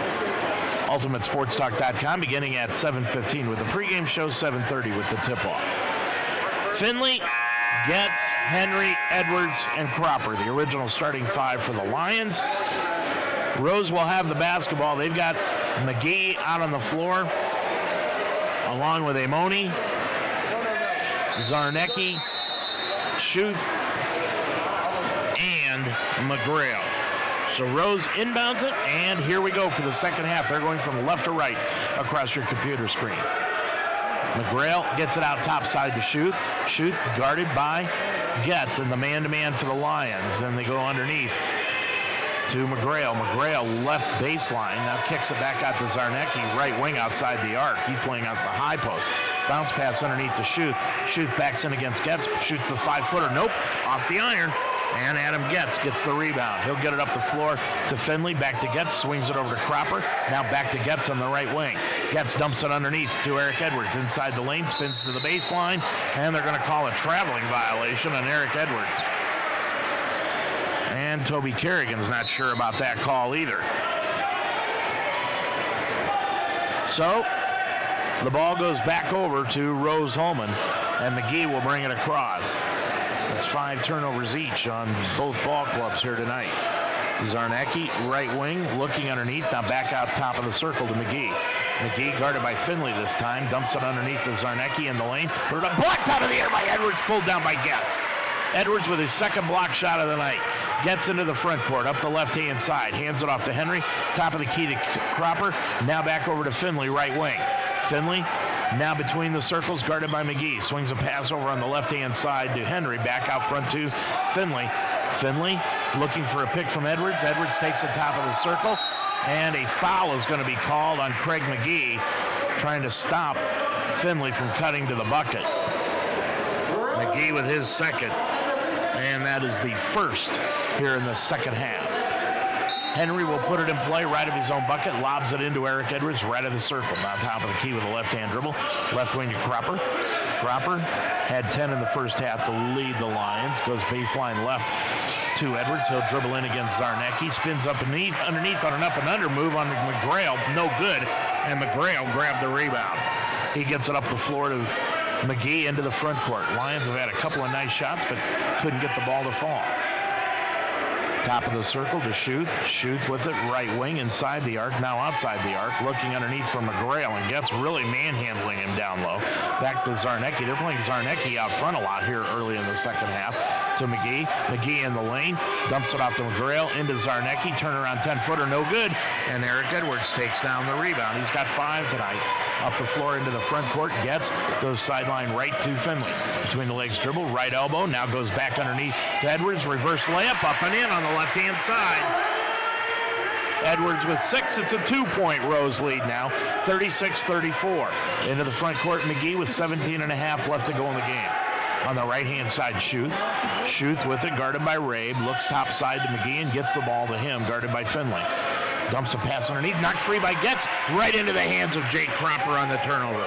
UltimateSportsTalk.com beginning at 7:15 with the pregame show, 7:30 with the tip-off. Finley, Getz, Henry, Edwards, and Cropper, the original starting 5 for the Lions. Rose will have the basketball. They've got McGee out on the floor, along with Amoni, Zarnecki, Schuth, and McGrail. So Rose inbounds it, and here we go for the second half. They're going from left to right across your computer screen. McGrail gets it out top side to Schuth. Schuth guarded by Getz in the man-to-man for the Lions. Then they go underneath to McGrail. McGrail left baseline. Now kicks it back out to Zarnecki, right wing outside the arc. He's playing out the high post. Bounce pass underneath to Schuth. Schuth backs in against Getz. Shoots the 5-footer. Nope. Off the iron. And Adam Getz gets the rebound. He'll get it up the floor to Finley. Back to Getz. Swings it over to Cropper. Now back to Getz on the right wing. Getz dumps it underneath to Eric Edwards. Inside the lane. Spins to the baseline. And they're going to call a traveling violation on Eric Edwards. And Toby Kerrigan's not sure about that call either. So the ball goes back over to Rose-Hulman, and McGee will bring it across. It's 5 turnovers each on both ball clubs here tonight. Zarnecki, right wing, looking underneath. Now back out top of the circle to McGee. McGee guarded by Finley this time. Dumps it underneath to Zarnecki in the lane. Put it up, blocked out of the air by Edwards, pulled down by Getz. Edwards with his second block shot of the night. Gets into the front court, up the left-hand side. Hands it off to Henry. Top of the key to Cropper. Now back over to Finley, right wing. Finley now between the circles, guarded by McGee. Swings a pass over on the left-hand side to Henry. Back out front to Finley. Finley looking for a pick from Edwards. Edwards takes the top of the circle. And a foul is going to be called on Craig McGee, trying to stop Finley from cutting to the bucket. McGee with his second. And that is the first here in the second half. Henry will put it in play right of his own bucket, lobs it into Eric Edwards, right of the circle. Now top of the key with a left-hand dribble. Left wing to Cropper. Cropper had 10 in the first half to lead the Lions. Goes baseline left to Edwards. He'll dribble in against Zarnecki. Spins up underneath on an up and under move on McGrail. No good. And McGrail grabbed the rebound. He gets it up the floor to McGee into the front court. Lions have had a couple of nice shots, but couldn't get the ball to fall. Top of the circle to Schuth. Schuth with it, right wing, inside the arc, now outside the arc, looking underneath for McGrail, and gets really manhandling him down low. Back to Zarnecki. They're playing Zarnecki out front a lot here early in the second half. To McGee. McGee in the lane. Dumps it off to McGrail. Into Zarnecki. Turnaround 10-footer, no good. And Eric Edwards takes down the rebound. He's got 5 tonight Up the floor into the front court. Gets, goes sideline right to Finley. Between the legs dribble, right elbow. Now goes back underneath to Edwards. Reverse layup, up and in on the left-hand side. Edwards with 6. It's a 2-point Rose lead now, 36-34. Into the front court, McGee with 17.5 left to go in the game. On the right-hand side, Schuth with it, guarded by Rabe. Looks top side to McGee and gets the ball to him, guarded by Finley. Dumps a pass underneath, knocked free by Getz, right into the hands of Jake Cropper on the turnover.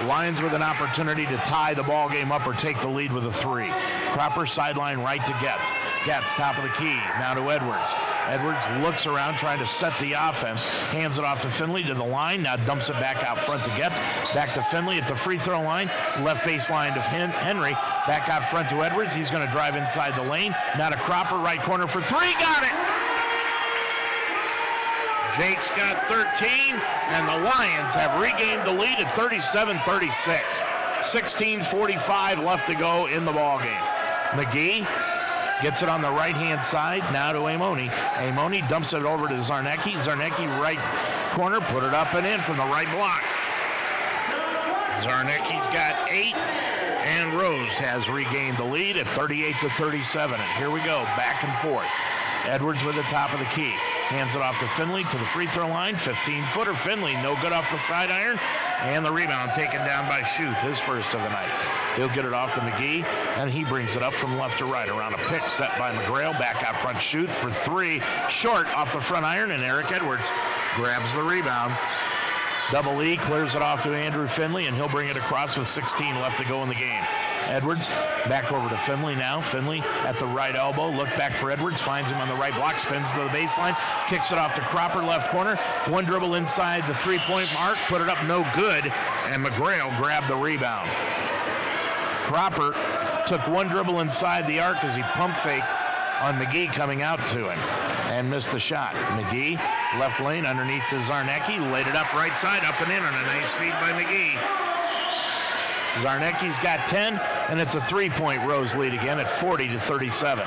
Lions with an opportunity to tie the ball game up or take the lead with a 3. Cropper sideline right to Getz. Getz, top of the key, now to Edwards. Edwards looks around trying to set the offense, hands it off to Finley to the line, now dumps it back out front to Getz, back to Finley at the free throw line, left baseline to Henry, back out front to Edwards. He's going to drive inside the lane, now to Cropper, right corner for 3, got it! Jake's got 13, and the Lions have regained the lead at 37-36. 16:45 left to go in the ballgame. McGee gets it on the right-hand side, now to Amoni. Amoni dumps it over to Zarnecki. Zarnecki right corner, put it up and in from the right block. Zarnecki's got 8, and Rose has regained the lead at 38-37. And here we go, back and forth. Edwards with the top of the key. Hands it off to Finley to the free throw line. 15-footer. Finley, no good off the side iron. And the rebound taken down by Schuth, his first of the night. He'll get it off to McGee, and he brings it up from left to right around a pick set by McGrail. Back out front, Schuth for 3. Short off the front iron, and Eric Edwards grabs the rebound. Double E clears it off to Andrew Finley, and he'll bring it across with 16 left to go in the game. Edwards back over to Finley now. Finley at the right elbow. Look back for Edwards. Finds him on the right block. Spins to the baseline. Kicks it off to Cropper, left corner. One dribble inside the three-point mark. Put it up, no good. And McGrail grabbed the rebound. Cropper took one dribble inside the arc as he pump faked on McGee coming out to him and missed the shot. McGee, left lane underneath to Zarnecki. Laid it up right side, up and in on a nice feed by McGee. Zarnecki's got 10, and it's a 3-point Rose lead again at 40-37.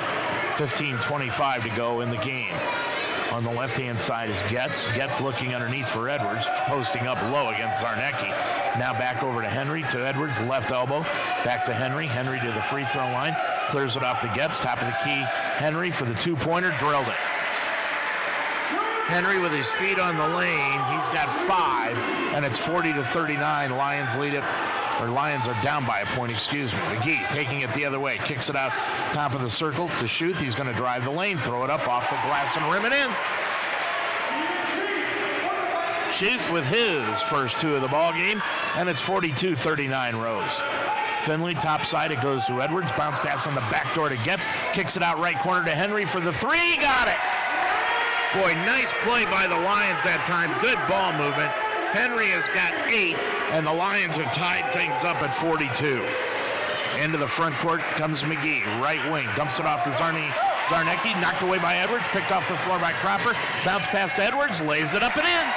15:25 to go in the game. On the left-hand side is Getz. Getz looking underneath for Edwards, posting up low against Zarnecki. Now back over to Henry, to Edwards, left elbow. Back to Henry. Henry to the free throw line. Clears it off to Getz, top of the key. Henry for the two-pointer, drilled it. Henry with his feet on the lane. He's got 5, and it's 40-39. Lions lead it. Or Lions are down by a point, excuse me. McGee taking it the other way. Kicks it out top of the circle to Schuth. He's going to drive the lane, throw it up off the glass and rim it in. Schuth with his first 2 of the ball game, and it's 42-39 Rose. Finley, top side, it goes to Edwards. Bounce pass on the back door to Getz. Kicks it out right corner to Henry for the 3. Got it! Boy, nice play by the Lions that time. Good ball movement. Henry has got 8, and the Lions have tied things up at 42. Into the front court comes McGee, right wing. Dumps it off to Zarnecki, knocked away by Edwards, picked off the floor by Cropper. Bounce past Edwards, lays it up and in.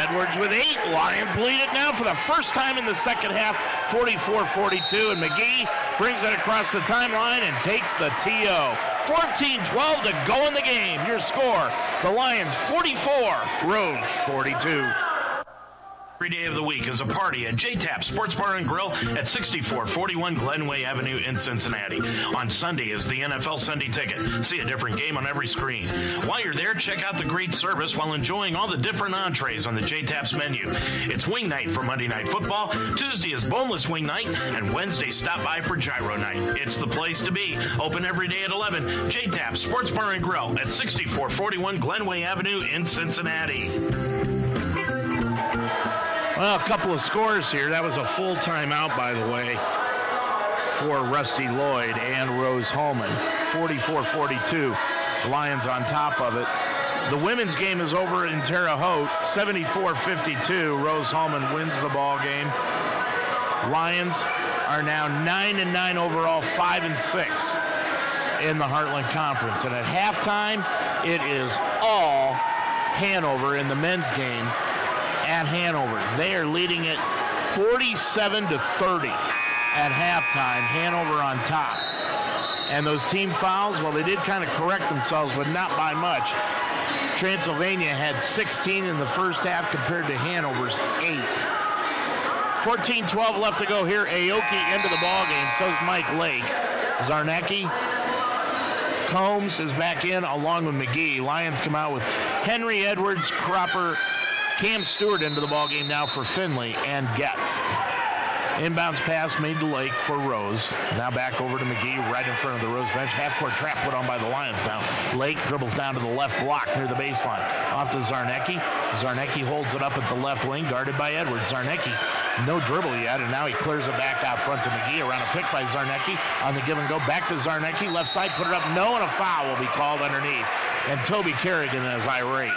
Edwards with 8. Lions lead it now for the first time in the second half, 44-42, and McGee brings it across the timeline and takes the TO. 14-12 to go in the game. Your score, the Lions 44, Rose 42. Every day of the week is a party at J-Tap Sports Bar and Grill at 6441 Glenway Avenue in Cincinnati. On Sunday is the NFL Sunday Ticket. See a different game on every screen. While you're there, check out the great service while enjoying all the different entrees on the J-Tap's menu. It's wing night for Monday Night Football. Tuesday is boneless wing night, and Wednesday stop by for gyro night. It's the place to be. Open every day at 11. J-Tap Sports Bar and Grill at 6441 Glenway Avenue in Cincinnati. Well, a couple of scores here. That was a full timeout, by the way, for Rusty Lloyd and Rose-Hulman. 44-42. Lions on top of it. The women's game is over in Terre Haute. 74-52. Rose-Hulman wins the ball game. Lions are now 9-9 overall, 5-6 in the Heartland Conference. And at halftime, it is all Hanover in the men's game. At Hanover, they are leading it 47-30 at halftime. Hanover on top. And those team fouls, well, they did kind of correct themselves, but not by much. Transylvania had 16 in the first half compared to Hanover's 8. 14-12 left to go here. Aoki into the ball game. So's Mike Lake. Zarnecki. Combs is back in along with McGee. Lions come out with Henry, Edwards, Cropper, Cam Stewart into the ball game now for Finley, and Getz. Inbounds pass made to Lake for Rose. Now back over to McGee right in front of the Rose bench. Half-court trap put on by the Lions now. Lake dribbles down to the left block near the baseline. Off to Zarnecki. Zarnecki holds it up at the left wing, guarded by Edwards. Zarnecki, no dribble yet, and now he clears it back out front to McGee. Around a pick by Zarnecki. On the give and go, back to Zarnecki. Left side, put it up. No, and a foul will be called underneath. And Toby Kerrigan is irate.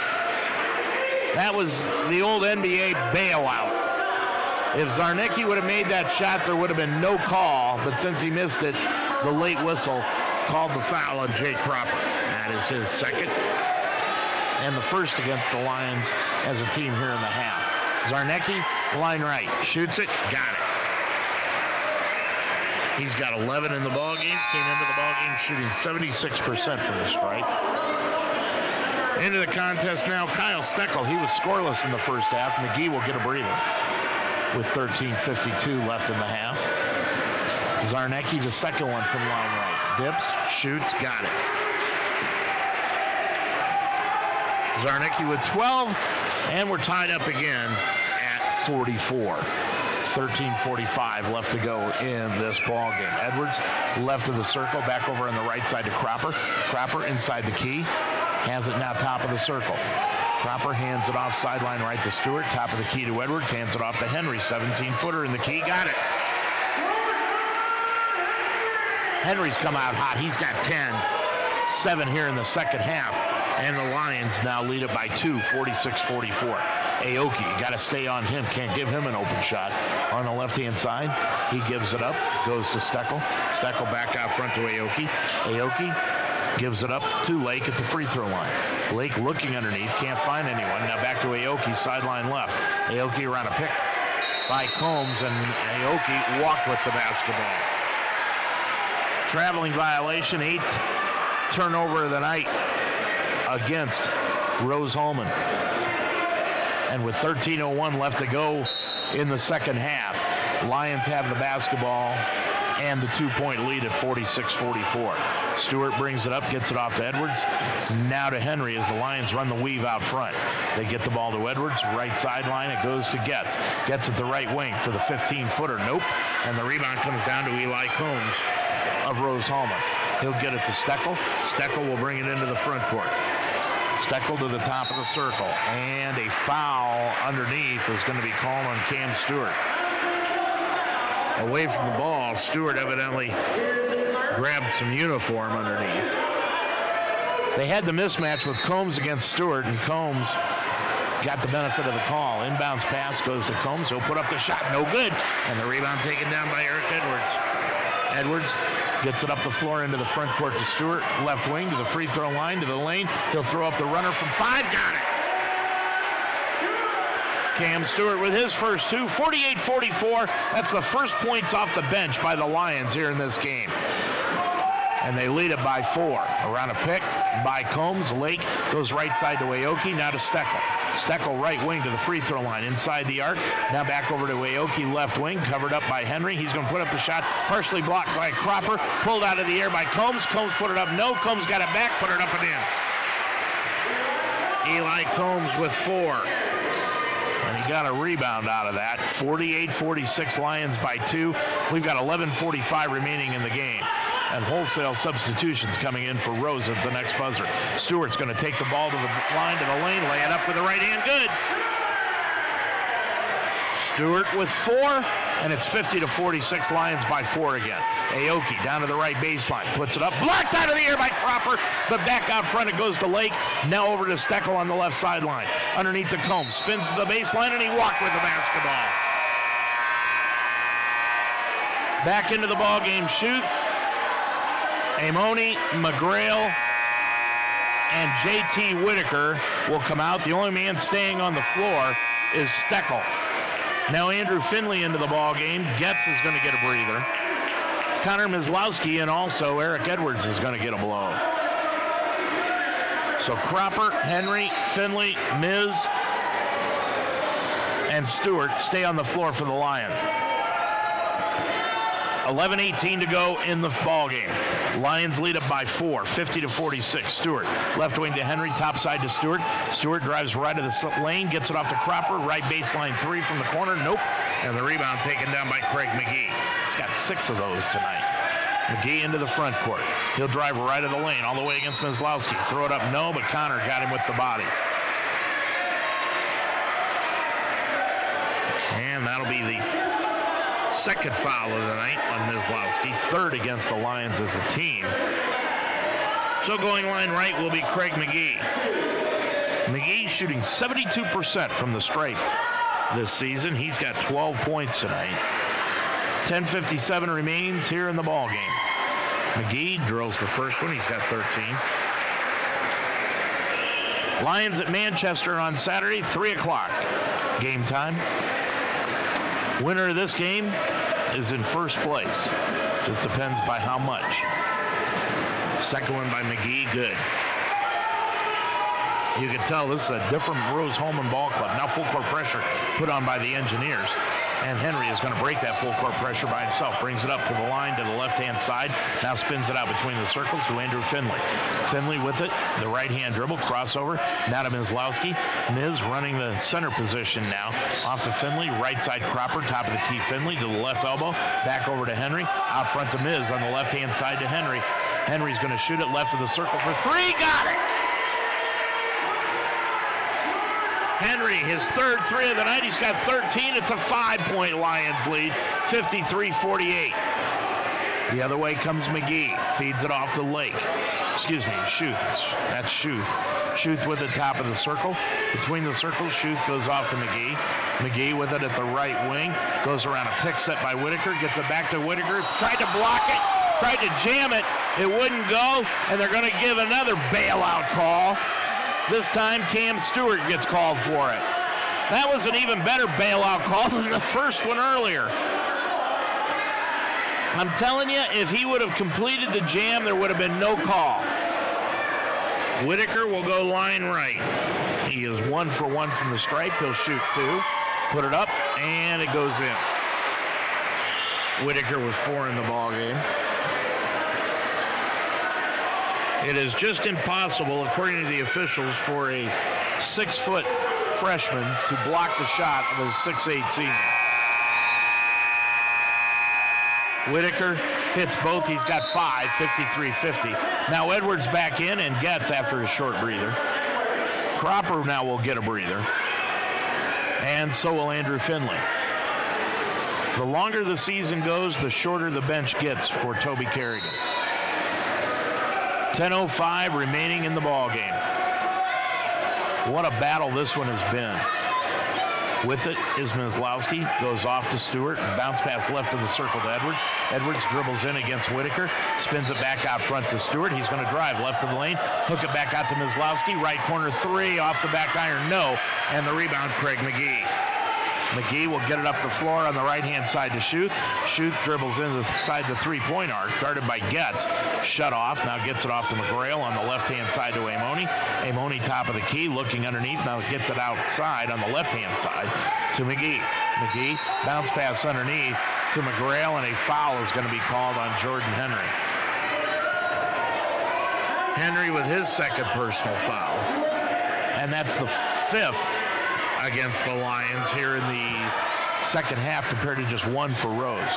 That was the old NBA bailout. If Zarnecki would have made that shot, there would have been no call, but since he missed it, the late whistle called the foul on Jake Cropper. That is his second, and the first against the Lions as a team here in the half. Zarnecki, line right, shoots it, got it. He's got 11 in the ballgame, came into the ballgame shooting 76% from the stripe. Into the contest now, Kyle Steckel. He was scoreless in the first half. McGee will get a breather with 13:52 left in the half. Zarnecki, the second one from line right. Dips, shoots, got it. Zarnecki with 12, and we're tied up again at 44. 13:45 left to go in this ball game. Edwards, left of the circle, back over on the right side to Cropper. Cropper inside the key, has it now top of the circle. Cropper hands it off sideline right to Stewart. Top of the key to Edwards. Hands it off to Henry. 17-footer in the key. Got it. Henry's come out hot. He's got 10. 7 here in the second half. And the Lions now lead it by 2, 46-44. Aoki, got to stay on him. Can't give him an open shot. On the left-hand side, he gives it up. Goes to Steckel. Steckel back out front to Aoki. Aoki gives it up to Lake at the free throw line. Lake looking underneath, can't find anyone. Now back to Aoki, sideline left. Aoki around a pick by Combs, and Aoki walked with the basketball. Traveling violation, 8th turnover of the night against Rose-Hulman. And with 13:01 left to go in the second half, Lions have the basketball and the 2-point lead at 46-44. Stewart brings it up, gets it off to Edwards. Now to Henry as the Lions run the weave out front. They get the ball to Edwards, right sideline, it goes to Getz. Getz at the right wing for the 15-footer, nope. And the rebound comes down to Eli Combs of Rose-Hulman. He'll get it to Steckel. Steckel will bring it into the front court. Steckel to the top of the circle, and a foul underneath is going to be called on Cam Stewart. Away from the ball, Stewart evidently grabbed some uniform underneath. They had the mismatch with Combs against Stewart, and Combs got the benefit of the call. Inbounds pass goes to Combs. He'll put up the shot, no good. And the rebound taken down by Eric Edwards. Edwards gets it up the floor into the front court to Stewart. Left wing to the free throw line, to the lane. He'll throw up the runner from 5. Got it. Cam Stewart with his first 2, 48-44. That's the first points off the bench by the Lions here in this game. And they lead it by 4. Around a pick by Combs. Lake goes right side to Aoki, now to Steckel. Steckel right wing to the free throw line, inside the arc. Now back over to Aoki, left wing, covered up by Henry. He's going to put up the shot, partially blocked by Cropper. Pulled out of the air by Combs. Combs put it up, no. Combs got it back, put it up and in. Eli Combs with 4. And he got a rebound out of that. 48-46 Lions by 2. We've got 11:45 remaining in the game. And wholesale substitutions coming in for Rose at the next buzzer. Stewart's going to take the ball to the line, to the lane, lay it up with the right hand. Good. Stewart with 4, and it's 50-46 Lions by 4 again. Aoki down to the right baseline, puts it up, blocked out of the air by Cropper, but back out front it goes to Lake. Now over to Steckel on the left sideline. Underneath the Combs, spins to the baseline, and he walked with the basketball. Back into the ball game, Schuth, Amoni, McGrail, and J.T. Whitaker will come out. The only man staying on the floor is Steckel. Now Andrew Finley into the ball game. Getz is going to get a breather. Connor Mislowski and also Eric Edwards is going to get a blow. So Cropper, Henry, Finley, Miz, and Stewart stay on the floor for the Lions. 11:18 to go in the ball game. Lions lead up by 4, 50-46. Stewart, left wing to Henry, top side to Stewart. Stewart drives right of the lane, gets it off to Cropper, right baseline 3 from the corner, nope. And the rebound taken down by Craig McGee. He's got 6 of those tonight. McGee into the front court. He'll drive right of the lane, all the way against Mislowski. Throw it up, no, but Connor got him with the body. And that'll be the second foul of the night on Mislowski, third against the Lions as a team. So going line right will be Craig McGee. McGee shooting 72% from the stripe this season. He's got 12 points tonight. 10:57 remains here in the ball game. McGee drills the first one. He's got 13. Lions at Manchester on Saturday, 3 o'clock. Game time. Winner of this game is in first place. Just depends by how much. Second one by McGee, good. You can tell this is a different Rose-Hulman ball club. Now full court pressure put on by the Engineers. And Henry is going to break that full court pressure by himself. Brings it up to the line to the left-hand side. Now spins it out between the circles to Andrew Finley. Finley with it. The right-hand dribble, crossover. Now to Mislowski. Miz running the center position now. Off to Finley. Right side Cropper. Top of the key Finley to the left elbow. Back over to Henry. Out front to Miz on the left-hand side to Henry. Henry's going to shoot it left of the circle for 3. Got it! Henry, his third 3 of the night. He's got 13. It's a 5-point Lions lead, 53-48. The other way comes McGee. Feeds it off to Lake. Excuse me, Schuth. That's Schuth. Schuth with the top of the circle. Between the circles, Schuth goes off to McGee. McGee with it at the right wing. Goes around a pick set by Whitaker. Gets it back to Whitaker. Tried to block it. Tried to jam it. It wouldn't go. And they're going to give another bailout call. This time, Cam Stewart gets called for it. That was an even better bailout call than the first one earlier. I'm telling you, if he would have completed the jam, there would have been no call. Whitaker will go line right. He is 1 for 1 from the stripe. He'll shoot 2. Put it up, and it goes in. Whitaker with 4 in the ball game. It is just impossible, according to the officials, for a 6-foot freshman to block the shot of a 6'8" senior. Whitaker hits both. He's got 5, 53-50. Now Edwards back in and gets after a short breather. Cropper now will get a breather. And so will Andrew Finley. The longer the season goes, the shorter the bench gets for Toby Kerrigan. 10:05 remaining in the ball game. What a battle this one has been. With it is Mislowski, goes off to Stewart, bounce pass left of the circle to Edwards. Edwards dribbles in against Whitaker, spins it back out front to Stewart. He's going to drive left of the lane, hook it back out to Mislowski. Right corner 3 off the back iron, no. And the rebound, Craig McGee. McGee will get it up the floor on the right-hand side to Schuth. Schuth dribbles inside the three-point arc, guarded by Getz. Shut off, now gets it off to McGrail on the left-hand side to Amoni. Amoni top of the key, looking underneath, now gets it outside on the left-hand side to McGee. McGee, bounce pass underneath to McGrail, and a foul is going to be called on Jordan Henry. Henry with his second personal foul. And that's the 5th against the Lions here in the second half compared to just 1 for Rose.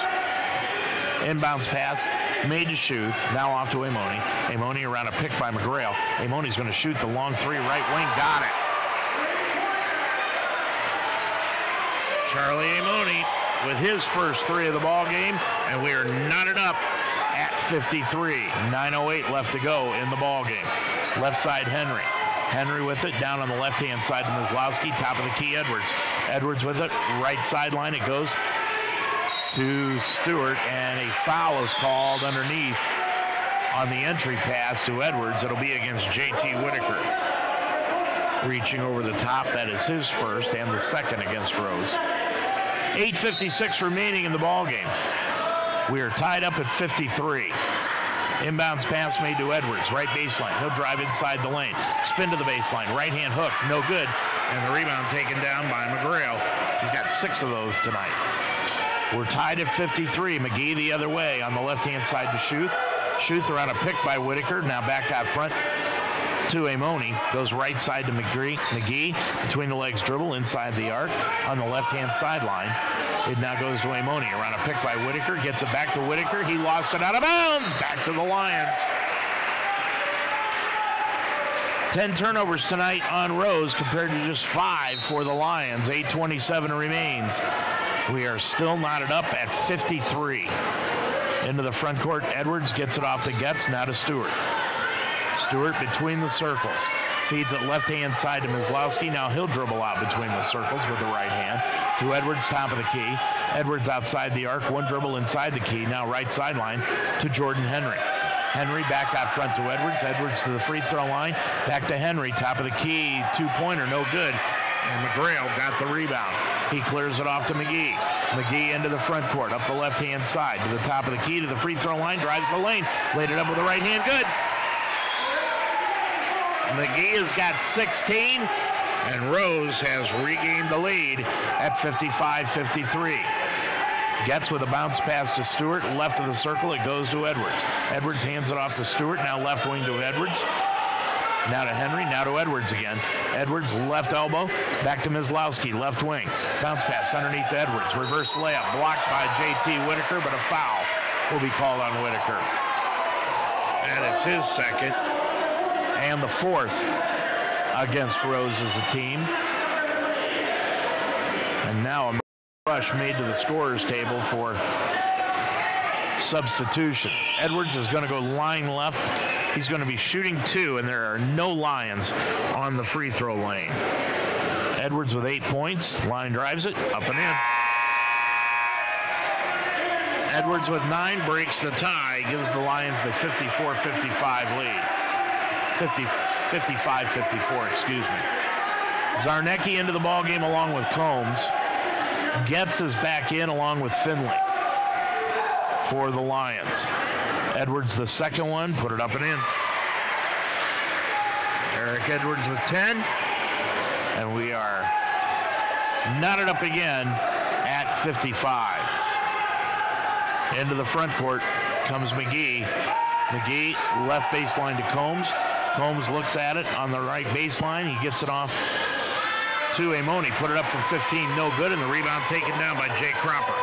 Inbounds pass made to Schuth, now off to Amoni. Amoni around a pick by McGrail. Amoni's going to shoot the long 3 right wing, got it. Charlie Amoni with his first 3 of the ball game, and we are knotted up at 53. 9:08 left to go in the ball game. Left side Henry. Henry with it, down on the left-hand side to Mislowski, top of the key, Edwards. Edwards with it, right sideline, it goes to Stewart, and a foul is called underneath on the entry pass to Edwards. It'll be against J.T. Whitaker. Reaching over the top, that is his first and the second against Rose. 8:56 remaining in the ball game. We are tied up at 53. Inbounds pass made to Edwards, right baseline. He'll drive inside the lane. Spin to the baseline. Right-hand hook, no good. And the rebound taken down by McGrail. He's got 6 of those tonight. We're tied at 53. McGee the other way on the left-hand side to Schuth. Schuth around a pick by Whitaker. Now back out front to Amoni. Goes right side to McGee. Between the legs dribble inside the arc on the left-hand sideline. It now goes to Amoni. Around a pick by Whitaker. Gets it back to Whitaker. He lost it out of bounds. Back to the Lions. 10 turnovers tonight on Rose compared to just 5 for the Lions. 8:27 remains. We are still knotted up at 53. Into the front court, Edwards gets it off to Getz, now to Stewart. Stewart between the circles. Feeds it left-hand side to Myslowski. Now he'll dribble out between the circles with the right hand. To Edwards, top of the key. Edwards outside the arc, one dribble inside the key. Now right sideline to Jordan Henry. Henry back out front to Edwards. Edwards to the free throw line. Back to Henry, top of the key. Two-pointer, no good. And McGrail got the rebound. He clears it off to McGee. McGee into the front court, up the left-hand side, to the top of the key, to the free throw line, drives the lane, laid it up with the right hand, good. McGee has got 16, and Rose has regained the lead at 55-53. Getz with a bounce pass to Stewart, left of the circle, it goes to Edwards. Edwards hands it off to Stewart, now left wing to Edwards. Now to Henry, now to Edwards again. Edwards, left elbow, back to Myslowski, left wing. Bounce pass underneath to Edwards. Reverse layup, blocked by J.T. Whitaker, but a foul will be called on Whitaker. That is his second, and the 4th against Rose as a team. And now a rush made to the scorer's table for substitutions. Edwards is going to go line left. He's going to be shooting 2, and there are no Lions on the free throw lane. Edwards with 8 points. Line drives it, up and in. Edwards with 9 breaks the tie, gives the Lions the 54-55 lead. 55-54, excuse me. Zarnecki into the ballgame along with Combs. Getz is back in along with Finley for the Lions. Edwards the second one, put it up and in. Eric Edwards with 10. And we are knotted up again at 55. Into the front court comes McGee. McGee left baseline to Combs. Combs looks at it on the right baseline. He gets it off to Amoni. Put it up from 15, no good, and the rebound taken down by Jay Cropper.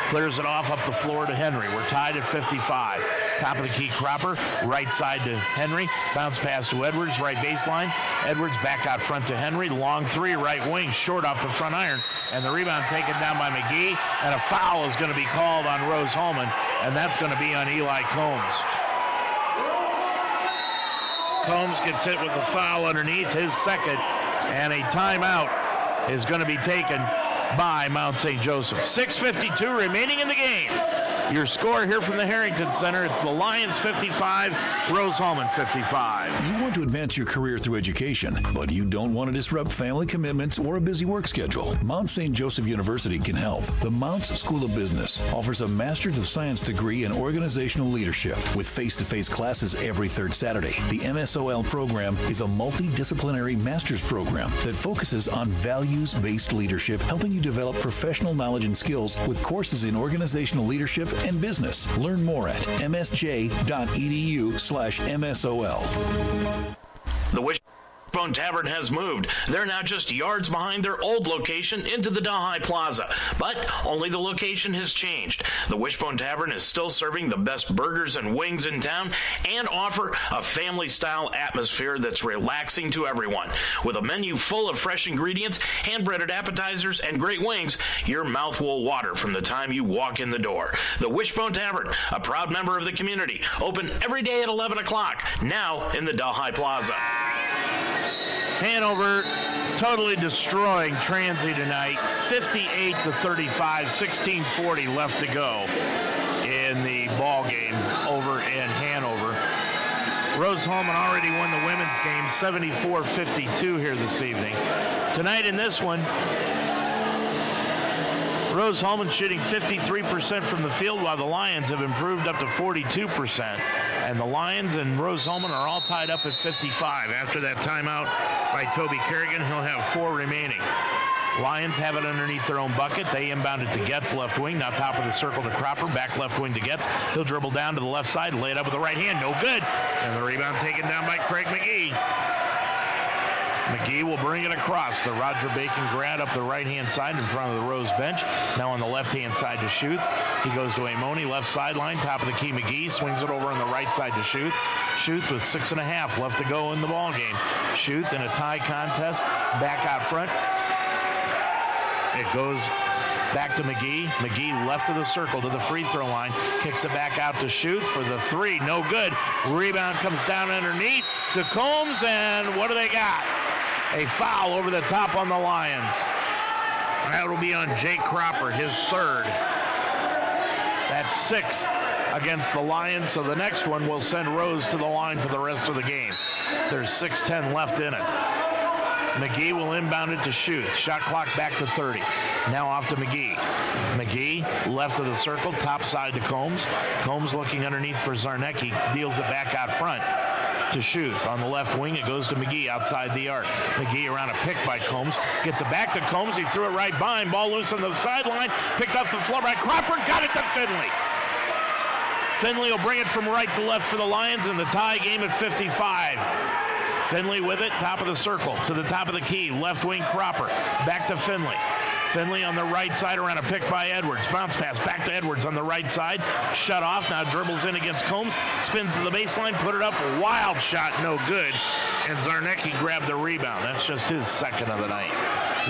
Clears it off up the floor to Henry. We're tied at 55. Top of the key, Cropper. Right side to Henry. Bounce pass to Edwards, right baseline. Edwards back out front to Henry. Long 3, right wing, short off the front iron. And the rebound taken down by McGee. And a foul is going to be called on Rose-Hulman, and that's going to be on Eli Combs. Combs gets hit with the foul underneath, his second. And a timeout is going to be taken by Mount St. Joseph. 6:52 remaining in the game. Your score here from the Harrington Center, it's the Lions 55, Rose-Hulman 55. You want to advance your career through education, but you don't want to disrupt family commitments or a busy work schedule. Mount St. Joseph University can help. The Mounts School of Business offers a Master's of Science degree in organizational leadership with face-to-face classes every third Saturday. The MSOL program is a multidisciplinary master's program that focuses on values-based leadership, helping you develop professional knowledge and skills with courses in organizational leadership and business. Learn more at msj.edu/MSOL. The Wishbone Tavern has moved. They're now just yards behind their old location into the Delhi Plaza, but only the location has changed. The Wishbone Tavern is still serving the best burgers and wings in town and offer a family-style atmosphere that's relaxing to everyone. With a menu full of fresh ingredients, hand-breaded appetizers, and great wings, your mouth will water from the time you walk in the door. The Wishbone Tavern, a proud member of the community, open every day at 11 o'clock, now in the Delhi Plaza. Hanover totally destroying Transy tonight, 58-35, 16:40 left to go in the ball game over in Hanover. Rose-Hulman already won the women's game 74-52 here this evening. Tonight in this one, Rose-Hulman shooting 53% from the field, while the Lions have improved up to 42%. And the Lions and Rose-Hulman are all tied up at 55. After that timeout by Toby Kerrigan, he'll have 4 remaining. Lions have it underneath their own bucket. They inbound it to Getz, left wing. Now top of the circle to Cropper. Back left wing to Getz. He'll dribble down to the left side, lay it up with the right hand. No good. And the rebound taken down by Craig McGee. McGee will bring it across the Roger Bacon grad up the right-hand side in front of the Rose bench. Now on the left-hand side to Schuth. He goes to Amoni, left sideline, top of the key. McGee swings it over on the right side to Schuth. Schuth with 6.5 left to go in the ball game. Schuth in a tie contest, back out front. It goes back to McGee. McGee left of the circle to the free throw line. Kicks it back out to Schuth for the 3. No good. Rebound comes down underneath to Combs, and what do they got? A foul over the top on the Lions. That will be on Jake Cropper, his 3rd. That's 6 against the Lions, so the next one will send Rose to the line for the rest of the game. There's 6:10 left in it. McGee will inbound it to Schuth. Shot clock back to 30. Now off to McGee. McGee, left of the circle, top side to Combs. Combs looking underneath for Zarnecki. Deals it back out front to Schuth. On the left wing, it goes to McGee outside the arc. McGee around a pick by Combs. Gets it back to Combs. He threw it right by him. Ball loose on the sideline. Picked off the floor by Cropper. Got it to Finley. Finley will bring it from right to left for the Lions in the tie game at 55. Finley with it, top of the circle, to the top of the key, left wing Cropper, back to Finley. Finley on the right side around a pick by Edwards. Bounce pass back to Edwards on the right side. Shut off, now dribbles in against Combs, spins to the baseline, put it up, wild shot, no good. And Zarnecki grabbed the rebound. That's just his 2nd of the night.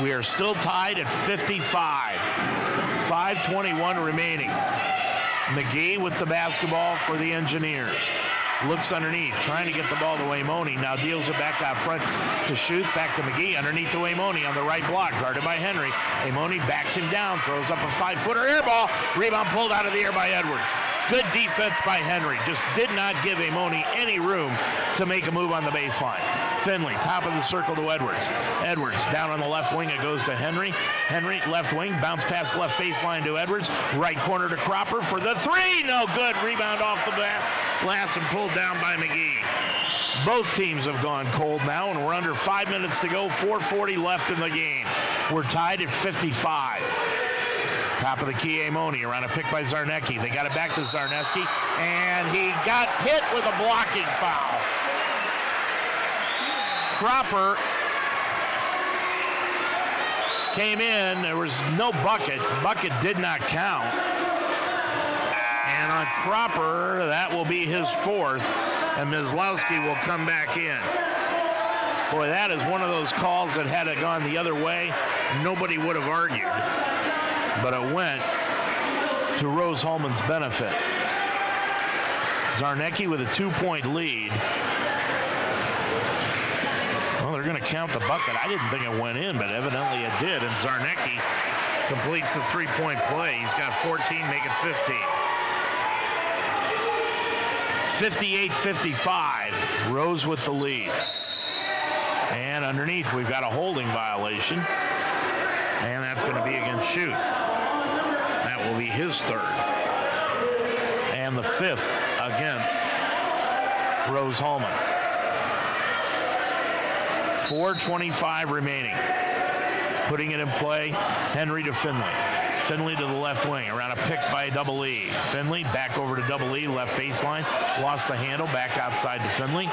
We are still tied at 55. 5:21 remaining. McGee with the basketball for the Engineers. Looks underneath, trying to get the ball to Amoni. Now deals it back out front to Schuth, back to McGee, underneath to Amoni on the right block, guarded by Henry. Amoni backs him down, throws up a 5-footer air ball. Rebound pulled out of the air by Edwards. Good defense by Henry. Just did not give Amoni any room to make a move on the baseline. Finley, top of the circle to Edwards. Edwards down on the left wing. It goes to Henry. Henry, left wing, bounce pass left baseline to Edwards. Right corner to Cropper for the 3. No good. Rebound off the glass and pulled down by McGee. Both teams have gone cold now, and we're under 5 minutes to go. 4:40 left in the game. We're tied at 55. Top of the key, Amoni around a pick by Zarnecki. They got it back to Zarneski, and he got hit with a blocking foul. Cropper came in. There was no bucket. Bucket did not count. And on Cropper, that will be his 4th, and Mizlowski will come back in. Boy, that is one of those calls that had it gone the other way, nobody would have argued. But it went to Rose-Hulman's benefit. Zarnecki with a 2-point lead. Well, they're going to count the bucket. I didn't think it went in, but evidently it did. And Zarnecki completes the 3-point play. He's got 14, make it 15. 58-55, Rose with the lead. And underneath, we've got a holding violation. And that's going to be against Schuth. That will be his 3rd. And the 5th against Rose-Hulman. 4:25 remaining. Putting it in play, Henry to Finley. Finley to the left wing, around a pick by Double E. Finley back over to Double E, left baseline. Lost the handle, back outside to Finley.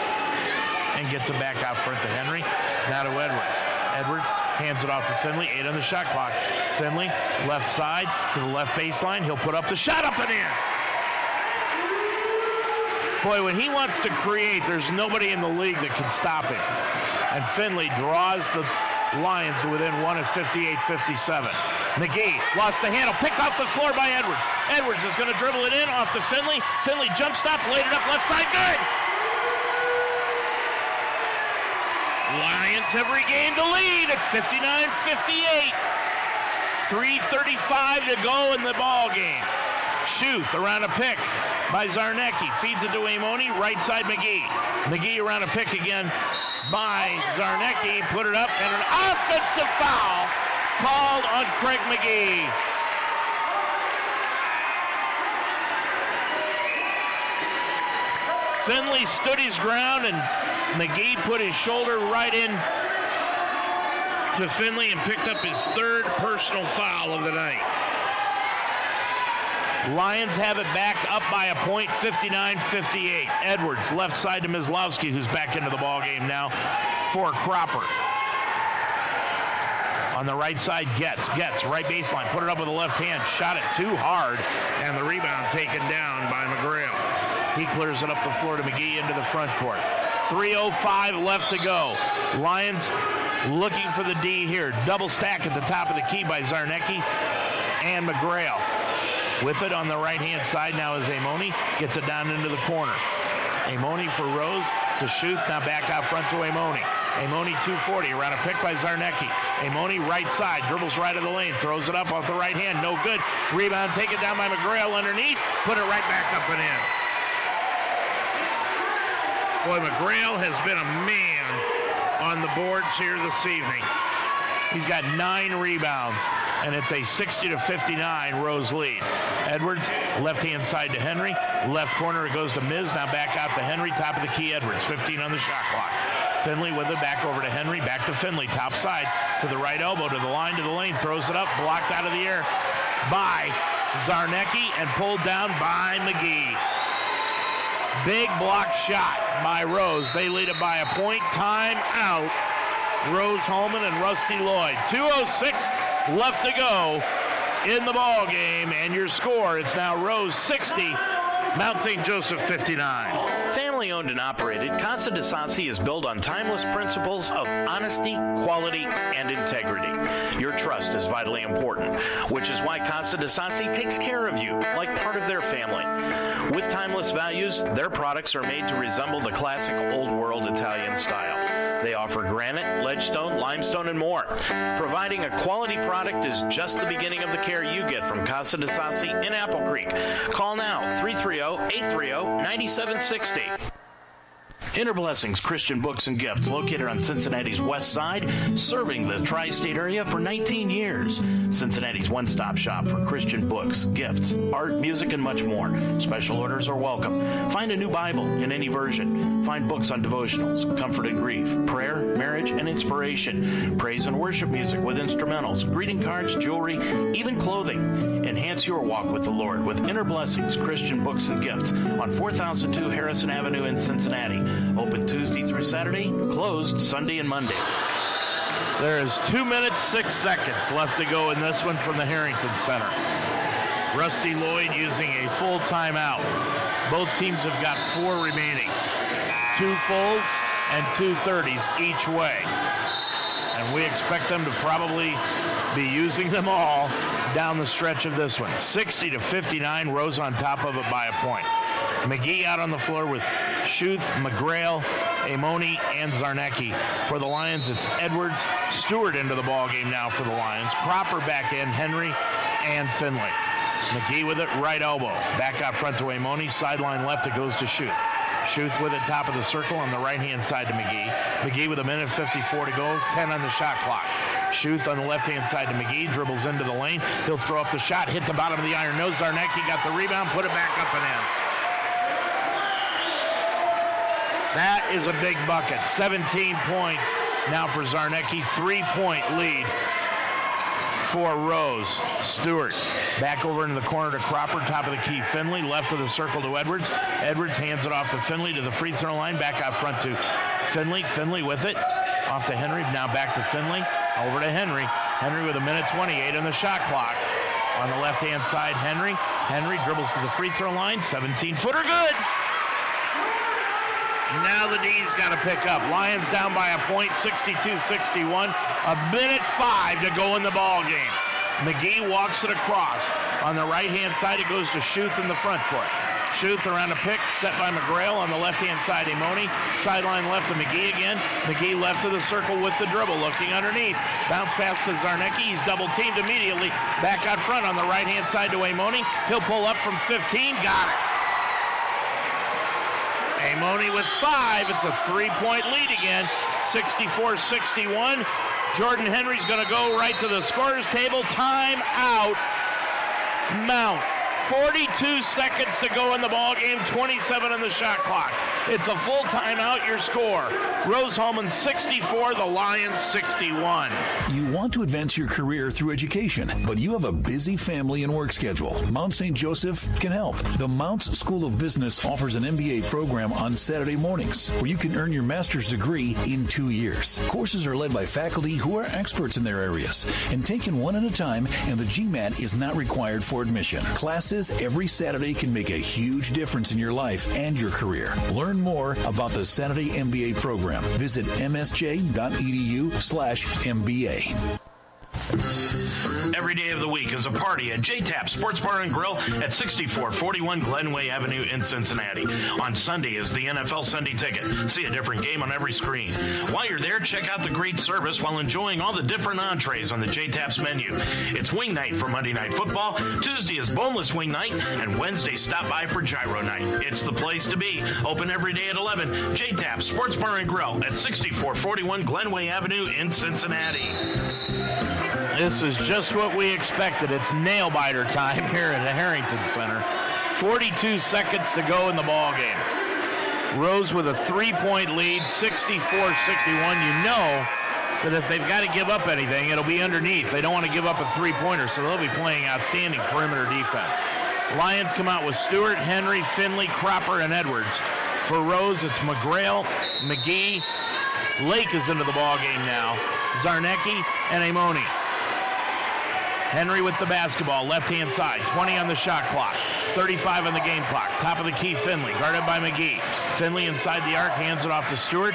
And gets it back out front to Henry. Now to Edwards. Edwards hands it off to Finley, 8 on the shot clock. Finley, left side to the left baseline. He'll put up the shot, up and in. Boy, when he wants to create, there's nobody in the league that can stop him. And Finley draws the Lions to within 1 at 58-57. McGee lost the handle, picked off the floor by Edwards. Edwards is going to dribble it in off to Finley. Finley jump stop, laid it up left side, good. Lions have regained the lead at 59-58. 3:35 to go in the ball game. Schuth around a pick by Zarnecki. Feeds it to Amoni, right side McGee. McGee around a pick again by Zarnecki. Put it up, and an offensive foul called on Craig McGee. Finley stood his ground, and McGee put his shoulder right in to Finley and picked up his third personal foul of the night. Lions have it back up by a point, 59-58. Edwards, left side to Mislowski, who's back into the ball game now for Cropper. On the right side, Getz, right baseline, put it up with the left hand, shot it too hard, and the rebound taken down by McGrail. He clears it up the floor to McGee into the front court. 3:05 left to go. Lions looking for the D here. Double stack at the top of the key by Zarnecki and McGrail. With it on the right-hand side now is Amoni. Gets it down into the corner. Amoni for Rose to Schuth. Now back out front to Amoni. Amoni 240. Around a pick by Zarnecki. Amoni right side. Dribbles right of the lane. Throws it up off the right hand. No good. Rebound taken down by McGrail underneath. Put it right back up and in. Boy, McGrail has been a man on the boards here this evening. He's got 9 rebounds, and it's a 60-59 Rose lead. Edwards, left-hand side to Henry. Left corner, it goes to Miz. Now back out to Henry. Top of the key, Edwards. 15 on the shot clock. Finley with it, back over to Henry. Back to Finley, top side to the right elbow, to the line, to the lane. Throws it up, blocked out of the air by Zarnecki and pulled down by McGee. Big block shot by Rose. They lead it by a point. Time out. Rose-Hulman and Rusty Lloyd. 2:06 left to go in the ball game, and your score, it's now Rose 60, Mount St. Joseph 59. Family owned and operated, Casa de Sassi is built on timeless principles of honesty, quality, and integrity. Your trust is vitally important, which is why Casa de Sassi takes care of you like part of their family. With timeless values, their products are made to resemble the classic old world Italian style. They offer granite, ledgestone, limestone, and more. Providing a quality product is just the beginning of the care you get from Casa de Sassi in Apple Creek. Call now, 330-830-9760. Inner Blessings Christian Books and Gifts, located on Cincinnati's west side, serving the tri-state area for 19 years. Cincinnati's one-stop shop for Christian books, gifts, art, music, and much more. Special orders are welcome. Find a new Bible in any version. Find books on devotionals, comfort and grief, prayer, marriage, and inspiration, praise and worship music with instrumentals, greeting cards, jewelry, even clothing. Enhance your walk with the Lord with Inner Blessings Christian Books and Gifts on 4002 Harrison Avenue in Cincinnati. Open Tuesday through Saturday, closed Sunday and Monday. There is 2 minutes, 6 seconds left to go in this one from the Harrington Center. Rusty Lloyd using a full timeout. Both teams have got 4 remaining. 2 fulls and 2 30s each way. And we expect them to probably be using them all down the stretch of this one. 60-59, Rose on top of it by a point. McGee out on the floor with Schuth, McGrail, Amoni, and Zarnecki. For the Lions, it's Edwards, Stewart into the ball game now for the Lions. Cropper back in, Henry, and Finley. McGee with it, right elbow. Back out front to Amoni, sideline left, it goes to Schuth. Schuth with it, top of the circle on the right-hand side to McGee. McGee with 1:54 to go, 10 on the shot clock. Schuth on the left-hand side to McGee, dribbles into the lane. He'll throw up the shot, hit the bottom of the iron. No, Zarnecki got the rebound, put it back up and in. That is a big bucket. 17 points now for Zarnecki. 3-point lead for Rose. Stewart back over into the corner to Cropper. Top of the key, Finley. Left of the circle to Edwards. Edwards hands it off to Finley to the free throw line. Back out front to Finley. Finley with it. Off to Henry. Now back to Finley. Over to Henry. Henry with 1:28 on the shot clock. On the left-hand side, Henry. Henry dribbles to the free throw line. 17-footer good. Now the D's got to pick up. Lions down by a point, 62-61. 1:05 to go in the ball game. McGee walks it across. On the right-hand side, it goes to Schuth in the front court. Schuth around a pick, set by McGrail. On the left-hand side, Amoni. Sideline left to McGee again. McGee left of the circle with the dribble, looking underneath. Bounce pass to Zarnecki. He's double-teamed immediately. Back out front on the right-hand side to Amoni. He'll pull up from 15. Got it. Amoni with 5. It's a 3-point lead again. 64-61. Jordan Henry's going to go right to the scorer's table. Time out. Mount 42 seconds to go in the ball game, 27 on the shot clock. It's a full timeout. Your score, Rose-Hulman 64, the Lions 61. You want to advance your career through education, but you have a busy family and work schedule. Mount St. Joseph can help. The Mounts School of Business offers an MBA program on Saturday mornings where you can earn your master's degree in 2 years. Courses are led by faculty who are experts in their areas and taken one at a time, and the GMAT is not required for admission. Classes every Saturday can make a huge difference in your life and your career. Learn more about the Saturday MBA program. Visit msj.edu/MBA. Every day of the week is a party at J-Tap Sports Bar and Grill at 6441 Glenway Avenue in Cincinnati. On Sunday is the NFL Sunday Ticket. See a different game on every screen. While you're there, check out the great service while enjoying all the different entrees on the J-Tap's menu. It's wing night for Monday Night Football. Tuesday is boneless wing night, and Wednesday stop by for gyro night. It's the place to be. Open every day at 11. J-Tap Sports Bar and Grill at 6441 Glenway Avenue in Cincinnati. This is just what we expected. It's nail-biter time here at the Harrington Center. 42 seconds to go in the ball game. Rose with a 3-point lead, 64-61. You know that if they've got to give up anything, it'll be underneath. They don't want to give up a three-pointer, so they'll be playing outstanding perimeter defense. Lions come out with Stewart, Henry, Finley, Cropper, and Edwards. For Rose, it's McGrail, McGee. Lake is into the ball game now. Zarnecki and Amoni. Henry with the basketball, left-hand side, 20 on the shot clock, 35 on the game clock. Top of the key, Finley, guarded by McGee. Finley inside the arc, hands it off to Stewart,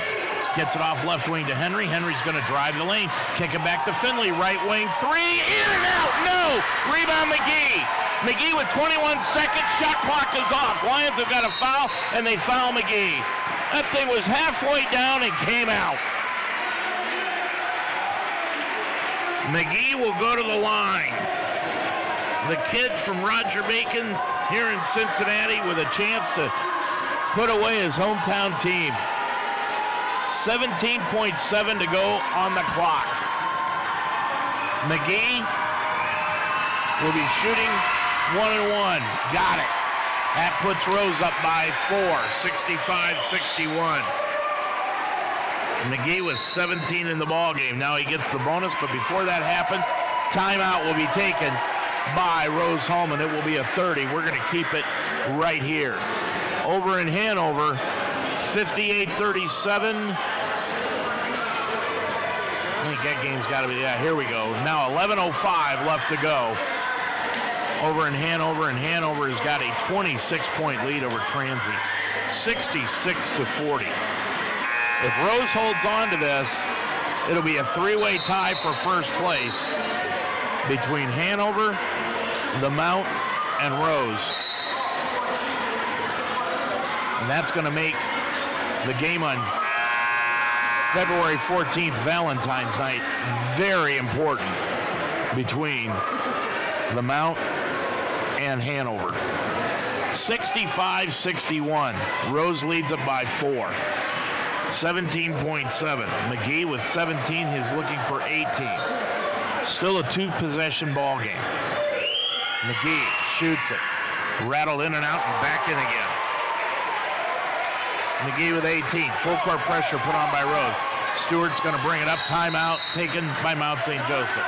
gets it off left wing to Henry. Henry's going to drive the lane, kick it back to Finley, right wing, three, in and out, no! Rebound McGee. McGee with 21 seconds, shot clock is off. Lions have got a foul, and they foul McGee. That thing was halfway down and came out. McGee will go to the line. The kid from Roger Bacon here in Cincinnati with a chance to put away his hometown team. 17.7 to go on the clock. McGee will be shooting 1-1. Got it. That puts Rose up by 4, 65-61. McGee was 17 in the ball game. Now he gets the bonus, but before that happens, timeout will be taken by Rose-Hulman. It will be a 30. We're going to keep it right here. Over in Hanover, 58-37. I think that game's got to be, yeah, here we go. Now 11:05 left to go. Over in Hanover, and Hanover has got a 26-point lead over Transy, 66-40. If Rose holds on to this, it'll be a three-way tie for first place between Hanover, the Mount, and Rose. And that's going to make the game on February 14th, Valentine's night, very important between the Mount and Hanover. 65-61. Rose leads it by 4. 17.7. McGee with 17. He's looking for 18. Still a two-possession ball game. McGee shoots it. Rattled in and out and back in again. McGee with 18. Full court pressure put on by Rose. Stewart's going to bring it up. Timeout taken by Mount St. Joseph.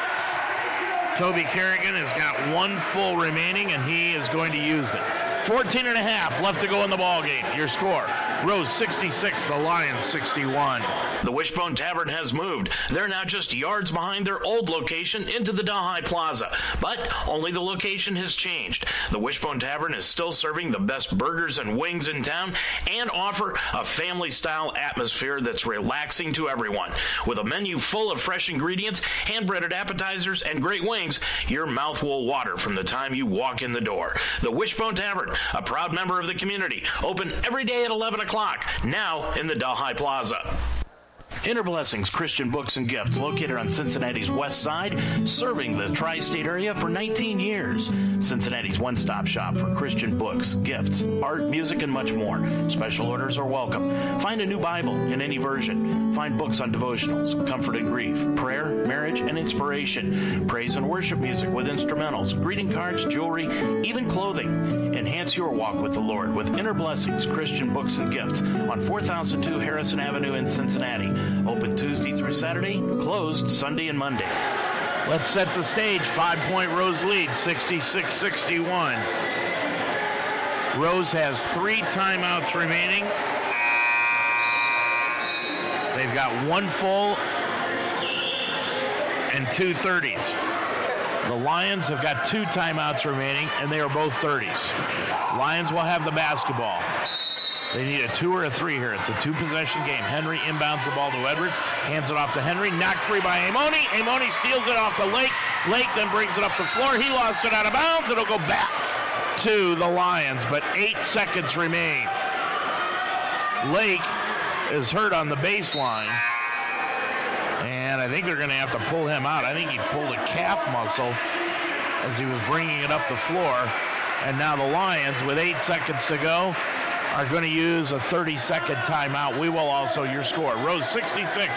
Toby Kerrigan has got one full remaining, and he is going to use it. 14 and a half left to go in the ball game. Your score, Rose 66, the Lions 61. The Wishbone Tavern has moved. They're now just yards behind their old location into the Delhi Plaza, but only the location has changed. The Wishbone Tavern is still serving the best burgers and wings in town and offer a family-style atmosphere that's relaxing to everyone. With a menu full of fresh ingredients, hand-breaded appetizers, and great wings, your mouth will water from the time you walk in the door. The Wishbone Tavern, a proud member of the community, open every day at 11 o'clock, now in the Delhi Plaza. Inner Blessings Christian Books and Gifts, located on Cincinnati's west side, serving the tri-state area for 19 years. Cincinnati's one-stop shop for Christian books, gifts, art, music, and much more. Special orders are welcome. Find a new Bible in any version. Find books on devotionals, comfort and grief, prayer, marriage, and inspiration, praise and worship music with instrumentals, greeting cards, jewelry, even clothing. Enhance your walk with the Lord with Inner Blessings, Christian books and gifts on 4002 Harrison Avenue in Cincinnati. Open Tuesday through Saturday, closed Sunday and Monday. Let's set the stage. 5-point Rose lead, 66-61. Rose has 3 timeouts remaining. They've got 1 full and 2 30s. The Lions have got 2 timeouts remaining, and they are both 30s. Lions will have the basketball. They need a 2 or a 3 here. It's a 2-possession game. Henry inbounds the ball to Edwards, hands it off to Henry, knocked free by Amoni. Amoni steals it off to Lake. Lake then brings it up the floor. He lost it out of bounds. It'll go back to the Lions, but 8 seconds remain. Lake is hurt on the baseline, and I think they're going to have to pull him out. I think he pulled a calf muscle as he was bringing it up the floor, and now the Lions, with 8 seconds to go, are going to use a 30-second timeout. We will also your score. Rose 66,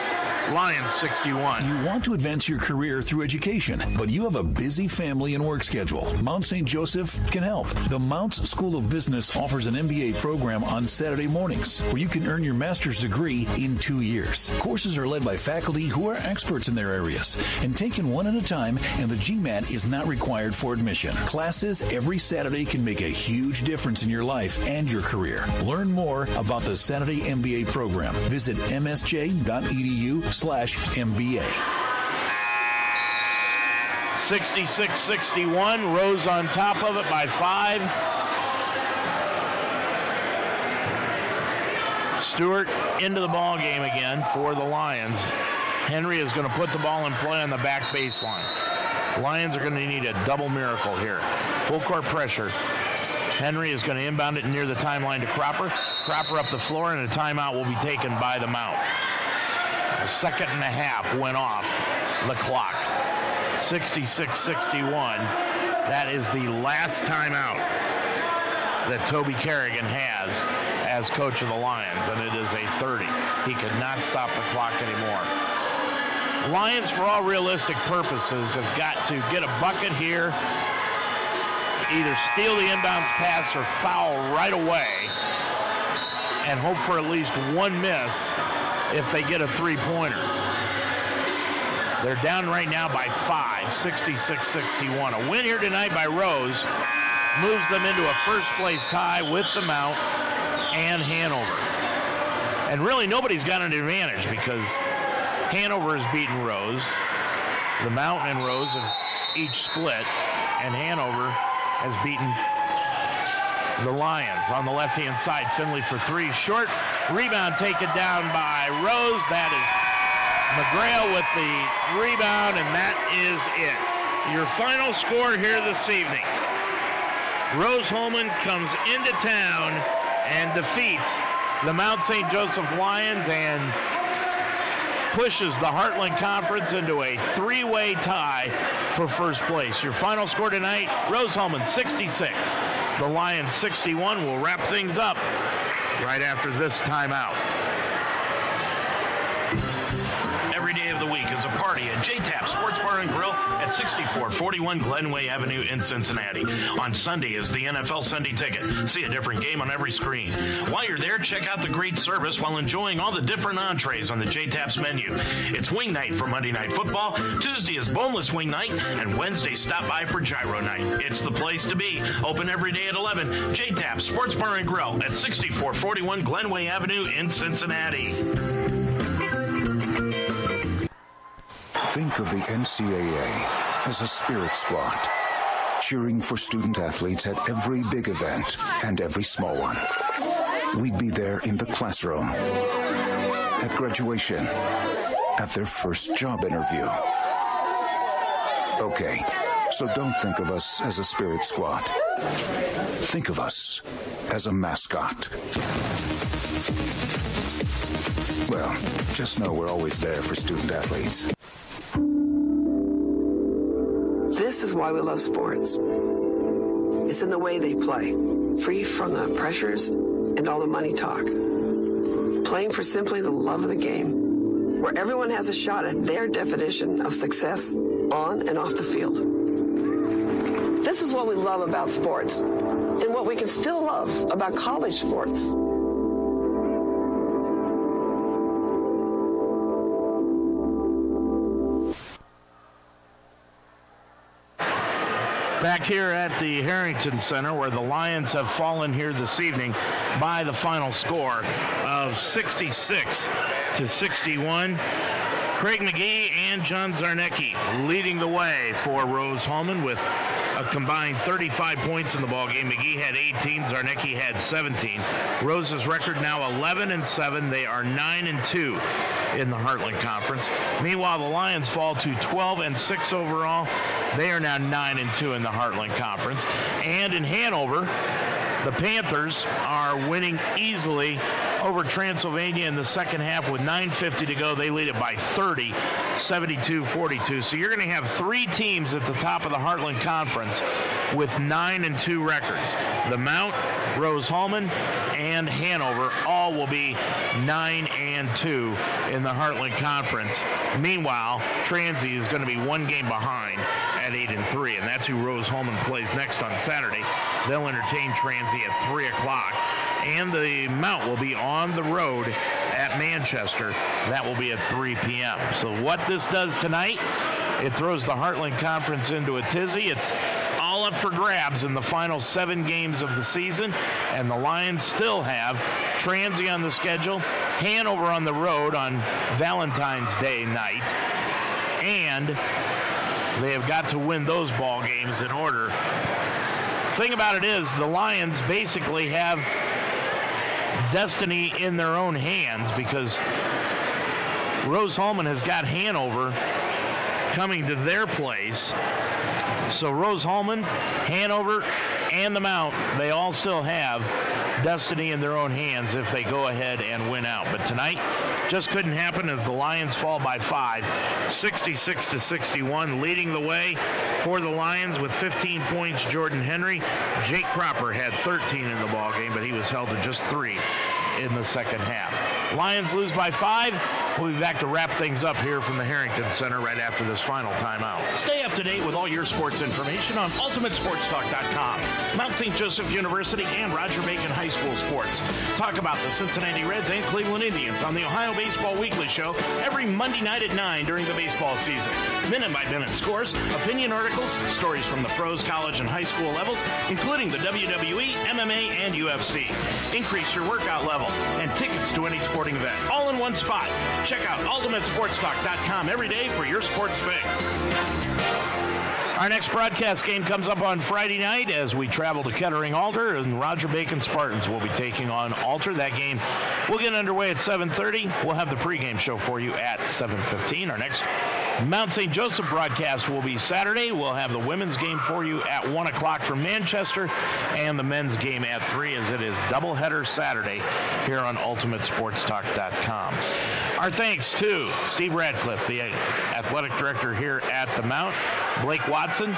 Lions 61. You want to advance your career through education, but you have a busy family and work schedule. Mount St. Joseph can help. The Mounts School of Business offers an MBA program on Saturday mornings where you can earn your master's degree in 2 years. Courses are led by faculty who are experts in their areas and taken one at a time, and the GMAT is not required for admission. Classes every Saturday can make a huge difference in your life and your career. Learn more about the Saturday MBA program. Visit msj.edu/MBA. 66-61. Rose on top of it by 5. Stewart into the ball game again for the Lions. Henry is going to put the ball in play on the back baseline. Lions are going to need a double miracle here. Full court pressure. Henry is going to inbound it near the timeline to Cropper. Cropper up the floor, and a timeout will be taken by the Mount. A second and a half went off the clock. 66-61. That is the last timeout that Toby Kerrigan has as coach of the Lions, and it is a 30. He could not stop the clock anymore. Lions, for all realistic purposes, have got to get a bucket here, either steal the inbounds pass or foul right away, and hope for at least 1 miss if they get a 3-pointer. They're down right now by 5, 66-61. A win here tonight by Rose moves them into a first-place tie with the Mount and Hanover. And really, nobody's got an advantage because Hanover has beaten Rose. The Mount and Rose have each split, and Hanover has beaten the Lions. On the left-hand side, Finley for 3. Short rebound taken down by Rose. That is McGrail with the rebound, and that is it. Your final score here this evening. Rose-Hulman comes into town and defeats the Mount St. Joseph Lions and pushes the Heartland Conference into a 3-way tie for first place. Your final score tonight, Rose-Hulman 66, the Lions 61. We'll wrap things up right after this timeout. Every day of the week is a party at J-Tap Sports Bar and Grill at 6441 Glenway Avenue in Cincinnati. On Sunday is the NFL Sunday Ticket. See a different game on every screen. While you're there, check out the great service while enjoying all the different entrees on the J-Tap's menu. It's wing night for Monday Night Football. Tuesday is boneless wing night, and Wednesday stop by for gyro night. It's the place to be. Open every day at 11. J-Tap Sports Bar and Grill at 6441 Glenway Avenue in Cincinnati. Think of the NCAA as a spirit squad, cheering for student athletes at every big event and every small one. We'd be there in the classroom, at graduation, at their first job interview. Okay, so don't think of us as a spirit squad. Think of us as a mascot. Well, just know we're always there for student athletes. This is why we love sports. It's in the way they play, free from the pressures and all the money talk. Playing for simply the love of the game. where everyone has a shot at their definition of success on and off the field. This is what we love about sports and what we can still love about college sports. Back here at the Harrington Center, where the Lions have fallen here this evening by the final score of 66-61. Craig McGee and John Zarnecki leading the way for Rose-Hulman with a combined 35 points in the ballgame. McGee had 18, Zarnecki had 17. Rose's record now 11-7. They are 9-2 in the Heartland Conference. Meanwhile, the Lions fall to 12-6 overall. They are now 9-2 in the Heartland Conference. And in Hanover, the Panthers are winning easily over Transylvania in the second half with 9:50 to go. They lead it by 30, 72-42. So you're going to have three teams at the top of the Heartland Conference with 9-2 records. The Mount, Rose-Hulman, and Hanover all will be 9-2 in the Heartland Conference. Meanwhile, Transy is going to be one game behind at 8-3, and that's who Rose-Hulman plays next on Saturday. They'll entertain Transy at 3 o'clock. And the Mount will be on the road at Manchester. That will be at 3 p.m. So what this does tonight, it throws the Heartland Conference into a tizzy. It's all up for grabs in the final 7 games of the season, and the Lions still have Transy on the schedule, Hanover on the road on Valentine's Day night, and they have got to win those ball games in order. Thing about it is, the Lions basically have destiny in their own hands because Rose-Hulman has got Hanover coming to their place. So Rose-Hulman, Hanover, and the Mount, they all still have destiny in their own hands if they go ahead and win out. But tonight just couldn't happen as the Lions fall by 5, 66-61. Leading the way for the Lions with 15 points, Jordan Henry. Jake Cropper had 13 in the ballgame, but he was held to just 3 in the second half. Lions lose by 5. We'll be back to wrap things up here from the Harrington Center right after this final timeout. Stay up to date with all your sports information on UltimateSportsTalk.com. Mount St. Joseph University and Roger Bacon High School sports. Talk about the Cincinnati Reds and Cleveland Indians on the Ohio Baseball Weekly Show every Monday night at 9 during the baseball season. Minute-by-minute scores, opinion articles, stories from the pros, college, and high school levels, including the WWE, MMA, and UFC. Increase your workout level and tickets to any sporting event, all in one spot. Check out UltimateSportsTalk.com every day for your sports fix. Our next broadcast game comes up on Friday night as we travel to Kettering-Alter, and Roger Bacon Spartans will be taking on Alter. That game will get underway at 7:30. We'll have the pregame show for you at 7:15. Our next Mount St. Joseph broadcast will be Saturday. We'll have the women's game for you at 1 o'clock from Manchester and the men's game at 3 as it is doubleheader Saturday here on UltimateSportsTalk.com. Our thanks to Steve Radcliffe, the athletic director here at the Mount, Blake Watson,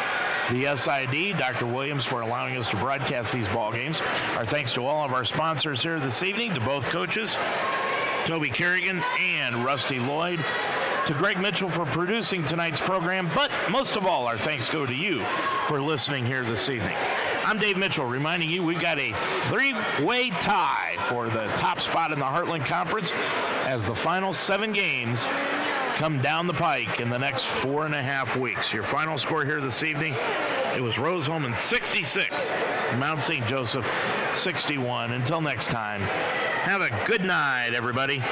the SID, Dr. Williams, for allowing us to broadcast these ball games. Our thanks to all of our sponsors here this evening, to both coaches, Toby Kerrigan and Rusty Lloyd, to Greg Mitchell for producing tonight's program, but most of all, our thanks go to you for listening here this evening. I'm Dave Mitchell, reminding you we've got a 3-way tie for the top spot in the Heartland Conference as the final 7 games come down the pike in the next 4.5 weeks. Your final score here this evening, it was Rose-Hulman 66, Mount St. Joseph 61. Until next time, have a good night, everybody.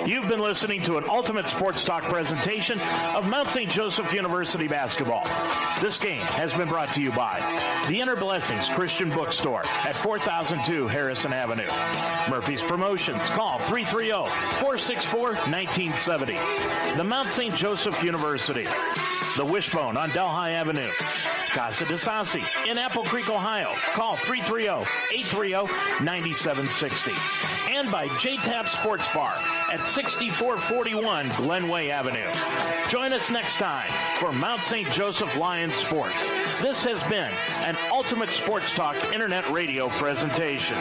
You've been listening to an Ultimate Sports Talk presentation of Mount St. Joseph University basketball. This game has been brought to you by the Inner Blessings Christian Bookstore at 4002 Harrison Avenue. Murphy's Promotions. Call 330-464-1970. The Mount St. Joseph University. The Wishbone on Delhi Avenue. Casa de Sassi in Apple Creek, Ohio. Call 330-830-9760. And by J-Tap Sports Bar at 6441 Glenway Avenue. Join us next time for Mount St. Joseph Lions Sports. This has been an Ultimate Sports Talk Internet Radio presentation.